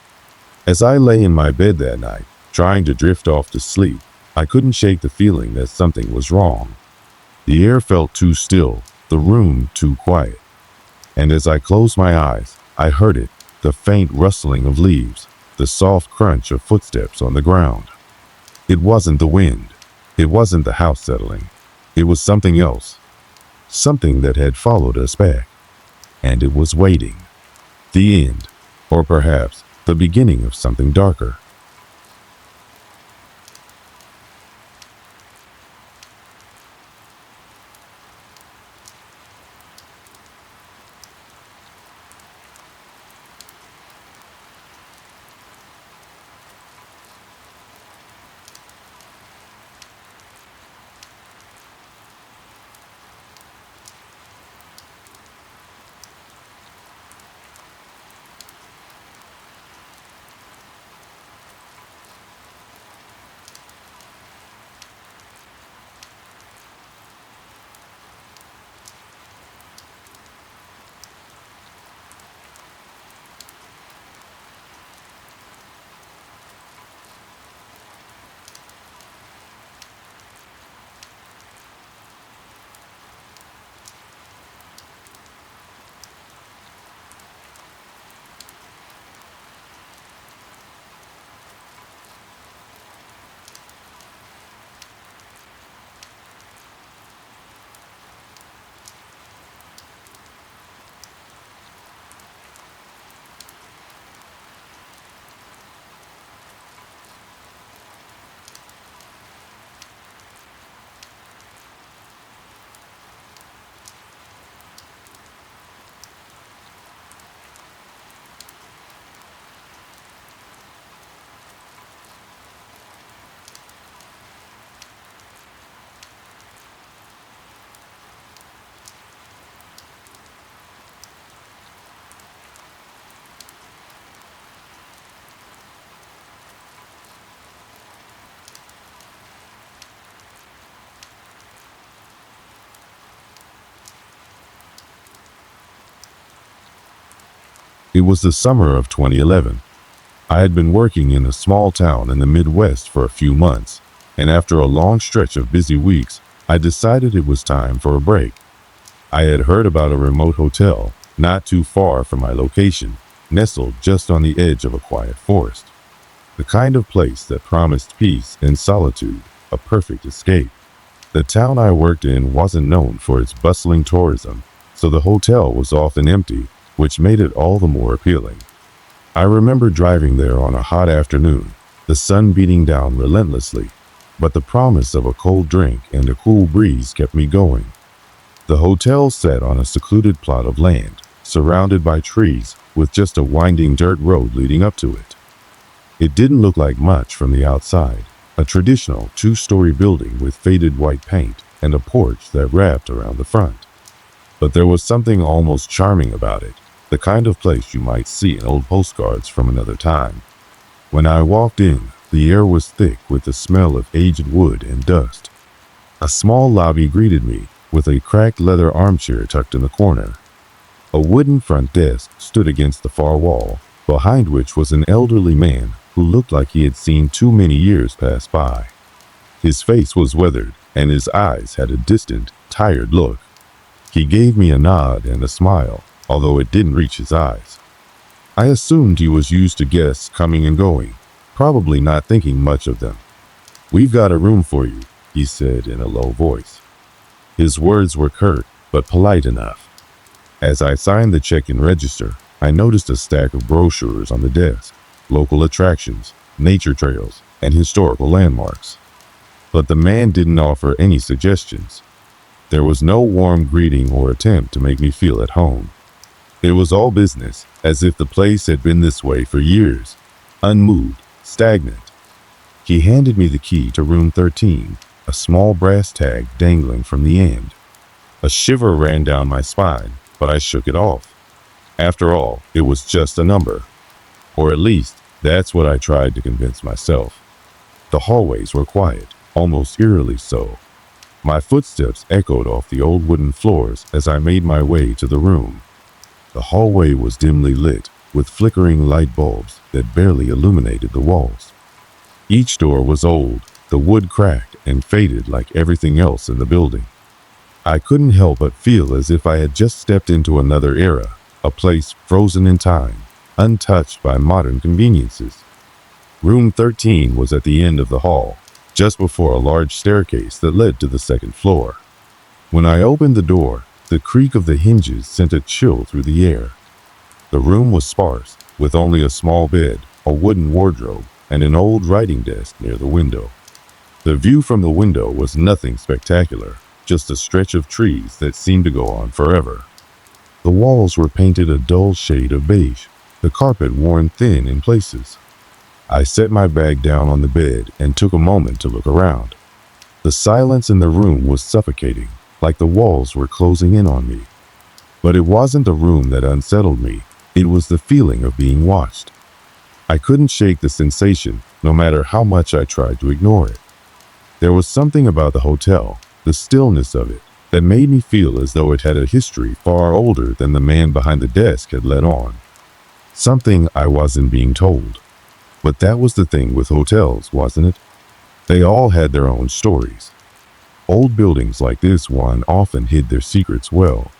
As I lay in my bed that night, trying to drift off to sleep, I couldn't shake the feeling that something was wrong. The air felt too still, the room too quiet. And as I closed my eyes, I heard it, the faint rustling of leaves, the soft crunch of footsteps on the ground. It wasn't the wind. It wasn't the house settling. It was something else. Something that had followed us back. And it was waiting. The end, or perhaps the beginning of something darker. It was the summer of 2011. I had been working in a small town in the Midwest for a few months, and after a long stretch of busy weeks, I decided it was time for a break. I had heard about a remote hotel, not too far from my location, nestled just on the edge of a quiet forest. The kind of place that promised peace and solitude, a perfect escape. The town I worked in wasn't known for its bustling tourism, so the hotel was often empty, which made it all the more appealing. I remember driving there on a hot afternoon, the sun beating down relentlessly, but the promise of a cold drink and a cool breeze kept me going. The hotel sat on a secluded plot of land, surrounded by trees, with just a winding dirt road leading up to it. It didn't look like much from the outside, a traditional two-story building with faded white paint and a porch that wrapped around the front. But there was something almost charming about it, the kind of place you might see in old postcards from another time. When I walked in, the air was thick with the smell of aged wood and dust. A small lobby greeted me, with a cracked leather armchair tucked in the corner. A wooden front desk stood against the far wall, behind which was an elderly man who looked like he had seen too many years pass by. His face was weathered, and his eyes had a distant, tired look. He gave me a nod and a smile, although it didn't reach his eyes. I assumed he was used to guests coming and going, probably not thinking much of them. "We've got a room for you," he said in a low voice. His words were curt, but polite enough. As I signed the check-in register, I noticed a stack of brochures on the desk, local attractions, nature trails, and historical landmarks. But the man didn't offer any suggestions. There was no warm greeting or attempt to make me feel at home. It was all business, as if the place had been this way for years, unmoved, stagnant. He handed me the key to room 13, a small brass tag dangling from the end. A shiver ran down my spine, but I shook it off. After all, it was just a number. Or at least, that's what I tried to convince myself. The hallways were quiet, almost eerily so. My footsteps echoed off the old wooden floors as I made my way to the room. The hallway was dimly lit, with flickering light bulbs that barely illuminated the walls. Each door was old, the wood cracked and faded like everything else in the building. I couldn't help but feel as if I had just stepped into another era, a place frozen in time, untouched by modern conveniences. Room 13 was at the end of the hall, just before a large staircase that led to the second floor. When I opened the door, the creak of the hinges sent a chill through the air. The room was sparse, with only a small bed, a wooden wardrobe, and an old writing desk near the window. The view from the window was nothing spectacular, just a stretch of trees that seemed to go on forever. The walls were painted a dull shade of beige, the carpet worn thin in places. I set my bag down on the bed and took a moment to look around. The silence in the room was suffocating, like the walls were closing in on me. But it wasn't the room that unsettled me, it was the feeling of being watched. I couldn't shake the sensation, no matter how much I tried to ignore it. There was something about the hotel, the stillness of it, that made me feel as though it had a history far older than the man behind the desk had let on. Something I wasn't being told. But that was the thing with hotels, wasn't it? They all had their own stories. Old buildings like this one often hid their secrets well.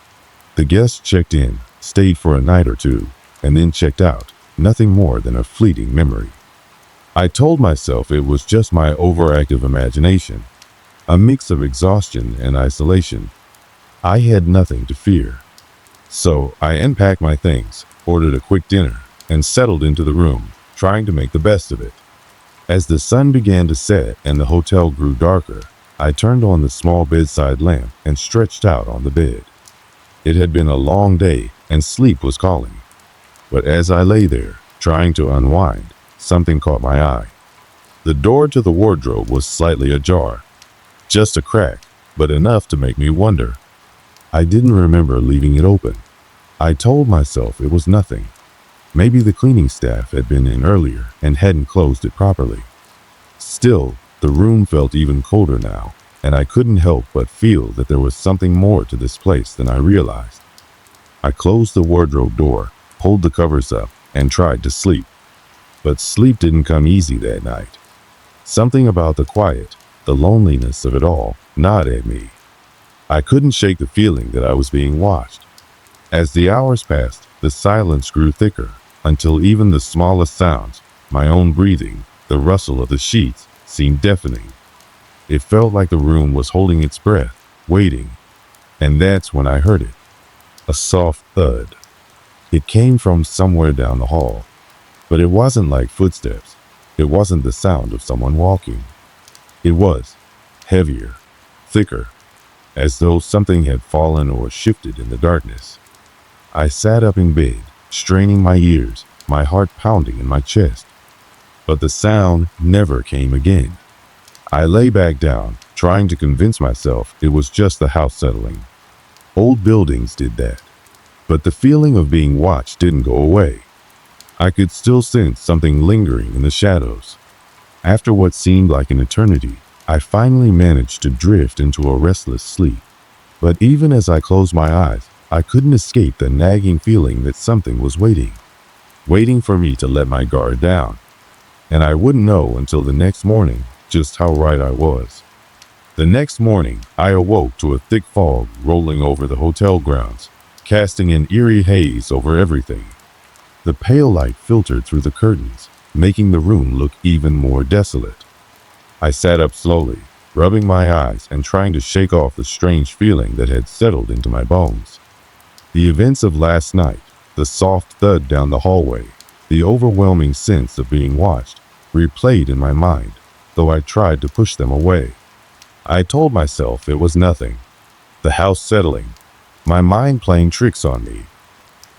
The guests checked in, stayed for a night or two, and then checked out, nothing more than a fleeting memory. I told myself it was just my overactive imagination, a mix of exhaustion and isolation. I had nothing to fear. So I unpacked my things, ordered a quick dinner, and settled into the room, trying to make the best of it. As the sun began to set and the hotel grew darker, I turned on the small bedside lamp and stretched out on the bed. It had been a long day, and sleep was calling. But as I lay there, trying to unwind, something caught my eye. The door to the wardrobe was slightly ajar. Just a crack, but enough to make me wonder. I didn't remember leaving it open. I told myself it was nothing. Maybe the cleaning staff had been in earlier and hadn't closed it properly. Still, the room felt even colder now, and I couldn't help but feel that there was something more to this place than I realized. I closed the wardrobe door, pulled the covers up, and tried to sleep. But sleep didn't come easy that night. Something about the quiet, the loneliness of it all, gnawed at me. I couldn't shake the feeling that I was being watched. As the hours passed, the silence grew thicker, until even the smallest sounds, my own breathing, the rustle of the sheets, seemed deafening. It felt like the room was holding its breath, waiting. And that's when I heard it. A soft thud. It came from somewhere down the hall. But it wasn't like footsteps. It wasn't the sound of someone walking. It was heavier, thicker, as though something had fallen or shifted in the darkness. I sat up in bed, straining my ears, my heart pounding in my chest. But the sound never came again. I lay back down, trying to convince myself it was just the house settling. Old buildings did that. But the feeling of being watched didn't go away. I could still sense something lingering in the shadows. After what seemed like an eternity, I finally managed to drift into a restless sleep. But even as I closed my eyes, I couldn't escape the nagging feeling that something was waiting for me to let my guard down. And I wouldn't know until the next morning just how right I was. The next morning, I awoke to a thick fog rolling over the hotel grounds, casting an eerie haze over everything. The pale light filtered through the curtains, making the room look even more desolate. I sat up slowly, rubbing my eyes and trying to shake off the strange feeling that had settled into my bones. The events of last night, the soft thud down the hallway, the overwhelming sense of being watched, replayed in my mind, though I tried to push them away. I told myself it was nothing. The house settling, my mind playing tricks on me.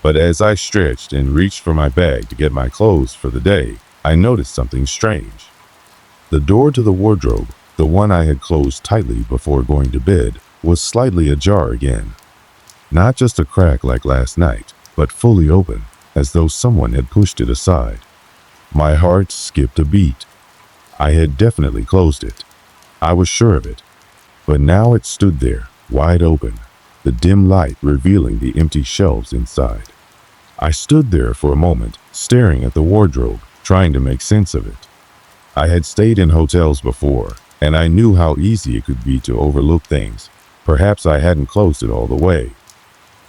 But as I stretched and reached for my bag to get my clothes for the day, I noticed something strange. The door to the wardrobe, the one I had closed tightly before going to bed, was slightly ajar again. Not just a crack like last night, but fully open, as though someone had pushed it aside. My heart skipped a beat. I had definitely closed it. I was sure of it. But now it stood there, wide open, the dim light revealing the empty shelves inside. I stood there for a moment, staring at the wardrobe, trying to make sense of it. I had stayed in hotels before, and I knew how easy it could be to overlook things. Perhaps I hadn't closed it all the way.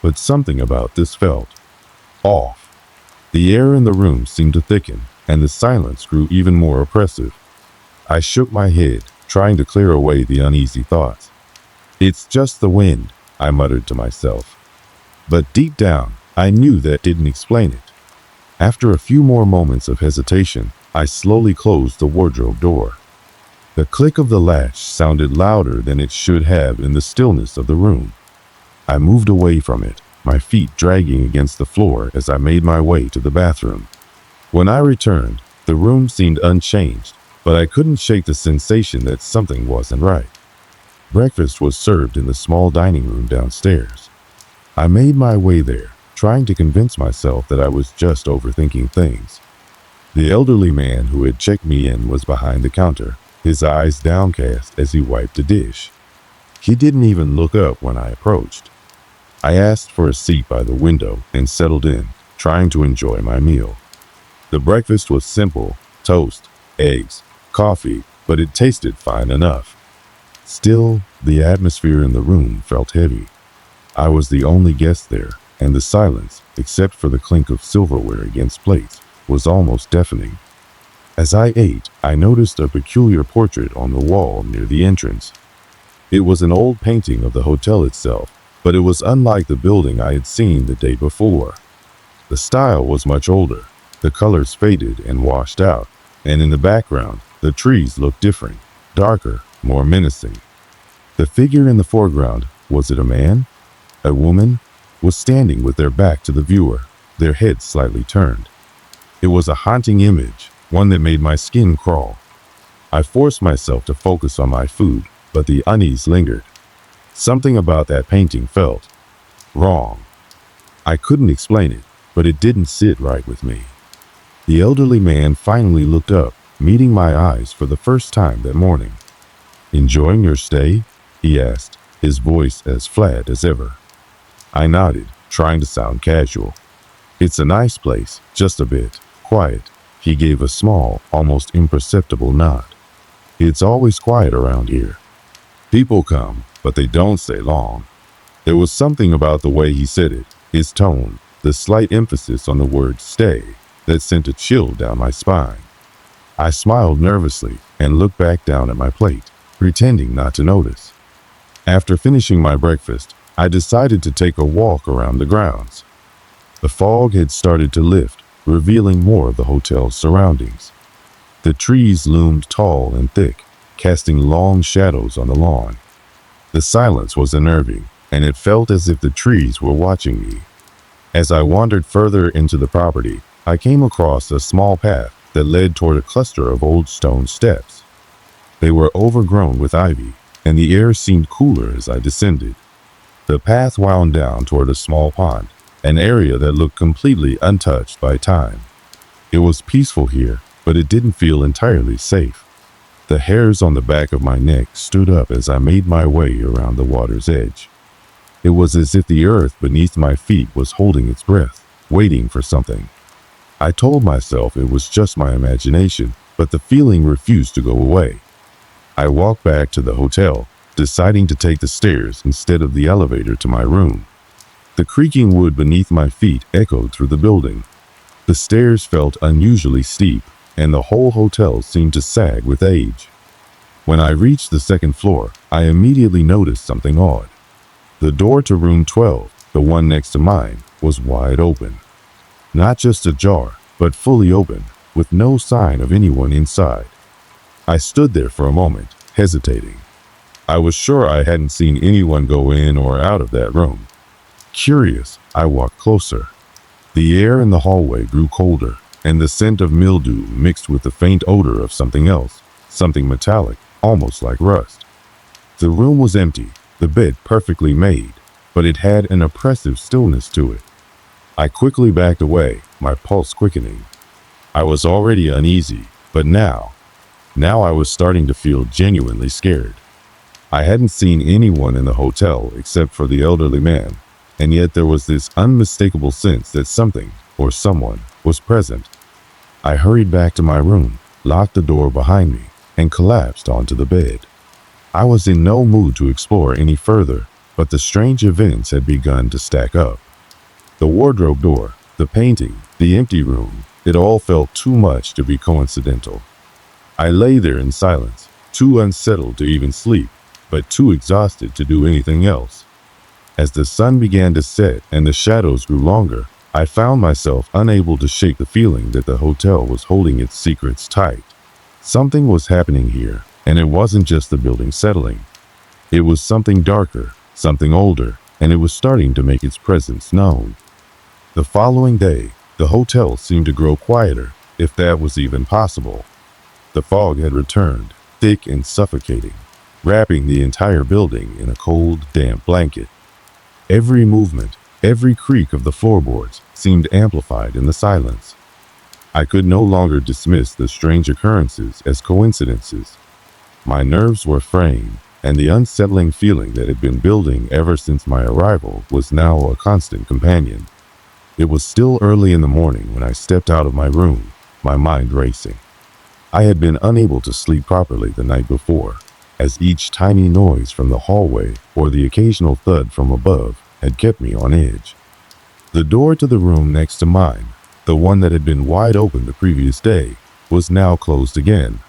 But something about this felt off. The air in the room seemed to thicken, and the silence grew even more oppressive. I shook my head, trying to clear away the uneasy thoughts. "It's just the wind," I muttered to myself. But deep down, I knew that didn't explain it. After a few more moments of hesitation, I slowly closed the wardrobe door. The click of the latch sounded louder than it should have in the stillness of the room. I moved away from it, my feet dragging against the floor as I made my way to the bathroom. When I returned, the room seemed unchanged, but I couldn't shake the sensation that something wasn't right. Breakfast was served in the small dining room downstairs. I made my way there, trying to convince myself that I was just overthinking things. The elderly man who had checked me in was behind the counter, his eyes downcast as he wiped a dish. He didn't even look up when I approached. I asked for a seat by the window and settled in, trying to enjoy my meal. The breakfast was simple: toast, eggs, coffee, but it tasted fine enough. Still, the atmosphere in the room felt heavy. I was the only guest there, and the silence, except for the clink of silverware against plates, was almost deafening. As I ate, I noticed a peculiar portrait on the wall near the entrance. It was an old painting of the hotel itself, but it was unlike the building I had seen the day before. The style was much older, the colors faded and washed out, and in the background, the trees looked different, darker, more menacing. The figure in the foreground, was it a man? A woman? Was standing with their back to the viewer, their heads slightly turned. It was a haunting image, one that made my skin crawl. I forced myself to focus on my food, but the unease lingered. Something about that painting felt wrong. I couldn't explain it, but it didn't sit right with me. The elderly man finally looked up, meeting my eyes for the first time that morning. "Enjoying your stay?" he asked, his voice as flat as ever. I nodded, trying to sound casual. It's a nice place, just a bit quiet. He gave a small, almost imperceptible nod. It's always quiet around here. People come, but they don't stay long. There was something about the way he said it, his tone, the slight emphasis on the word stay, that sent a chill down my spine. I smiled nervously and looked back down at my plate, pretending not to notice. After finishing my breakfast, I decided to take a walk around the grounds. The fog had started to lift, revealing more of the hotel's surroundings. The trees loomed tall and thick, casting long shadows on the lawn. The silence was unnerving, and it felt as if the trees were watching me. As I wandered further into the property, I came across a small path that led toward a cluster of old stone steps. They were overgrown with ivy, and the air seemed cooler as I descended. The path wound down toward a small pond, an area that looked completely untouched by time. It was peaceful here, but it didn't feel entirely safe. The hairs on the back of my neck stood up as I made my way around the water's edge. It was as if the earth beneath my feet was holding its breath, waiting for something. I told myself it was just my imagination, but the feeling refused to go away. I walked back to the hotel, deciding to take the stairs instead of the elevator to my room. The creaking wood beneath my feet echoed through the building. The stairs felt unusually steep, and the whole hotel seemed to sag with age. When I reached the second floor, I immediately noticed something odd. The door to room 12, the one next to mine, was wide open. Not just ajar, but fully open, with no sign of anyone inside. I stood there for a moment, hesitating. I was sure I hadn't seen anyone go in or out of that room. Curious, I walked closer. The air in the hallway grew colder, and the scent of mildew mixed with the faint odor of something else, something metallic, almost like rust. The room was empty, the bed perfectly made, but it had an oppressive stillness to it. I quickly backed away, my pulse quickening. I was already uneasy, but now I was starting to feel genuinely scared. I hadn't seen anyone in the hotel except for the elderly man, and yet there was this unmistakable sense that something, or someone, was present. I hurried back to my room, locked the door behind me, and collapsed onto the bed. I was in no mood to explore any further, but the strange events had begun to stack up. The wardrobe door, the painting, the empty room, it all felt too much to be coincidental. I lay there in silence, too unsettled to even sleep, but too exhausted to do anything else. As the sun began to set and the shadows grew longer, I found myself unable to shake the feeling that the hotel was holding its secrets tight. Something was happening here, and it wasn't just the building settling. It was something darker, something older, and it was starting to make its presence known. The following day, the hotel seemed to grow quieter, if that was even possible. The fog had returned, thick and suffocating, wrapping the entire building in a cold, damp blanket. Every movement, every creak of the floorboards seemed amplified in the silence. I could no longer dismiss the strange occurrences as coincidences. My nerves were fraying, and the unsettling feeling that had been building ever since my arrival was now a constant companion. It was still early in the morning when I stepped out of my room, my mind racing. I had been unable to sleep properly the night before, as each tiny noise from the hallway or the occasional thud from above had kept me on edge. The door to the room next to mine, the one that had been wide open the previous day, was now closed again.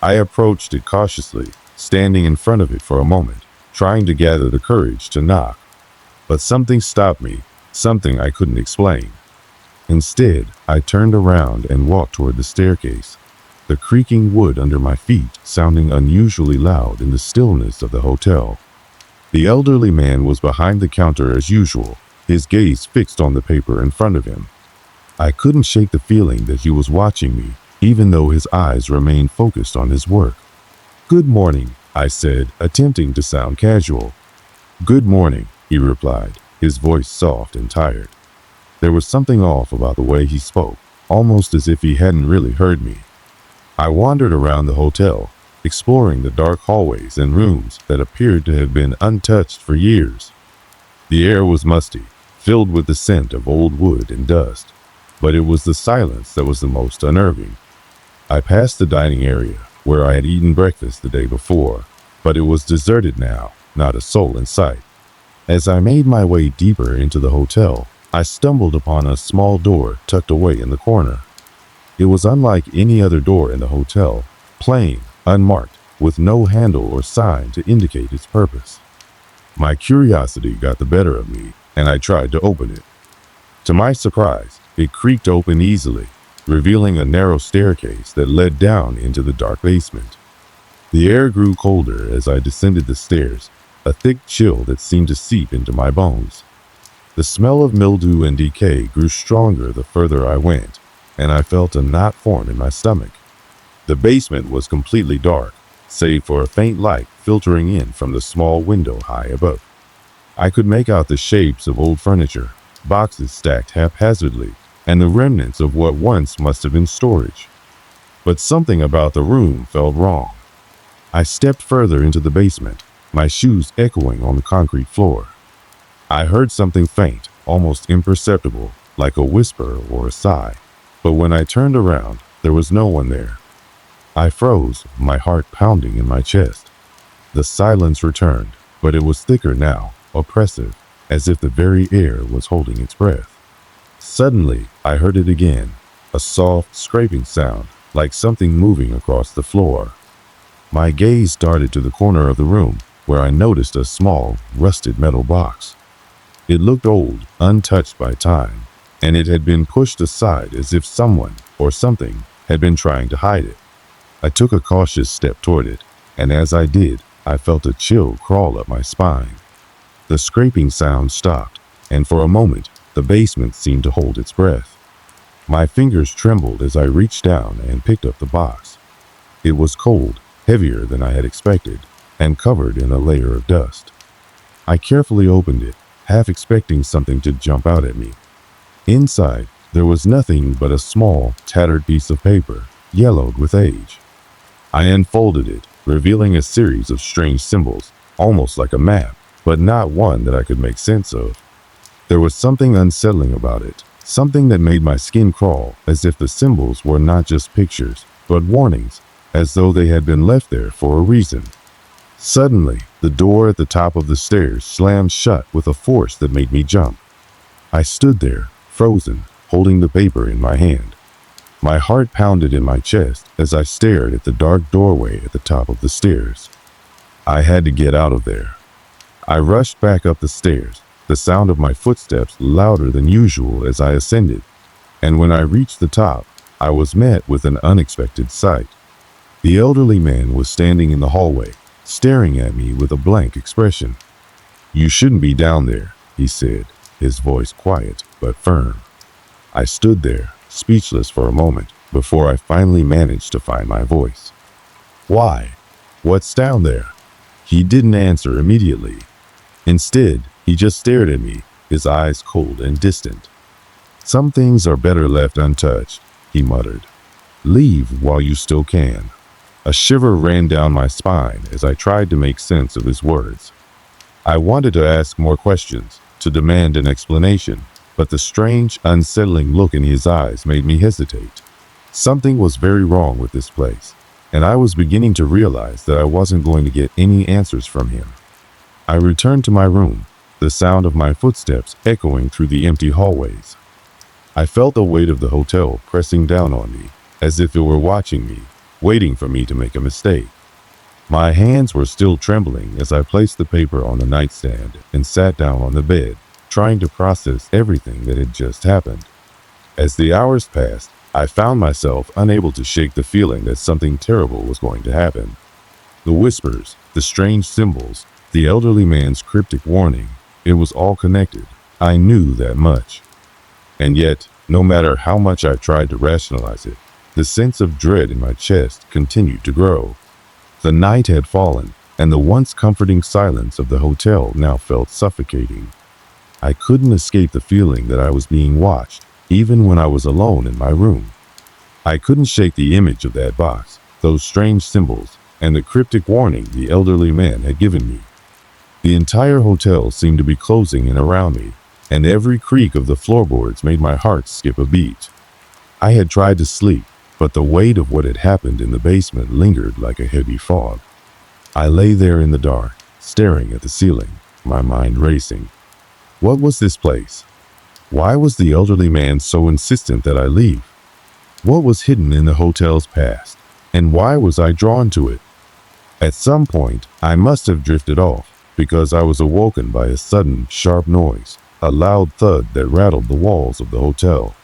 I approached it cautiously, standing in front of it for a moment, trying to gather the courage to knock. But something stopped me, something I couldn't explain. Instead, I turned around and walked toward the staircase, the creaking wood under my feet sounding unusually loud in the stillness of the hotel. The elderly man was behind the counter as usual, his gaze fixed on the paper in front of him. I couldn't shake the feeling that he was watching me, even though his eyes remained focused on his work. "Good morning," I said, attempting to sound casual. "Good morning," he replied, his voice soft and tired. There was something off about the way he spoke, almost as if he hadn't really heard me. I wandered around the hotel, exploring the dark hallways and rooms that appeared to have been untouched for years. The air was musty, filled with the scent of old wood and dust. But it was the silence that was the most unnerving. I passed the dining area, where I had eaten breakfast the day before, but it was deserted now, not a soul in sight. As I made my way deeper into the hotel, I stumbled upon a small door tucked away in the corner. It was unlike any other door in the hotel, plain, unmarked, with no handle or sign to indicate its purpose. My curiosity got the better of me, and I tried to open it. To my surprise, it creaked open easily, revealing a narrow staircase that led down into the dark basement. The air grew colder as I descended the stairs, a thick chill that seemed to seep into my bones. The smell of mildew and decay grew stronger the further I went, and I felt a knot form in my stomach. The basement was completely dark, save for a faint light filtering in from the small window high above. I could make out the shapes of old furniture, boxes stacked haphazardly, and the remnants of what once must have been storage. But something about the room felt wrong. I stepped further into the basement, my shoes echoing on the concrete floor. I heard something faint, almost imperceptible, like a whisper or a sigh. But when I turned around, there was no one there. I froze, my heart pounding in my chest. The silence returned, but it was thicker now, oppressive, as if the very air was holding its breath. Suddenly, I heard it again, a soft, scraping sound, like something moving across the floor. My gaze darted to the corner of the room, where I noticed a small, rusted metal box. It looked old, untouched by time, and it had been pushed aside as if someone or something had been trying to hide it. I took a cautious step toward it, and as I did, I felt a chill crawl up my spine. The scraping sound stopped, and for a moment, the basement seemed to hold its breath. My fingers trembled as I reached down and picked up the box. It was cold, heavier than I had expected, and covered in a layer of dust. I carefully opened it, half expecting something to jump out at me. Inside, there was nothing but a small, tattered piece of paper, yellowed with age. I unfolded it, revealing a series of strange symbols, almost like a map, but not one that I could make sense of. There was something unsettling about it, something that made my skin crawl, as if the symbols were not just pictures, but warnings, as though they had been left there for a reason. Suddenly, the door at the top of the stairs slammed shut with a force that made me jump. I stood there, frozen, holding the paper in my hand. My heart pounded in my chest as I stared at the dark doorway at the top of the stairs. I had to get out of there. I rushed back up the stairs, the sound of my footsteps louder than usual as I ascended, and when I reached the top, I was met with an unexpected sight. The elderly man was standing in the hallway, staring at me with a blank expression. "You shouldn't be down there," he said, his voice quiet but firm. I stood there, speechless for a moment, before I finally managed to find my voice. "Why? What's down there?" He didn't answer immediately. Instead, he just stared at me, his eyes cold and distant. "Some things are better left untouched," he muttered. "Leave while you still can." A shiver ran down my spine as I tried to make sense of his words. I wanted to ask more questions, to demand an explanation, but the strange, unsettling look in his eyes made me hesitate. Something was very wrong with this place, and I was beginning to realize that I wasn't going to get any answers from him. I returned to my room, the sound of my footsteps echoing through the empty hallways. I felt the weight of the hotel pressing down on me, as if it were watching me, waiting for me to make a mistake. My hands were still trembling as I placed the paper on the nightstand and sat down on the bed, trying to process everything that had just happened. As the hours passed, I found myself unable to shake the feeling that something terrible was going to happen. The whispers, the strange symbols, the elderly man's cryptic warning, it was all connected. I knew that much. And yet, no matter how much I tried to rationalize it, the sense of dread in my chest continued to grow. The night had fallen, and the once comforting silence of the hotel now felt suffocating. I couldn't escape the feeling that I was being watched, even when I was alone in my room. I couldn't shake the image of that box, those strange symbols, and the cryptic warning the elderly man had given me. The entire hotel seemed to be closing in around me, and every creak of the floorboards made my heart skip a beat. I had tried to sleep, but the weight of what had happened in the basement lingered like a heavy fog. I lay there in the dark, staring at the ceiling, my mind racing. What was this place? Why was the elderly man so insistent that I leave? What was hidden in the hotel's past, and why was I drawn to it? At some point, I must have drifted off, because I was awoken by a sudden, sharp noise, a loud thud that rattled the walls of the hotel.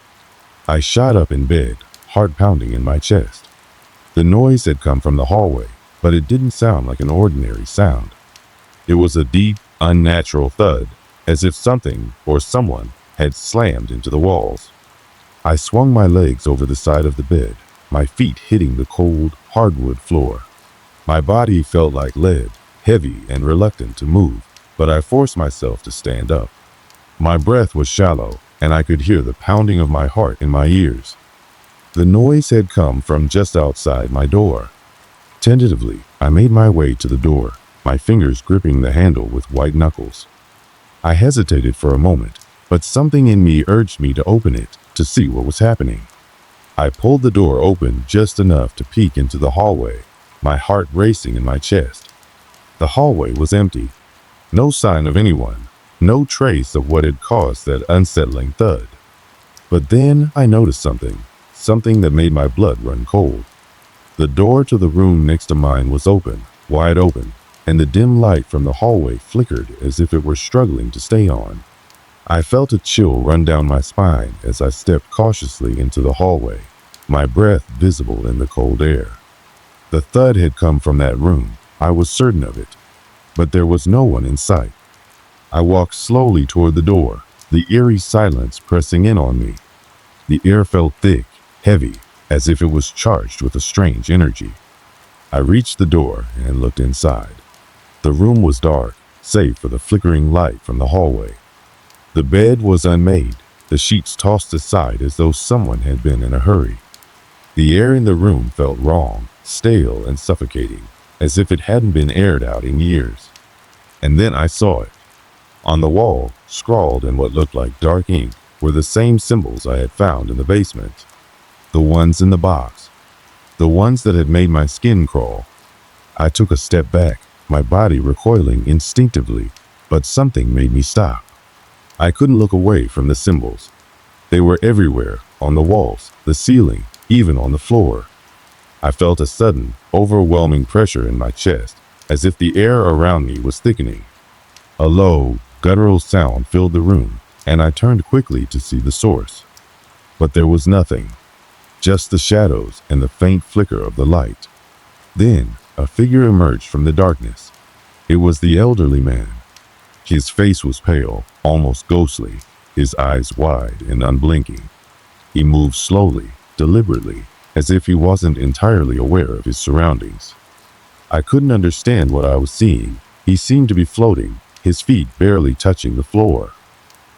I shot up in bed, heart pounding in my chest. The noise had come from the hallway, but it didn't sound like an ordinary sound. It was a deep, unnatural thud, as if something or someone had slammed into the walls. I swung my legs over the side of the bed, my feet hitting the cold, hardwood floor. My body felt like lead, heavy and reluctant to move, but I forced myself to stand up. My breath was shallow, and I could hear the pounding of my heart in my ears. The noise had come from just outside my door. Tentatively, I made my way to the door, my fingers gripping the handle with white knuckles. I hesitated for a moment, but something in me urged me to open it to see what was happening. I pulled the door open just enough to peek into the hallway, my heart racing in my chest. The hallway was empty. No sign of anyone, no trace of what had caused that unsettling thud. But then I noticed something that made my blood run cold. The door to the room next to mine was open, wide open, and the dim light from the hallway flickered as if it were struggling to stay on. I felt a chill run down my spine as I stepped cautiously into the hallway, my breath visible in the cold air. The thud had come from that room, I was certain of it, but there was no one in sight. I walked slowly toward the door, the eerie silence pressing in on me. The air felt thick, heavy, as if it was charged with a strange energy. I reached the door and looked inside. The room was dark, save for the flickering light from the hallway. The bed was unmade, the sheets tossed aside as though someone had been in a hurry. The air in the room felt wrong, stale and suffocating, as if it hadn't been aired out in years. And then I saw it. On the wall, scrawled in what looked like dark ink, were the same symbols I had found in the basement. The ones in the box. The ones that had made my skin crawl. I took a step back, my body recoiling instinctively, but something made me stop. I couldn't look away from the symbols. They were everywhere, on the walls, the ceiling, even on the floor. I felt a sudden, overwhelming pressure in my chest, as if the air around me was thickening. A low, guttural sound filled the room, and I turned quickly to see the source. But there was nothing, just the shadows and the faint flicker of the light. Then, a figure emerged from the darkness. It was the elderly man. His face was pale, almost ghostly, his eyes wide and unblinking. He moved slowly, deliberately, as if he wasn't entirely aware of his surroundings. I couldn't understand what I was seeing. He seemed to be floating, his feet barely touching the floor.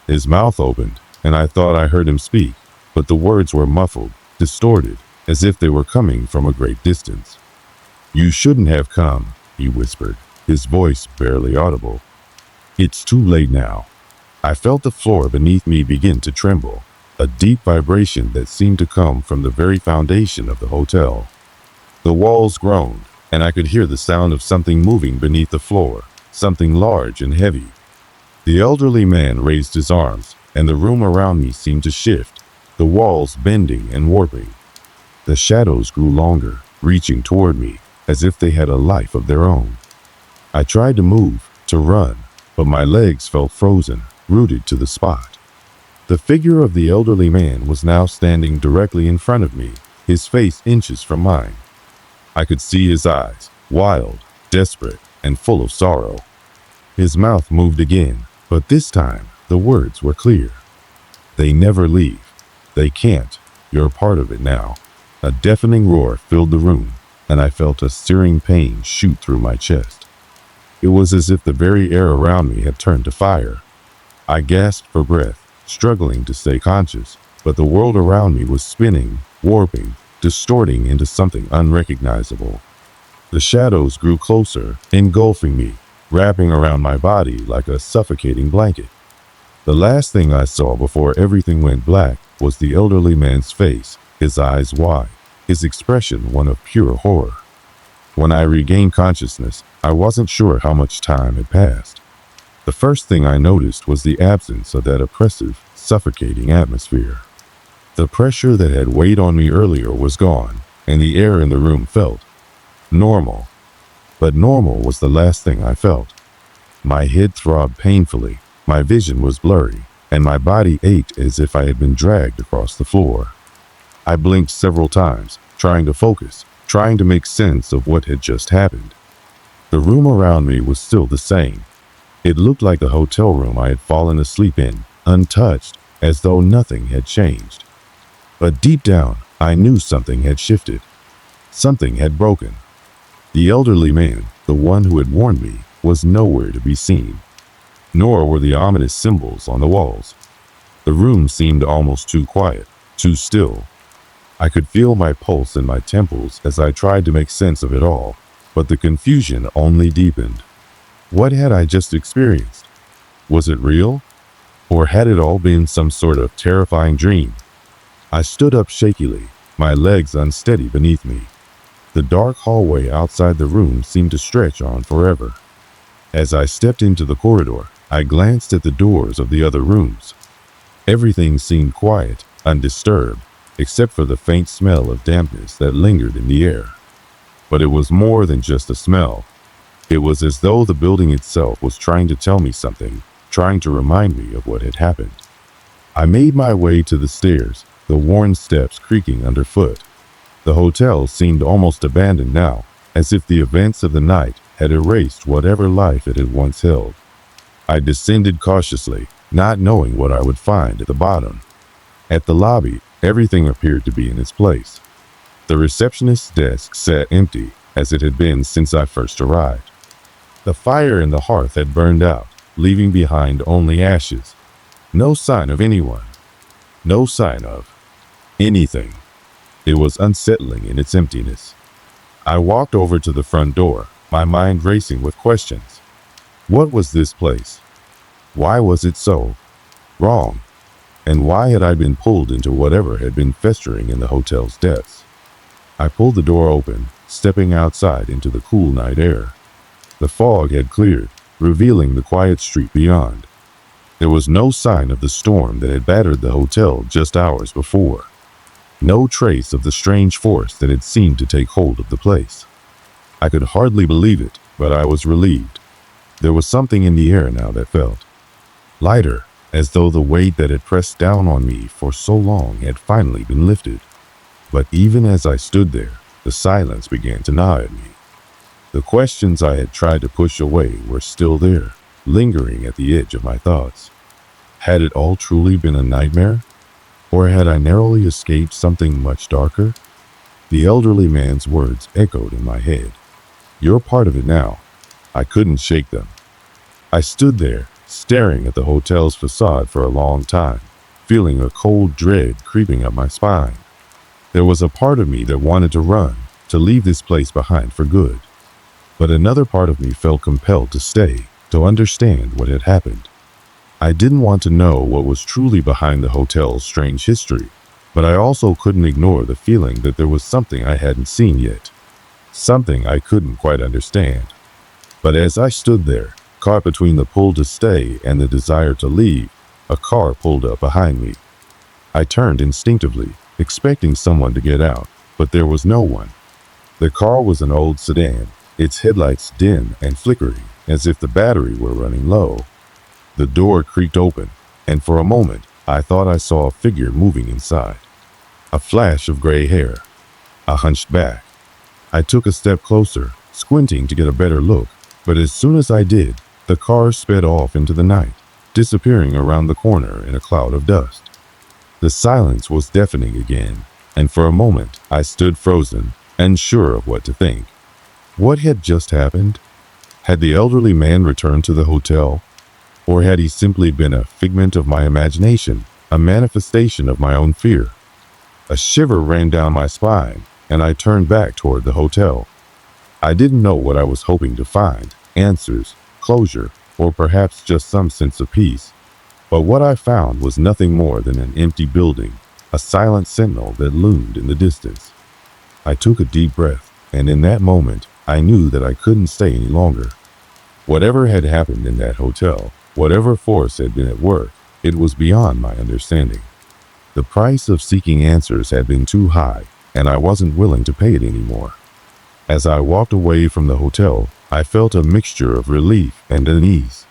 His mouth opened, and I thought I heard him speak, but the words were muffled, distorted, as if they were coming from a great distance. "You shouldn't have come," he whispered, his voice barely audible. "It's too late now." I felt the floor beneath me begin to tremble, a deep vibration that seemed to come from the very foundation of the hotel. The walls groaned, and I could hear the sound of something moving beneath the floor, something large and heavy. The elderly man raised his arms, and the room around me seemed to shift, the walls bending and warping. The shadows grew longer, reaching toward me, as if they had a life of their own. I tried to move, to run, but my legs felt frozen, rooted to the spot. The figure of the elderly man was now standing directly in front of me, his face inches from mine. I could see his eyes, wild, desperate, and full of sorrow. His mouth moved again, but this time the words were clear. "They never leave. They can't. You're part of it now." A deafening roar filled the room, and I felt a searing pain shoot through my chest. It was as if the very air around me had turned to fire. I gasped for breath, struggling to stay conscious, but the world around me was spinning, warping, distorting into something unrecognizable. The shadows grew closer, engulfing me, wrapping around my body like a suffocating blanket. The last thing I saw before everything went black was the elderly man's face, his eyes wide, his expression one of pure horror. When I regained consciousness, I wasn't sure how much time had passed. The first thing I noticed was the absence of that oppressive, suffocating atmosphere. The pressure that had weighed on me earlier was gone, and the air in the room felt normal. But normal was the last thing I felt. My head throbbed painfully, my vision was blurry, and my body ached as if I had been dragged across the floor. I blinked several times, trying to focus, trying to make sense of what had just happened. The room around me was still the same. It looked like the hotel room I had fallen asleep in, untouched, as though nothing had changed. But deep down, I knew something had shifted. Something had broken. The elderly man, the one who had warned me, was nowhere to be seen. Nor were the ominous symbols on the walls. The room seemed almost too quiet, too still. I could feel my pulse in my temples as I tried to make sense of it all, but the confusion only deepened. What had I just experienced? Was it real? Or had it all been some sort of terrifying dream? I stood up shakily, my legs unsteady beneath me. The dark hallway outside the room seemed to stretch on forever. As I stepped into the corridor, I glanced at the doors of the other rooms. Everything seemed quiet, undisturbed, except for the faint smell of dampness that lingered in the air. But it was more than just a smell. It was as though the building itself was trying to tell me something, trying to remind me of what had happened. I made my way to the stairs, the worn steps creaking underfoot. The hotel seemed almost abandoned now, as if the events of the night had erased whatever life it had once held. I descended cautiously, not knowing what I would find at the bottom. At the lobby, everything appeared to be in its place. The receptionist's desk sat empty, as it had been since I first arrived. The fire in the hearth had burned out, leaving behind only ashes. No sign of anyone. No sign of anything. It was unsettling in its emptiness. I walked over to the front door, my mind racing with questions. What was this place? Why was it so wrong? And why had I been pulled into whatever had been festering in the hotel's depths? I pulled the door open, stepping outside into the cool night air. The fog had cleared, revealing the quiet street beyond. There was no sign of the storm that had battered the hotel just hours before. No trace of the strange force that had seemed to take hold of the place. I could hardly believe it, but I was relieved. There was something in the air now that felt lighter, as though the weight that had pressed down on me for so long had finally been lifted. But even as I stood there, the silence began to gnaw at me. The questions I had tried to push away were still there, lingering at the edge of my thoughts. Had it all truly been a nightmare? Or had I narrowly escaped something much darker? The elderly man's words echoed in my head. You're part of it now. I couldn't shake them. I stood there, staring at the hotel's facade for a long time, feeling a cold dread creeping up my spine. There was a part of me that wanted to run, to leave this place behind for good. But another part of me felt compelled to stay, to understand what had happened. I didn't want to know what was truly behind the hotel's strange history, but I also couldn't ignore the feeling that there was something I hadn't seen yet. Something I couldn't quite understand. But as I stood there, caught between the pull to stay and the desire to leave, a car pulled up behind me. I turned instinctively, expecting someone to get out, but there was no one. The car was an old sedan, its headlights dim and flickering, as if the battery were running low. The door creaked open, and for a moment, I thought I saw a figure moving inside. A flash of gray hair. I hunched back. I took a step closer, squinting to get a better look, but as soon as I did, the car sped off into the night, disappearing around the corner in a cloud of dust. The silence was deafening again, and for a moment I stood frozen, unsure of what to think. What had just happened? Had the elderly man returned to the hotel? Or had he simply been a figment of my imagination, a manifestation of my own fear? A shiver ran down my spine, and I turned back toward the hotel. I didn't know what I was hoping to find, answers, closure, or perhaps just some sense of peace. But what I found was nothing more than an empty building, a silent sentinel that loomed in the distance. I took a deep breath, and in that moment, I knew that I couldn't stay any longer. Whatever had happened in that hotel, whatever force had been at work, it was beyond my understanding. The price of seeking answers had been too high, and I wasn't willing to pay it anymore. As I walked away from the hotel, I felt a mixture of relief and unease.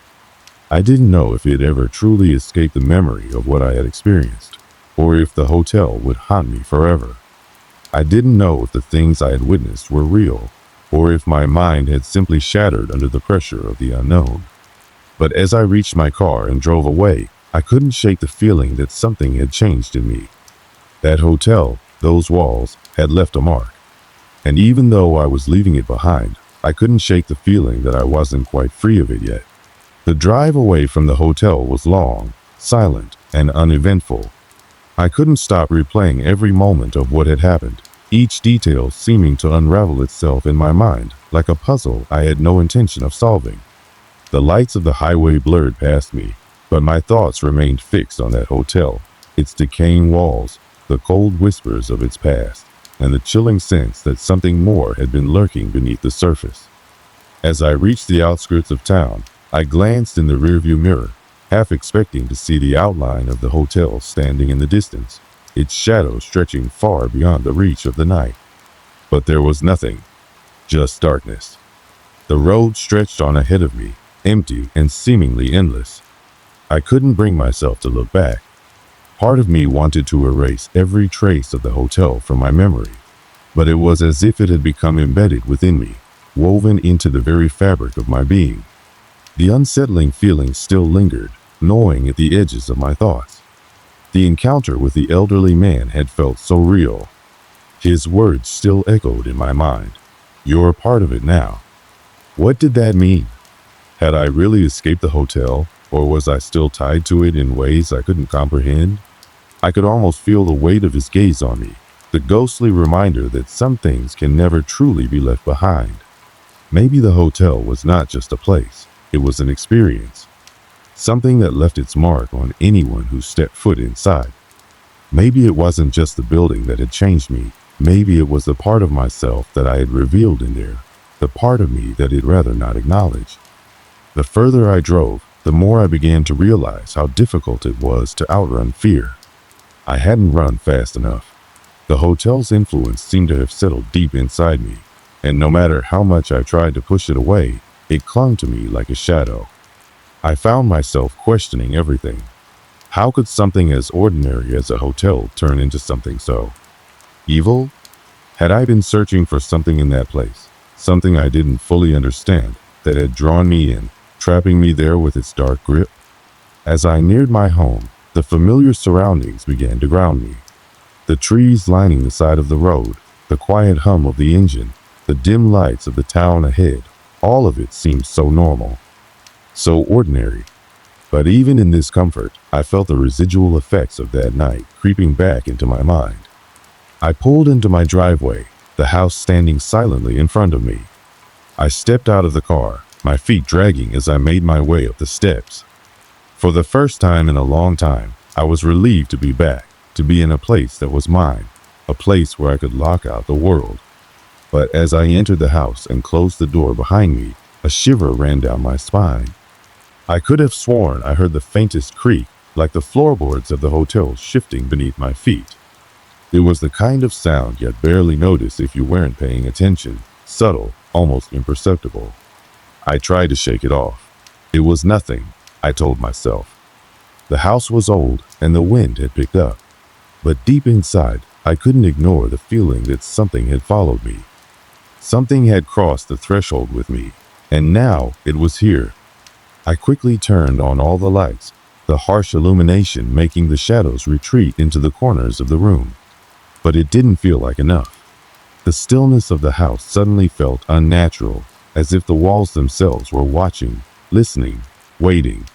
I didn't know if it ever truly escaped the memory of what I had experienced, or if the hotel would haunt me forever. I didn't know if the things I had witnessed were real, or if my mind had simply shattered under the pressure of the unknown. But as I reached my car and drove away, I couldn't shake the feeling that something had changed in me. That hotel, those walls, had left a mark. And even though I was leaving it behind, I couldn't shake the feeling that I wasn't quite free of it yet. The drive away from the hotel was long, silent, and uneventful. I couldn't stop replaying every moment of what had happened, each detail seeming to unravel itself in my mind like a puzzle I had no intention of solving. The lights of the highway blurred past me, but my thoughts remained fixed on that hotel, its decaying walls, the cold whispers of its past, and the chilling sense that something more had been lurking beneath the surface. As I reached the outskirts of town, I glanced in the rearview mirror, half expecting to see the outline of the hotel standing in the distance, its shadow stretching far beyond the reach of the night. But there was nothing, just darkness. The road stretched on ahead of me, empty and seemingly endless. I couldn't bring myself to look back. Part of me wanted to erase every trace of the hotel from my memory, but it was as if it had become embedded within me, woven into the very fabric of my being. The unsettling feeling still lingered, gnawing at the edges of my thoughts. The encounter with the elderly man had felt so real. His words still echoed in my mind. "You're a part of it now." What did that mean? Had I really escaped the hotel, or was I still tied to it in ways I couldn't comprehend? I could almost feel the weight of his gaze on me, the ghostly reminder that some things can never truly be left behind. Maybe the hotel was not just a place, it was an experience. Something that left its mark on anyone who stepped foot inside. Maybe it wasn't just the building that had changed me. Maybe it was the part of myself that I had revealed in there, the part of me that I'd rather not acknowledge. The further I drove, the more I began to realize how difficult it was to outrun fear. I hadn't run fast enough. The hotel's influence seemed to have settled deep inside me, and no matter how much I tried to push it away, it clung to me like a shadow. I found myself questioning everything. How could something as ordinary as a hotel turn into something so evil? Had I been searching for something in that place, something I didn't fully understand, that had drawn me in, trapping me there with its dark grip? As I neared my home, the familiar surroundings began to ground me. The trees lining the side of the road, the quiet hum of the engine, the dim lights of the town ahead, all of it seemed so normal, so ordinary. But even in this comfort, I felt the residual effects of that night creeping back into my mind. I pulled into my driveway, the house standing silently in front of me. I stepped out of the car, my feet dragging as I made my way up the steps. For the first time in a long time, I was relieved to be back, to be in a place that was mine, a place where I could lock out the world. But as I entered the house and closed the door behind me, a shiver ran down my spine. I could have sworn I heard the faintest creak, like the floorboards of the hotel shifting beneath my feet. It was the kind of sound you'd barely notice if you weren't paying attention, subtle, almost imperceptible. I tried to shake it off. It was nothing, I told myself. The house was old and the wind had picked up. But deep inside, I couldn't ignore the feeling that something had followed me. Something had crossed the threshold with me, and now it was here. I quickly turned on all the lights, the harsh illumination making the shadows retreat into the corners of the room. But it didn't feel like enough. The stillness of the house suddenly felt unnatural, as if the walls themselves were watching, listening, waiting.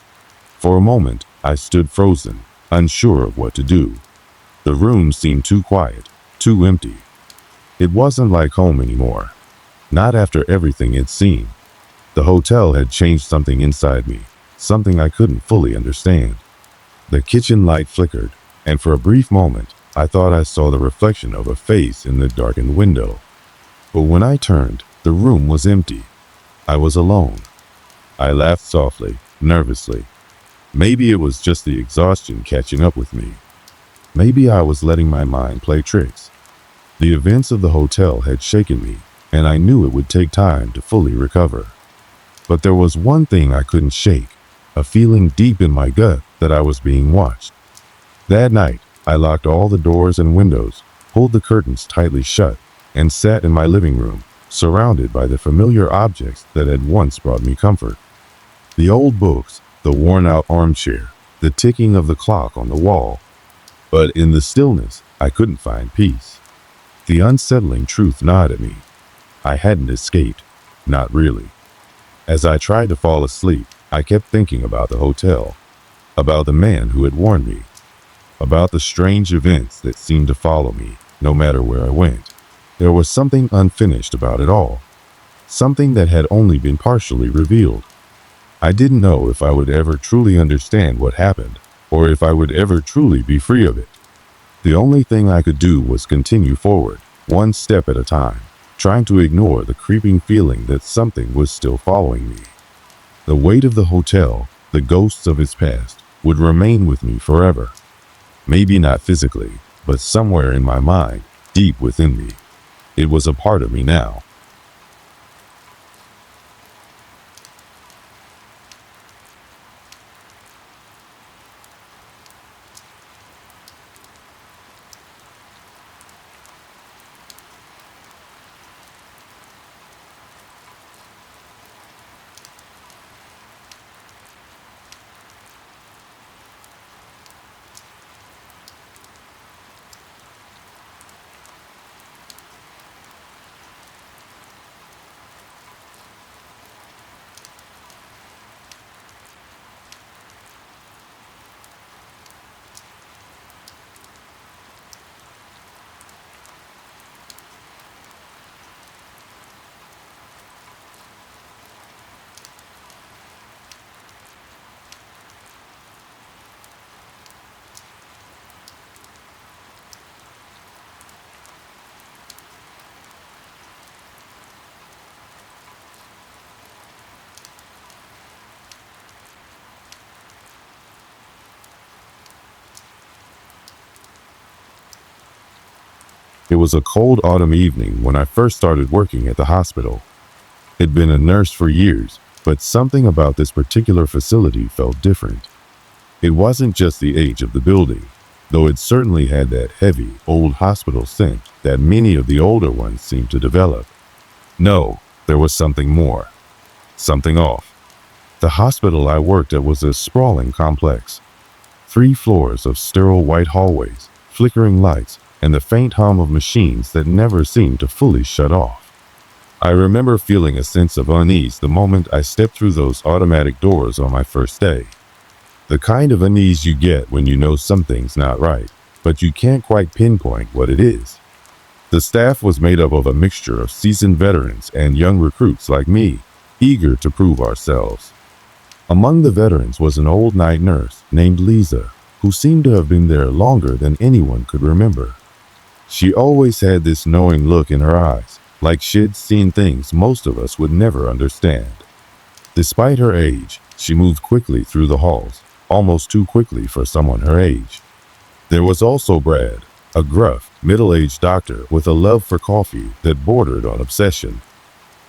For a moment, I stood frozen, unsure of what to do. The room seemed too quiet, too empty. It wasn't like home anymore. Not after everything it'd seen. The hotel had changed something inside me, something I couldn't fully understand. The kitchen light flickered, and for a brief moment, I thought I saw the reflection of a face in the darkened window. But when I turned, the room was empty. I was alone. I laughed softly, nervously. Maybe it was just the exhaustion catching up with me. Maybe I was letting my mind play tricks. The events of the hotel had shaken me, and I knew it would take time to fully recover. But there was one thing I couldn't shake, a feeling deep in my gut that I was being watched. That night, I locked all the doors and windows, pulled the curtains tightly shut, and sat in my living room, surrounded by the familiar objects that had once brought me comfort. The old books, the worn-out armchair, the ticking of the clock on the wall. But in the stillness, I couldn't find peace. The unsettling truth gnawed at me. I hadn't escaped. Not really. As I tried to fall asleep, I kept thinking about the hotel, about the man who had warned me, about the strange events that seemed to follow me, no matter where I went. There was something unfinished about it all, something that had only been partially revealed. I didn't know if I would ever truly understand what happened, or if I would ever truly be free of it. The only thing I could do was continue forward, one step at a time, trying to ignore the creeping feeling that something was still following me. The weight of the hotel, the ghosts of its past, would remain with me forever. Maybe not physically, but somewhere in my mind, deep within me. It was a part of me now. It was a cold autumn evening when I first started working at the hospital. I'd been a nurse for years, but something about this particular facility felt different. It wasn't just the age of the building, though it certainly had that heavy, old hospital scent that many of the older ones seemed to develop. No, there was something more. Something off. The hospital I worked at was a sprawling complex. 3 floors of sterile white hallways, flickering lights, and the faint hum of machines that never seemed to fully shut off. I remember feeling a sense of unease the moment I stepped through those automatic doors on my first day. The kind of unease you get when you know something's not right, but you can't quite pinpoint what it is. The staff was made up of a mixture of seasoned veterans and young recruits like me, eager to prove ourselves. Among the veterans was an old night nurse named Lisa, who seemed to have been there longer than anyone could remember. She always had this knowing look in her eyes, like she'd seen things most of us would never understand. Despite her age, she moved quickly through the halls, almost too quickly for someone her age. There was also Brad, a gruff, middle-aged doctor with a love for coffee that bordered on obsession.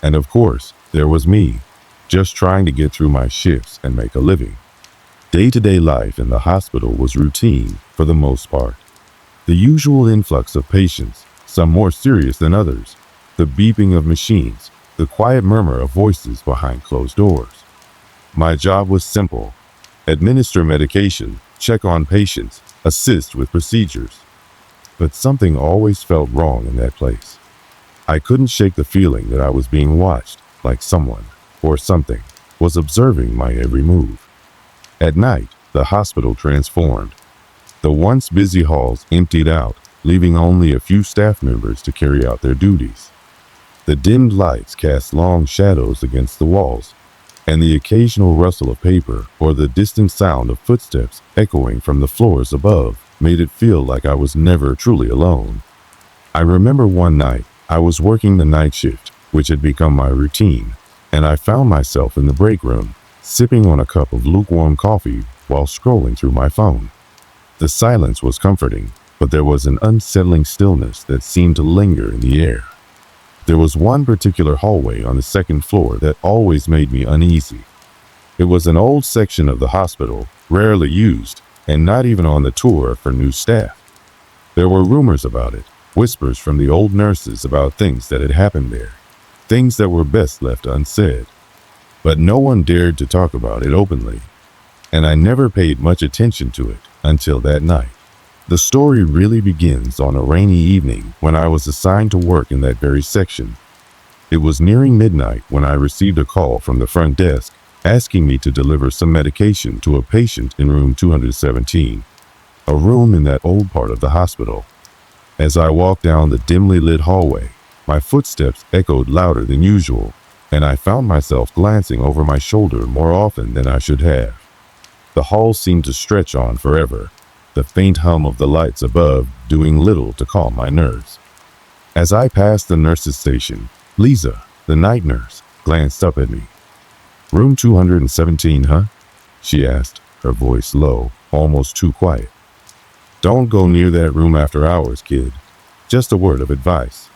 And of course, there was me, just trying to get through my shifts and make a living. Day-to-day life in the hospital was routine for the most part. The usual influx of patients, some more serious than others, the beeping of machines, the quiet murmur of voices behind closed doors. My job was simple: administer medication, check on patients, assist with procedures. But something always felt wrong in that place. I couldn't shake the feeling that I was being watched, like someone, or something, was observing my every move. At night, the hospital transformed. The once busy halls emptied out, leaving only a few staff members to carry out their duties. The dimmed lights cast long shadows against the walls, and the occasional rustle of paper or the distant sound of footsteps echoing from the floors above made it feel like I was never truly alone. I remember one night I was working the night shift, which had become my routine, and I found myself in the break room, sipping on a cup of lukewarm coffee while scrolling through my phone. The silence was comforting, but there was an unsettling stillness that seemed to linger in the air. There was one particular hallway on the second floor that always made me uneasy. It was an old section of the hospital, rarely used, and not even on the tour for new staff. There were rumors about it, whispers from the old nurses about things that had happened there, things that were best left unsaid. But no one dared to talk about it openly, and I never paid much attention to it until that night. The story really begins on a rainy evening when I was assigned to work in that very section. It was nearing midnight when I received a call from the front desk asking me to deliver some medication to a patient in room 217, a room in that old part of the hospital. As I walked down the dimly lit hallway, my footsteps echoed louder than usual, and I found myself glancing over my shoulder more often than I should have. The hall seemed to stretch on forever, the faint hum of the lights above doing little to calm my nerves. As I passed the nurse's station, Lisa, the night nurse, glanced up at me. "Room 217, huh?" she asked, her voice low, almost too quiet. "Don't go near that room after hours, kid. Just a word of advice."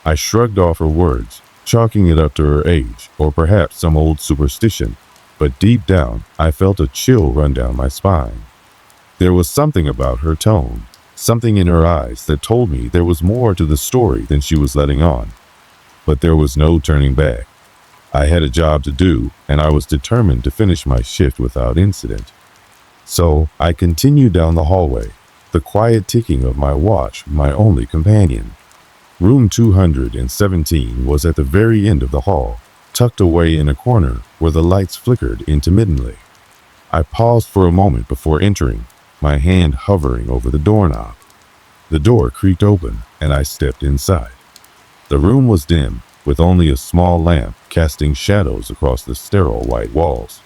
I shrugged off her words, chalking it up to her age, or perhaps some old superstition, but deep down, I felt a chill run down my spine. There was something about her tone, something in her eyes that told me there was more to the story than she was letting on. But there was no turning back. I had a job to do, and I was determined to finish my shift without incident. So I continued down the hallway, the quiet ticking of my watch my only companion. Room 217 was at the very end of the hall, tucked away in a corner where the lights flickered intermittently. I paused for a moment before entering, my hand hovering over the doorknob. The door creaked open, and I stepped inside. The room was dim, with only a small lamp casting shadows across the sterile white walls.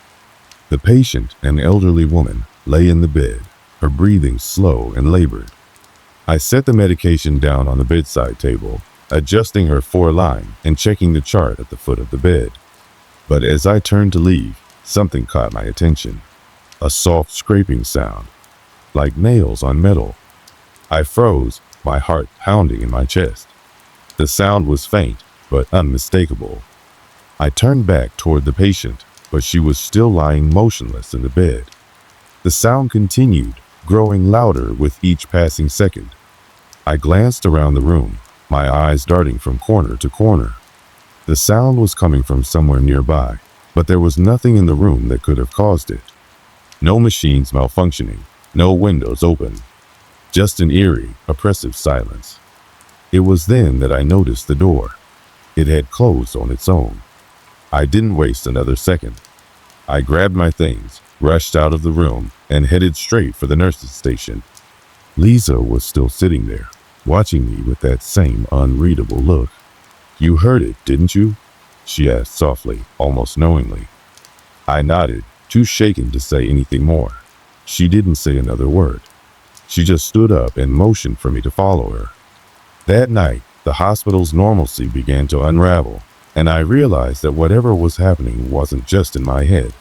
The patient, an elderly woman, lay in the bed, her breathing slow and labored. I set the medication down on the bedside table, adjusting her 4-line and checking the chart at the foot of the bed. But as I turned to leave, something caught my attention. A soft scraping sound, like nails on metal. I froze, my heart pounding in my chest. The sound was faint, but unmistakable. I turned back toward the patient, but she was still lying motionless in the bed. The sound continued, growing louder with each passing second. I glanced around the room, my eyes darting from corner to corner. The sound was coming from somewhere nearby, but there was nothing in the room that could have caused it. No machines malfunctioning, no windows open. Just an eerie, oppressive silence. It was then that I noticed the door. It had closed on its own. I didn't waste another second. I grabbed my things, rushed out of the room, and headed straight for the nurse's station. Lisa was still sitting there, watching me with that same unreadable look. "You heard it, didn't you?" she asked softly, almost knowingly. I nodded, too shaken to say anything more. She didn't say another word. She just stood up and motioned for me to follow her. That night, the hospital's normalcy began to unravel, and I realized that whatever was happening wasn't just in my head.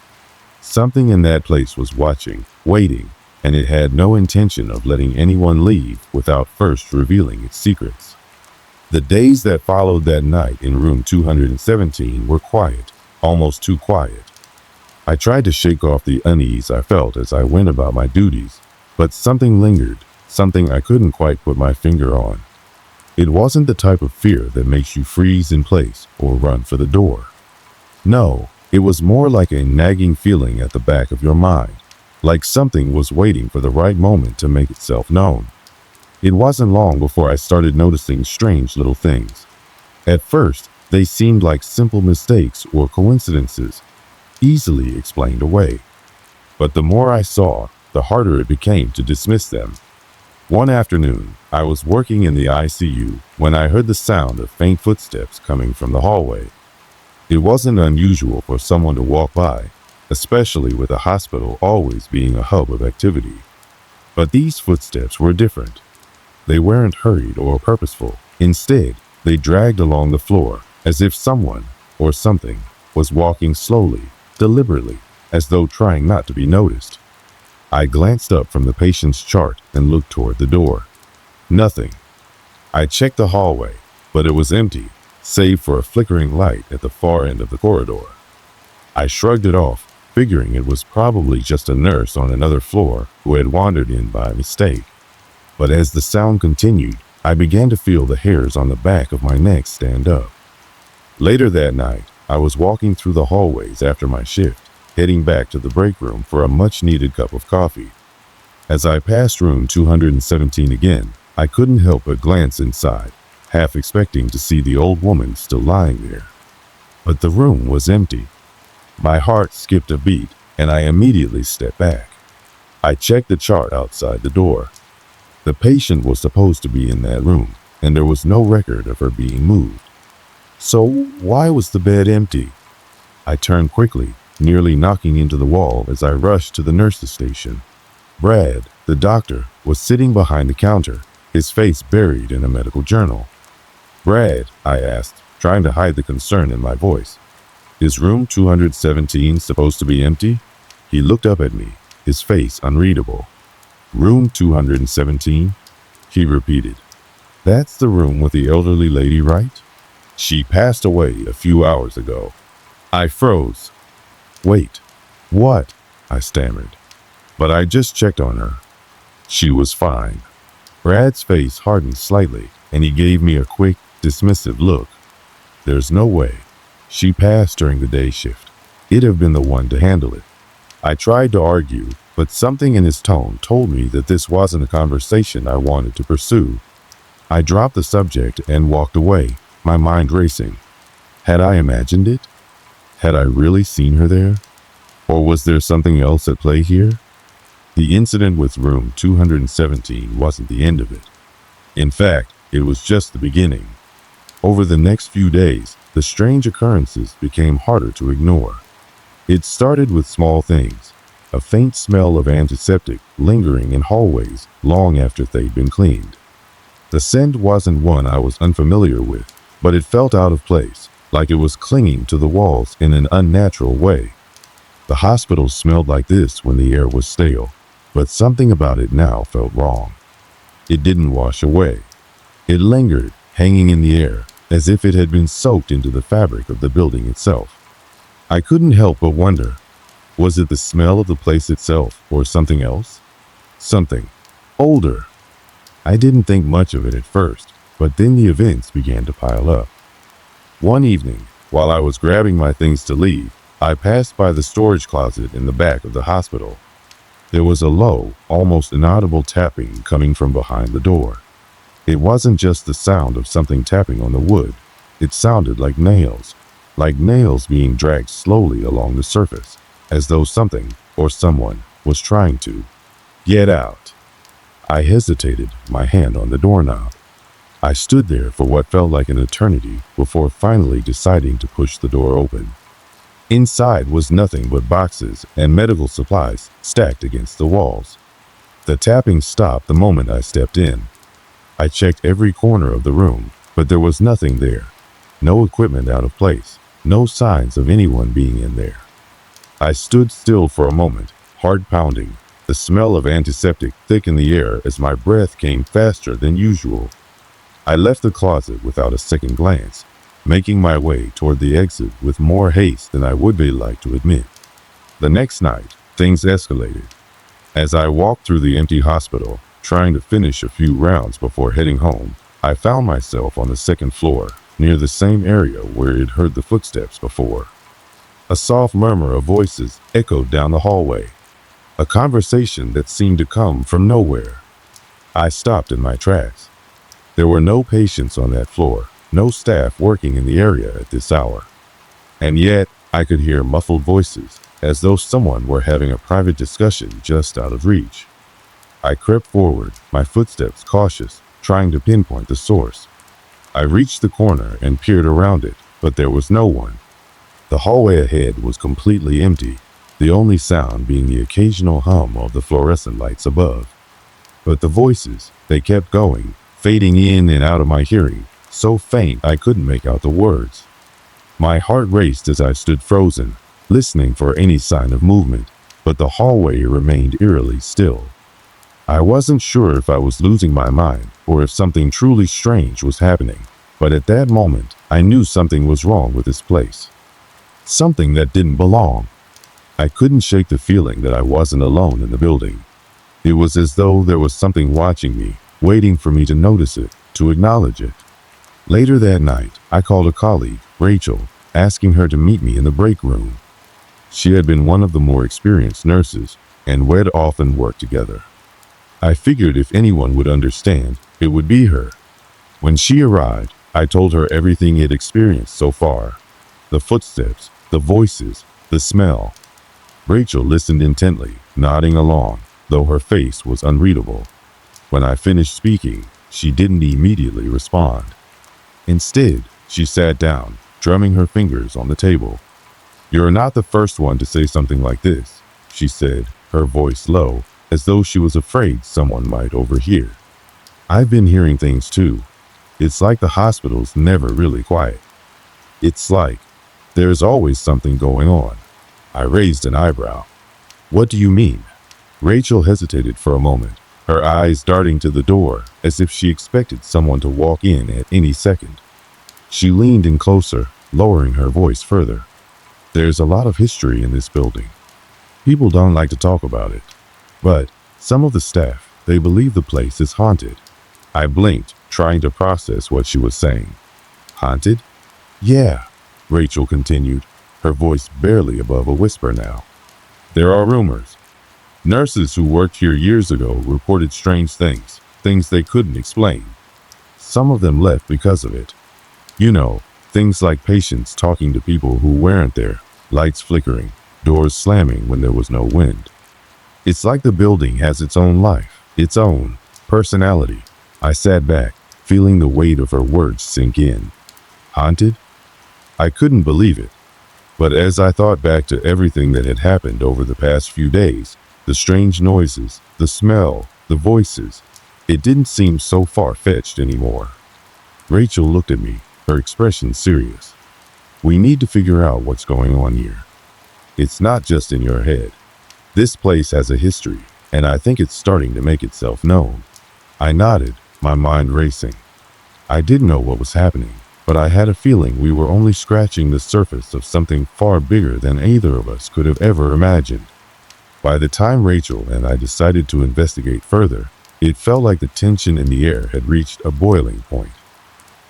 Something in that place was watching, waiting, and it had no intention of letting anyone leave without first revealing its secrets. The days that followed that night in room 217 were quiet, almost too quiet. I tried to shake off the unease I felt as I went about my duties, but something lingered, something I couldn't quite put my finger on. It wasn't the type of fear that makes you freeze in place or run for the door. No, it was more like a nagging feeling at the back of your mind, like something was waiting for the right moment to make itself known. It wasn't long before I started noticing strange little things. At first, they seemed like simple mistakes or coincidences, easily explained away. But the more I saw, the harder it became to dismiss them. One afternoon, I was working in the ICU when I heard the sound of faint footsteps coming from the hallway. It wasn't unusual for someone to walk by, especially with a hospital always being a hub of activity. But these footsteps were different. They weren't hurried or purposeful. Instead, they dragged along the floor as if someone or something was walking slowly, deliberately, as though trying not to be noticed. I glanced up from the patient's chart and looked toward the door. Nothing. I checked the hallway, but it was empty, save for a flickering light at the far end of the corridor. I shrugged it off, figuring it was probably just a nurse on another floor who had wandered in by mistake. But as the sound continued, I began to feel the hairs on the back of my neck stand up. Later that night, I was walking through the hallways after my shift, heading back to the break room for a much-needed cup of coffee. As I passed room 217 again, I couldn't help but glance inside, half expecting to see the old woman still lying there. But the room was empty. My heart skipped a beat, and I immediately stepped back. I checked the chart outside the door. The patient was supposed to be in that room, and there was no record of her being moved. So why was the bed empty? I turned quickly, nearly knocking into the wall as I rushed to the nurse's station. Brad, the doctor, was sitting behind the counter, his face buried in a medical journal. "Brad," I asked, trying to hide the concern in my voice, "is room 217 supposed to be empty?" He looked up at me, his face unreadable. "Room 217? He repeated. "That's the room with the elderly lady, right? She passed away a few hours ago." I froze. "Wait, what?" I stammered. "But I just checked on her. She was fine." Brad's face hardened slightly, and he gave me a quick, dismissive look. "There's no way. She passed during the day shift. It'd have been the one to handle it." I tried to argue, but something in his tone told me that this wasn't a conversation I wanted to pursue. I dropped the subject and walked away, my mind racing. Had I imagined it? Had I really seen her there? Or was there something else at play here? The incident with room 217 wasn't the end of it. In fact, it was just the beginning. Over the next few days, the strange occurrences became harder to ignore. It started with small things, a faint smell of antiseptic lingering in hallways long after they'd been cleaned. The scent wasn't one I was unfamiliar with, but it felt out of place, like it was clinging to the walls in an unnatural way. The hospital smelled like this when the air was stale, but something about it now felt wrong. It didn't wash away. It lingered, hanging in the air, as if it had been soaked into the fabric of the building itself. I couldn't help but wonder, was it the smell of the place itself or something else? Something older. I didn't think much of it at first, but then the events began to pile up. One evening, while I was grabbing my things to leave, I passed by the storage closet in the back of the hospital. There was a low, almost inaudible tapping coming from behind the door. It wasn't just the sound of something tapping on the wood. It sounded like nails being dragged slowly along the surface, as though something or someone was trying to get out. I hesitated, my hand on the doorknob. I stood there for what felt like an eternity before finally deciding to push the door open. Inside was nothing but boxes and medical supplies stacked against the walls. The tapping stopped the moment I stepped in. I checked every corner of the room, but there was nothing there. No equipment out of place, no signs of anyone being in there. I stood still for a moment, heart pounding, the smell of antiseptic thick in the air as my breath came faster than usual. I left the closet without a second glance, making my way toward the exit with more haste than I would be like to admit. The next night, things escalated. As I walked through the empty hospital, trying to finish a few rounds before heading home, I found myself on the second floor, near the same area where I'd heard the footsteps before. A soft murmur of voices echoed down the hallway, a conversation that seemed to come from nowhere. I stopped in my tracks. There were no patients on that floor, no staff working in the area at this hour. And yet, I could hear muffled voices, as though someone were having a private discussion just out of reach. I crept forward, my footsteps cautious, trying to pinpoint the source. I reached the corner and peered around it, but there was no one. The hallway ahead was completely empty, the only sound being the occasional hum of the fluorescent lights above. But the voices, they kept going, fading in and out of my hearing, so faint I couldn't make out the words. My heart raced as I stood frozen, listening for any sign of movement, but the hallway remained eerily still. I wasn't sure if I was losing my mind or if something truly strange was happening, but at that moment, I knew something was wrong with this place. Something that didn't belong. I couldn't shake the feeling that I wasn't alone in the building. It was as though there was something watching me, waiting for me to notice it, to acknowledge it. Later that night, I called a colleague, Rachel, asking her to meet me in the break room. She had been one of the more experienced nurses, and we'd often worked together. I figured if anyone would understand, it would be her. When she arrived, I told her everything it experienced so far. The footsteps, the voices, the smell. Rachel listened intently, nodding along, though her face was unreadable. When I finished speaking, she didn't immediately respond. Instead, she sat down, drumming her fingers on the table. "You're not the first one to say something like this," she said, her voice low, as though she was afraid someone might overhear. "I've been hearing things too. It's like the hospital's never really quiet. It's like there's always something going on." I raised an eyebrow. "What do you mean?" Rachel hesitated for a moment, her eyes darting to the door as if she expected someone to walk in at any second. She leaned in closer, lowering her voice further. "There's a lot of history in this building. People don't like to talk about it. But some of the staff, they believe the place is haunted." I blinked, trying to process what she was saying. "Haunted?" "Yeah," Rachel continued, her voice barely above a whisper now. "There are rumors. Nurses who worked here years ago reported strange things, things they couldn't explain. Some of them left because of it. You know, things like patients talking to people who weren't there, lights flickering, doors slamming when there was no wind. It's like the building has its own life, its own personality." I sat back, feeling the weight of her words sink in. Haunted? I couldn't believe it. But as I thought back to everything that had happened over the past few days, the strange noises, the smell, the voices, it didn't seem so far-fetched anymore. Rachel looked at me, her expression serious. "We need to figure out what's going on here. It's not just in your head. This place has a history, and I think it's starting to make itself known." I nodded, my mind racing. I didn't know what was happening, but I had a feeling we were only scratching the surface of something far bigger than either of us could have ever imagined. By the time Rachel and I decided to investigate further, it felt like the tension in the air had reached a boiling point.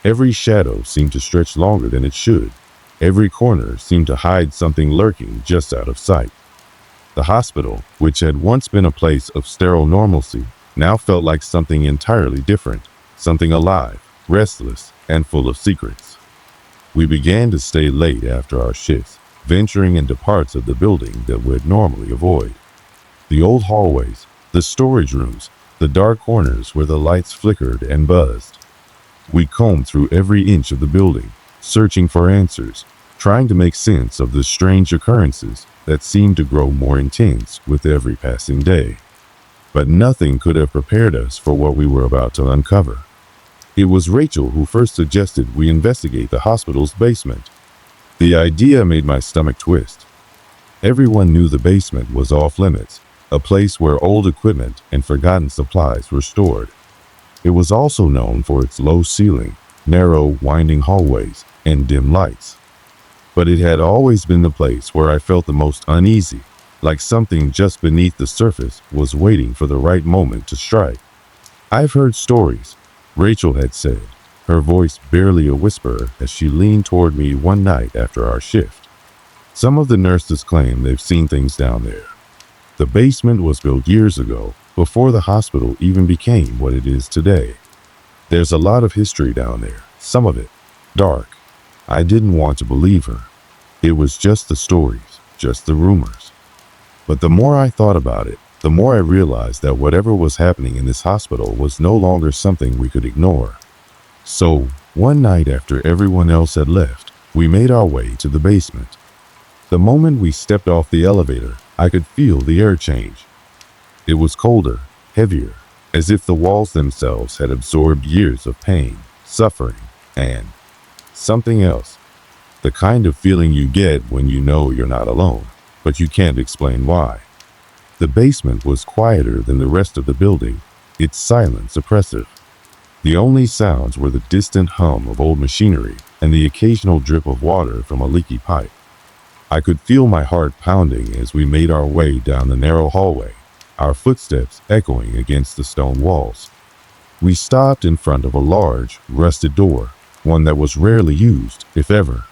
Every shadow seemed to stretch longer than it should. Every corner seemed to hide something lurking just out of sight. The hospital, which had once been a place of sterile normalcy, now felt like something entirely different, something alive, restless, and full of secrets. We began to stay late after our shifts, venturing into parts of the building that we'd normally avoid. The old hallways, the storage rooms, the dark corners where the lights flickered and buzzed. We combed through every inch of the building, searching for answers, trying to make sense of the strange occurrences that seemed to grow more intense with every passing day. But nothing could have prepared us for what we were about to uncover. It was Rachel who first suggested we investigate the hospital's basement. The idea made my stomach twist. Everyone knew the basement was off limits, a place where old equipment and forgotten supplies were stored. It was also known for its low ceiling, narrow, winding hallways, and dim lights. But it had always been the place where I felt the most uneasy, like something just beneath the surface was waiting for the right moment to strike. "I've heard stories," Rachel had said, her voice barely a whisper as she leaned toward me one night after our shift. "Some of the nurses claim they've seen things down there. The basement was built years ago, before the hospital even became what it is today. There's a lot of history down there, some of it dark." I didn't want to believe her. It was just the stories, just the rumors. But the more I thought about it, the more I realized that whatever was happening in this hospital was no longer something we could ignore. So, one night after everyone else had left, we made our way to the basement. The moment we stepped off the elevator, I could feel the air change. It was colder, heavier, as if the walls themselves had absorbed years of pain, suffering, and something else. The kind of feeling you get when you know you're not alone, but you can't explain why. The basement was quieter than the rest of the building, its silence oppressive. The only sounds were the distant hum of old machinery and the occasional drip of water from a leaky pipe. I could feel my heart pounding as we made our way down the narrow hallway, our footsteps echoing against the stone walls. We stopped in front of a large, rusted door, one that was rarely used, if ever.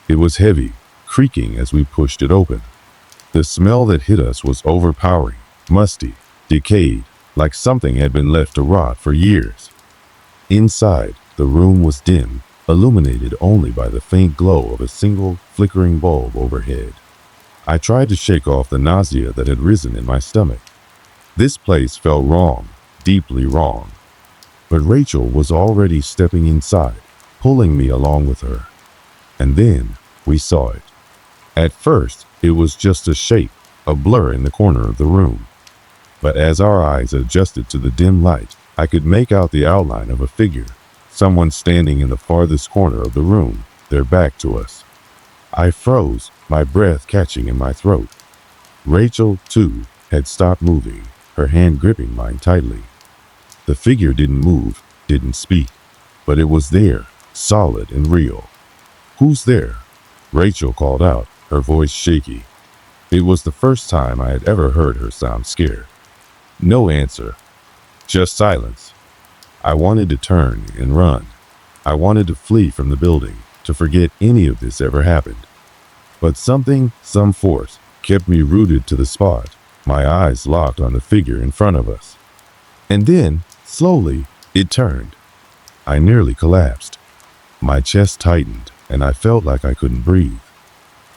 It was heavy, creaking as we pushed it open. The smell that hit us was overpowering, musty, decayed, like something had been left to rot for years. Inside, the room was dim, illuminated only by the faint glow of a single, flickering bulb overhead. I tried to shake off the nausea that had risen in my stomach. This place felt wrong, deeply wrong. But Rachel was already stepping inside, pulling me along with her. And then we saw it. At first, it was just a shape, a blur in the corner of the room. But as our eyes adjusted to the dim light, I could make out the outline of a figure, someone standing in the farthest corner of the room, their back to us. I froze, my breath catching in my throat. Rachel, too, had stopped moving, her hand gripping mine tightly. The figure didn't move, didn't speak, but it was there, solid and real. "Who's there?" Rachel called out, her voice shaky. It was the first time I had ever heard her sound scared. No answer, just silence. I wanted to turn and run. I wanted to flee from the building, to forget any of this ever happened. But something, some force, kept me rooted to the spot, my eyes locked on the figure in front of us. And then, slowly, it turned. I nearly collapsed. My chest tightened, and I felt like I couldn't breathe.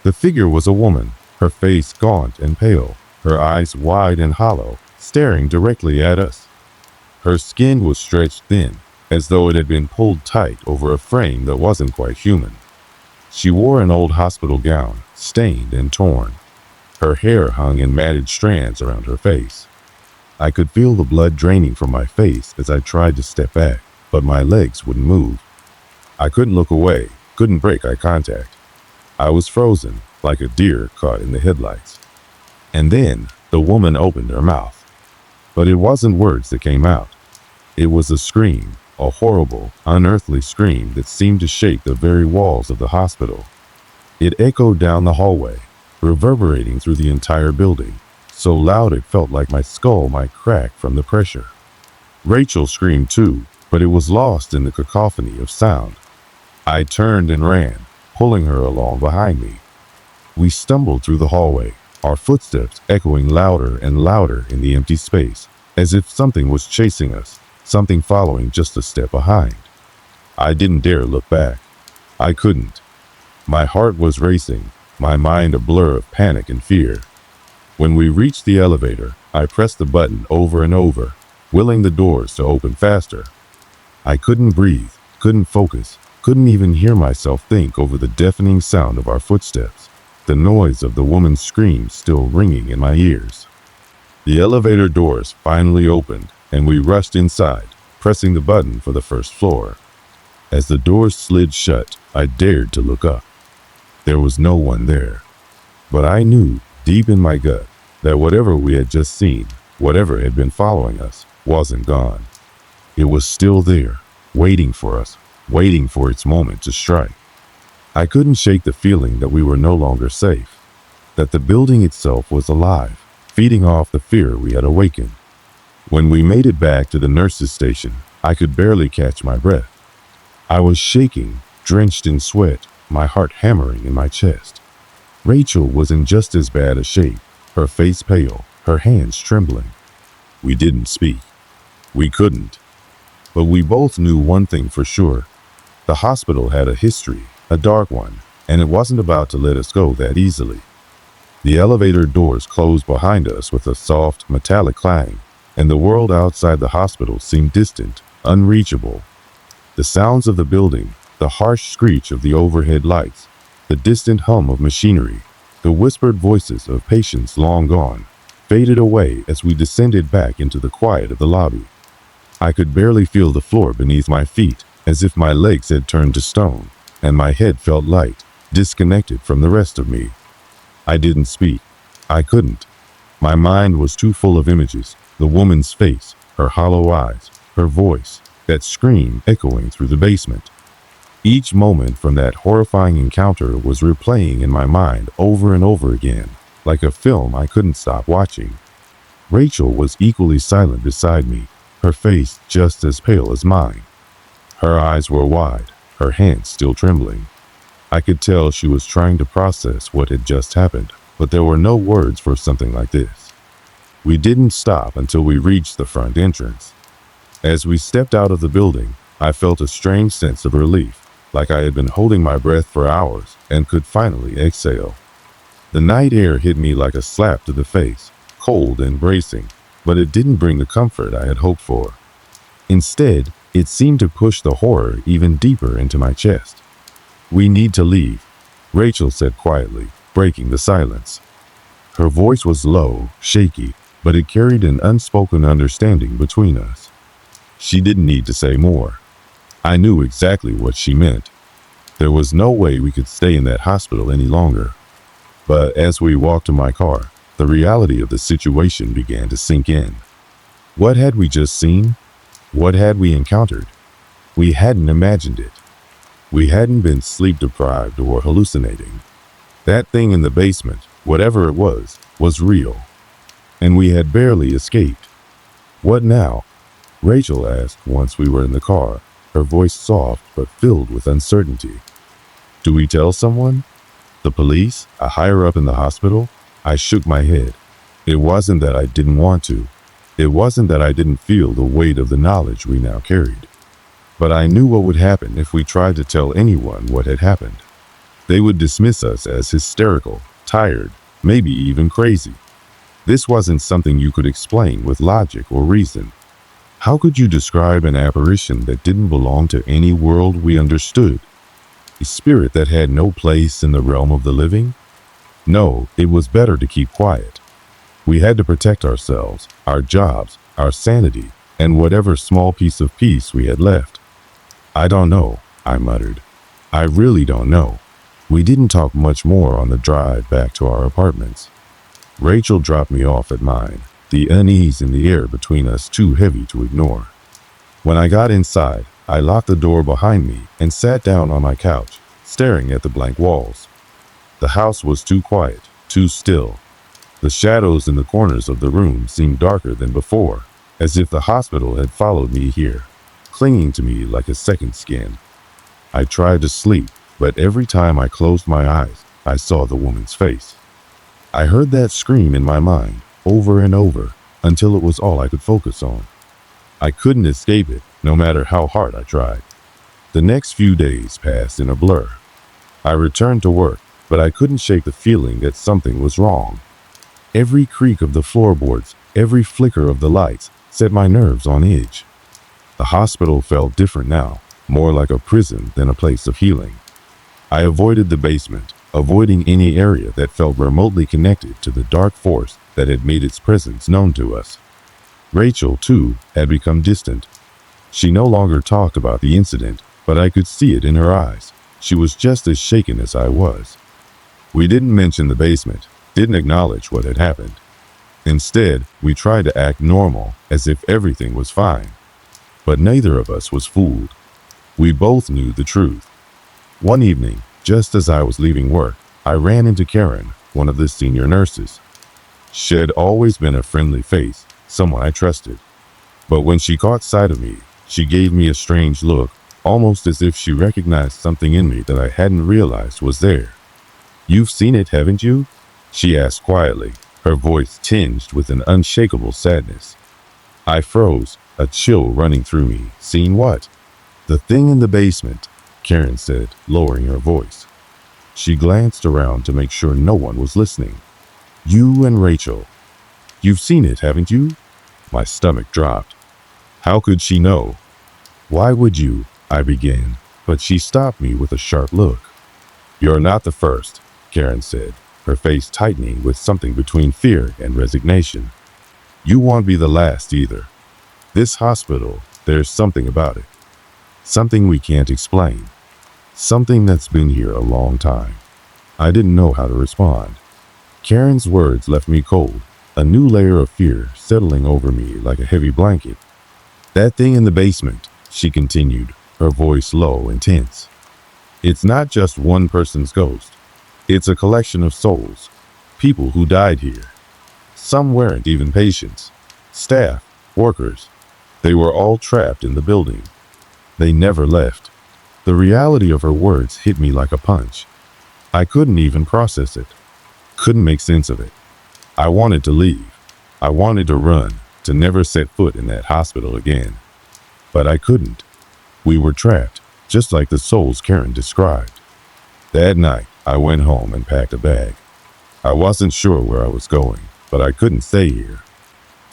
The figure was a woman, her face gaunt and pale, her eyes wide and hollow, staring directly at us. Her skin was stretched thin, as though it had been pulled tight over a frame that wasn't quite human. She wore an old hospital gown, stained and torn. Her hair hung in matted strands around her face. I could feel the blood draining from my face as I tried to step back, but my legs wouldn't move. I couldn't look away, couldn't break eye contact. I was frozen, like a deer caught in the headlights. And then the woman opened her mouth. But it wasn't words that came out. It was a scream, a horrible, unearthly scream that seemed to shake the very walls of the hospital. It echoed down the hallway, reverberating through the entire building, so loud it felt like my skull might crack from the pressure. Rachel screamed too, but it was lost in the cacophony of sound. I turned and ran, pulling her along behind me. We stumbled through the hallway, our footsteps echoing louder and louder in the empty space, as if something was chasing us, something following just a step behind. I didn't dare look back. I couldn't. My heart was racing, my mind a blur of panic and fear. When we reached the elevator, I pressed the button over and over, willing the doors to open faster. I couldn't breathe, couldn't focus, couldn't even hear myself think over the deafening sound of our footsteps, the noise of the woman's scream still ringing in my ears. The elevator doors finally opened, and we rushed inside, pressing the button for the first floor. As the doors slid shut, I dared to look up. There was no one there. But I knew, deep in my gut, that whatever we had just seen, whatever had been following us, wasn't gone. It was still there, waiting for us, waiting for its moment to strike. I couldn't shake the feeling that we were no longer safe, that the building itself was alive, feeding off the fear we had awakened. When we made it back to the nurse's station, I could barely catch my breath. I was shaking, drenched in sweat, my heart hammering in my chest. Rachel was in just as bad a shape, her face pale, her hands trembling. We didn't speak. We couldn't. But we both knew one thing for sure. The hospital had a history, a dark one, and it wasn't about to let us go that easily. The elevator doors closed behind us with a soft, metallic clang, and the world outside the hospital seemed distant, unreachable. The sounds of the building, the harsh screech of the overhead lights, the distant hum of machinery, The whispered voices of patients long gone faded away as we descended back into the quiet of the lobby. I could barely feel the floor beneath my feet, as if my legs had turned to stone, and my head felt light, disconnected from the rest of me. I didn't speak. I couldn't. My mind was too full of images, the woman's face, her hollow eyes, her voice, that scream echoing through the basement. Each moment from that horrifying encounter was replaying in my mind over and over again, like a film I couldn't stop watching. Rachel was equally silent beside me, her face just as pale as mine. Her eyes were wide, her hands still trembling. I could tell she was trying to process what had just happened, but there were no words for something like this. We didn't stop until we reached the front entrance. As we stepped out of the building, I felt a strange sense of relief, like I had been holding my breath for hours and could finally exhale. The night air hit me like a slap to the face, cold and bracing, but it didn't bring the comfort I had hoped for. Instead, it seemed to push the horror even deeper into my chest. "We need to leave," Rachel said quietly, breaking the silence. Her voice was low, shaky, but it carried an unspoken understanding between us. She didn't need to say more. I knew exactly what she meant. There was no way we could stay in that hospital any longer. But as we walked to my car, the reality of the situation began to sink in. What had we just seen? What had we encountered? We hadn't imagined it. We hadn't been sleep deprived or hallucinating. That thing in the basement, whatever it was real. And we had barely escaped. "What now?" Rachel asked once we were in the car, her voice soft but filled with uncertainty. "Do we tell someone? The police? A higher up in the hospital?" I shook my head. It wasn't that I didn't want to. It wasn't that I didn't feel the weight of the knowledge we now carried. But I knew what would happen if we tried to tell anyone what had happened. They would dismiss us as hysterical, tired, maybe even crazy. This wasn't something you could explain with logic or reason. How could you describe an apparition that didn't belong to any world we understood? A spirit that had no place in the realm of the living? No, it was better to keep quiet. We had to protect ourselves, our jobs, our sanity, and whatever small piece of peace we had left. "I don't know," I muttered. "I really don't know." We didn't talk much more on the drive back to our apartments. Rachel dropped me off at mine, the unease in the air between us too heavy to ignore. When I got inside, I locked the door behind me and sat down on my couch, staring at the blank walls. The house was too quiet, too still. The shadows in the corners of the room seemed darker than before, as if the hospital had followed me here, clinging to me like a second skin. I tried to sleep, but every time I closed my eyes, I saw the woman's face. I heard that scream in my mind, over and over, until it was all I could focus on. I couldn't escape it, no matter how hard I tried. The next few days passed in a blur. I returned to work, but I couldn't shake the feeling that something was wrong. Every creak of the floorboards, every flicker of the lights, set my nerves on edge. The hospital felt different now, more like a prison than a place of healing. I avoided the basement, avoiding any area that felt remotely connected to the dark force that had made its presence known to us. Rachel, too, had become distant. She no longer talked about the incident, but I could see it in her eyes. She was just as shaken as I was. We didn't mention the basement, didn't acknowledge what had happened. Instead, we tried to act normal, as if everything was fine. But neither of us was fooled. We both knew the truth. One evening, just as I was leaving work, I ran into Karen, one of the senior nurses. She had always been a friendly face, someone I trusted. But when she caught sight of me, she gave me a strange look, almost as if she recognized something in me that I hadn't realized was there. "You've seen it, haven't you?" she asked quietly, her voice tinged with an unshakable sadness. I froze, a chill running through me. "Seen what?" "The thing in the basement," Karen said, lowering her voice. She glanced around to make sure no one was listening. "You and Rachel. You've seen it, haven't you?" My stomach dropped. How could she know? "Why would you?" I began, but she stopped me with a sharp look. "You're not the first," Karen said. her face tightening with something between fear and resignation. "You won't be the last either. This hospital, there's something about it. Something we can't explain. Something that's been here a long time." I didn't know how to respond. Karen's words left me cold, a new layer of fear settling over me like a heavy blanket. "That thing in the basement," she continued, her voice low and tense. "It's not just one person's ghost. It's a collection of souls. People who died here. Some weren't even patients. Staff, workers. They were all trapped in the building. They never left." The reality of her words hit me like a punch. I couldn't even process it. Couldn't make sense of it. I wanted to leave. I wanted to run, to never set foot in that hospital again. But I couldn't. We were trapped, just like the souls Karen described. That night, I went home and packed a bag. I wasn't sure where I was going, but I couldn't stay here.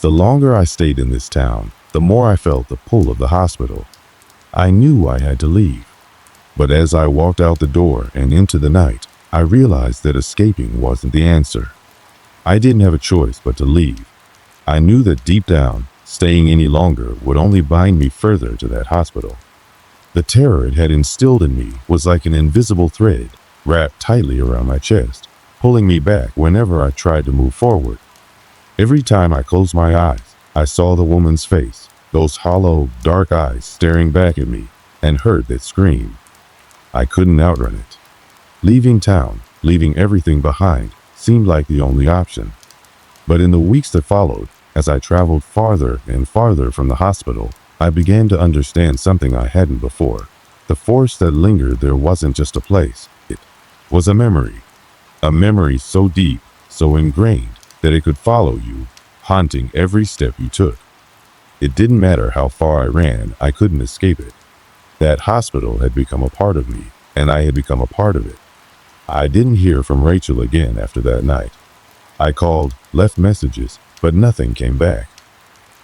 The longer I stayed in this town, the more I felt the pull of the hospital. I knew I had to leave. But as I walked out the door and into the night, I realized that escaping wasn't the answer. I didn't have a choice but to leave. I knew that deep down, staying any longer would only bind me further to that hospital. The terror it had instilled in me was like an invisible thread wrapped tightly around my chest, pulling me back whenever I tried to move forward. Every time I closed my eyes, I saw the woman's face, those hollow, dark eyes staring back at me, and heard that scream. I couldn't outrun it. Leaving town, leaving everything behind, seemed like the only option. But in the weeks that followed, as I traveled farther and farther from the hospital, I began to understand something I hadn't before. The force that lingered there wasn't just a place. It was a memory. A memory so deep, so ingrained, that it could follow you, haunting every step you took. It didn't matter how far I ran, I couldn't escape it. That hospital had become a part of me, and I had become a part of it. I didn't hear from Rachel again after that night. I called, left messages, but nothing came back.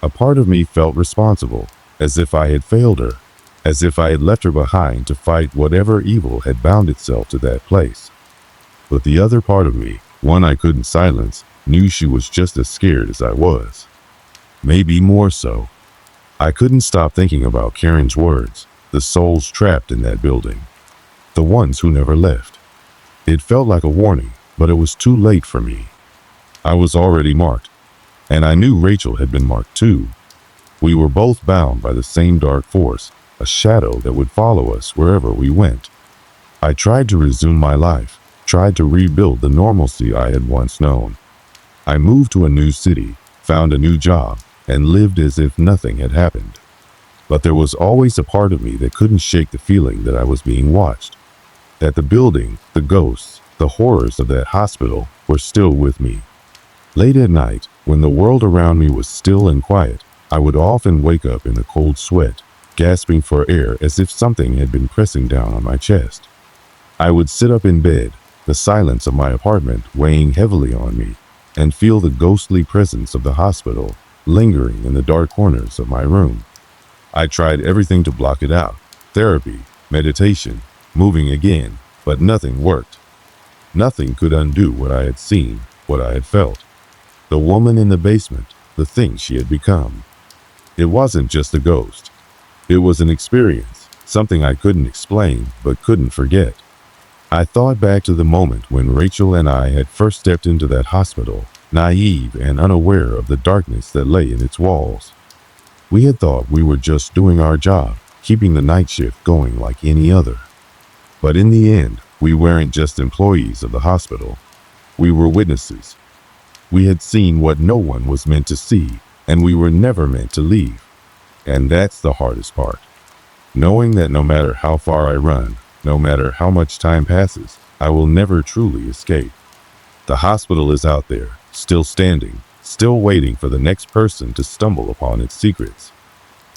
A part of me felt responsible, as if I had failed her, as if I had left her behind to fight whatever evil had bound itself to that place. But the other part of me, one I couldn't silence, knew she was just as scared as I was. Maybe more so. I couldn't stop thinking about Karen's words, the souls trapped in that building, the ones who never left. It felt like a warning, but it was too late for me. I was already marked, and I knew Rachel had been marked too. We were both bound by the same dark force, a shadow that would follow us wherever we went. I tried to resume my life, tried to rebuild the normalcy I had once known. I moved to a new city, found a new job, and lived as if nothing had happened. But there was always a part of me that couldn't shake the feeling that I was being watched, that the building, the ghosts, the horrors of that hospital were still with me. Late at night, when the world around me was still and quiet, I would often wake up in a cold sweat, gasping for air as if something had been pressing down on my chest. I would sit up in bed, the silence of my apartment weighing heavily on me, and feel the ghostly presence of the hospital lingering in the dark corners of my room. I tried everything to block it out: therapy, meditation, moving again, but nothing worked. Nothing could undo what I had seen, what I had felt. The woman in the basement, the thing she had become. It wasn't just a ghost. It was an experience, something I couldn't explain, but couldn't forget. I thought back to the moment when Rachel and I had first stepped into that hospital, naive and unaware of the darkness that lay in its walls. We had thought we were just doing our job, keeping the night shift going like any other. But in the end, we weren't just employees of the hospital. We were witnesses. We had seen what no one was meant to see, and we were never meant to leave. And that's the hardest part. Knowing that no matter how far I run, no matter how much time passes, I will never truly escape. The hospital is out there, still standing, still waiting for the next person to stumble upon its secrets.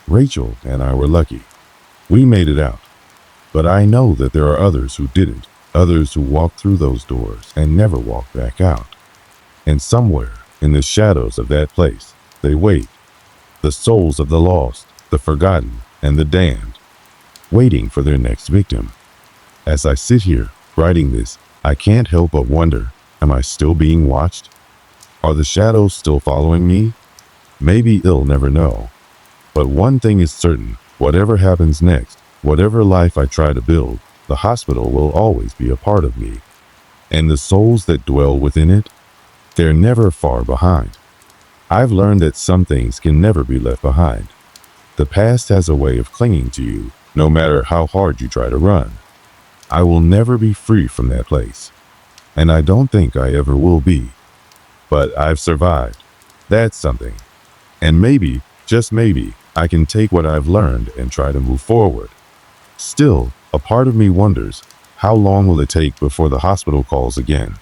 Rachel and I were lucky. We made it out. But I know that there are others who didn't, others who walked through those doors and never walked back out. And somewhere, in the shadows of that place, they wait. The souls of the lost, the forgotten, and the damned, waiting for their next victim. As I sit here, writing this, I can't help but wonder, Am I still being watched? Are the shadows still following me? Maybe I'll never know. But one thing is certain, whatever happens next, whatever life I try to build, the hospital will always be a part of me. And the souls that dwell within it, they're never far behind. I've learned that some things can never be left behind. The past has a way of clinging to you, no matter how hard you try to run. I will never be free from that place. And I don't think I ever will be. But I've survived. That's something. And maybe, just maybe, I can take what I've learned and try to move forward. Still, a part of me wonders, how long will it take before the hospital calls again?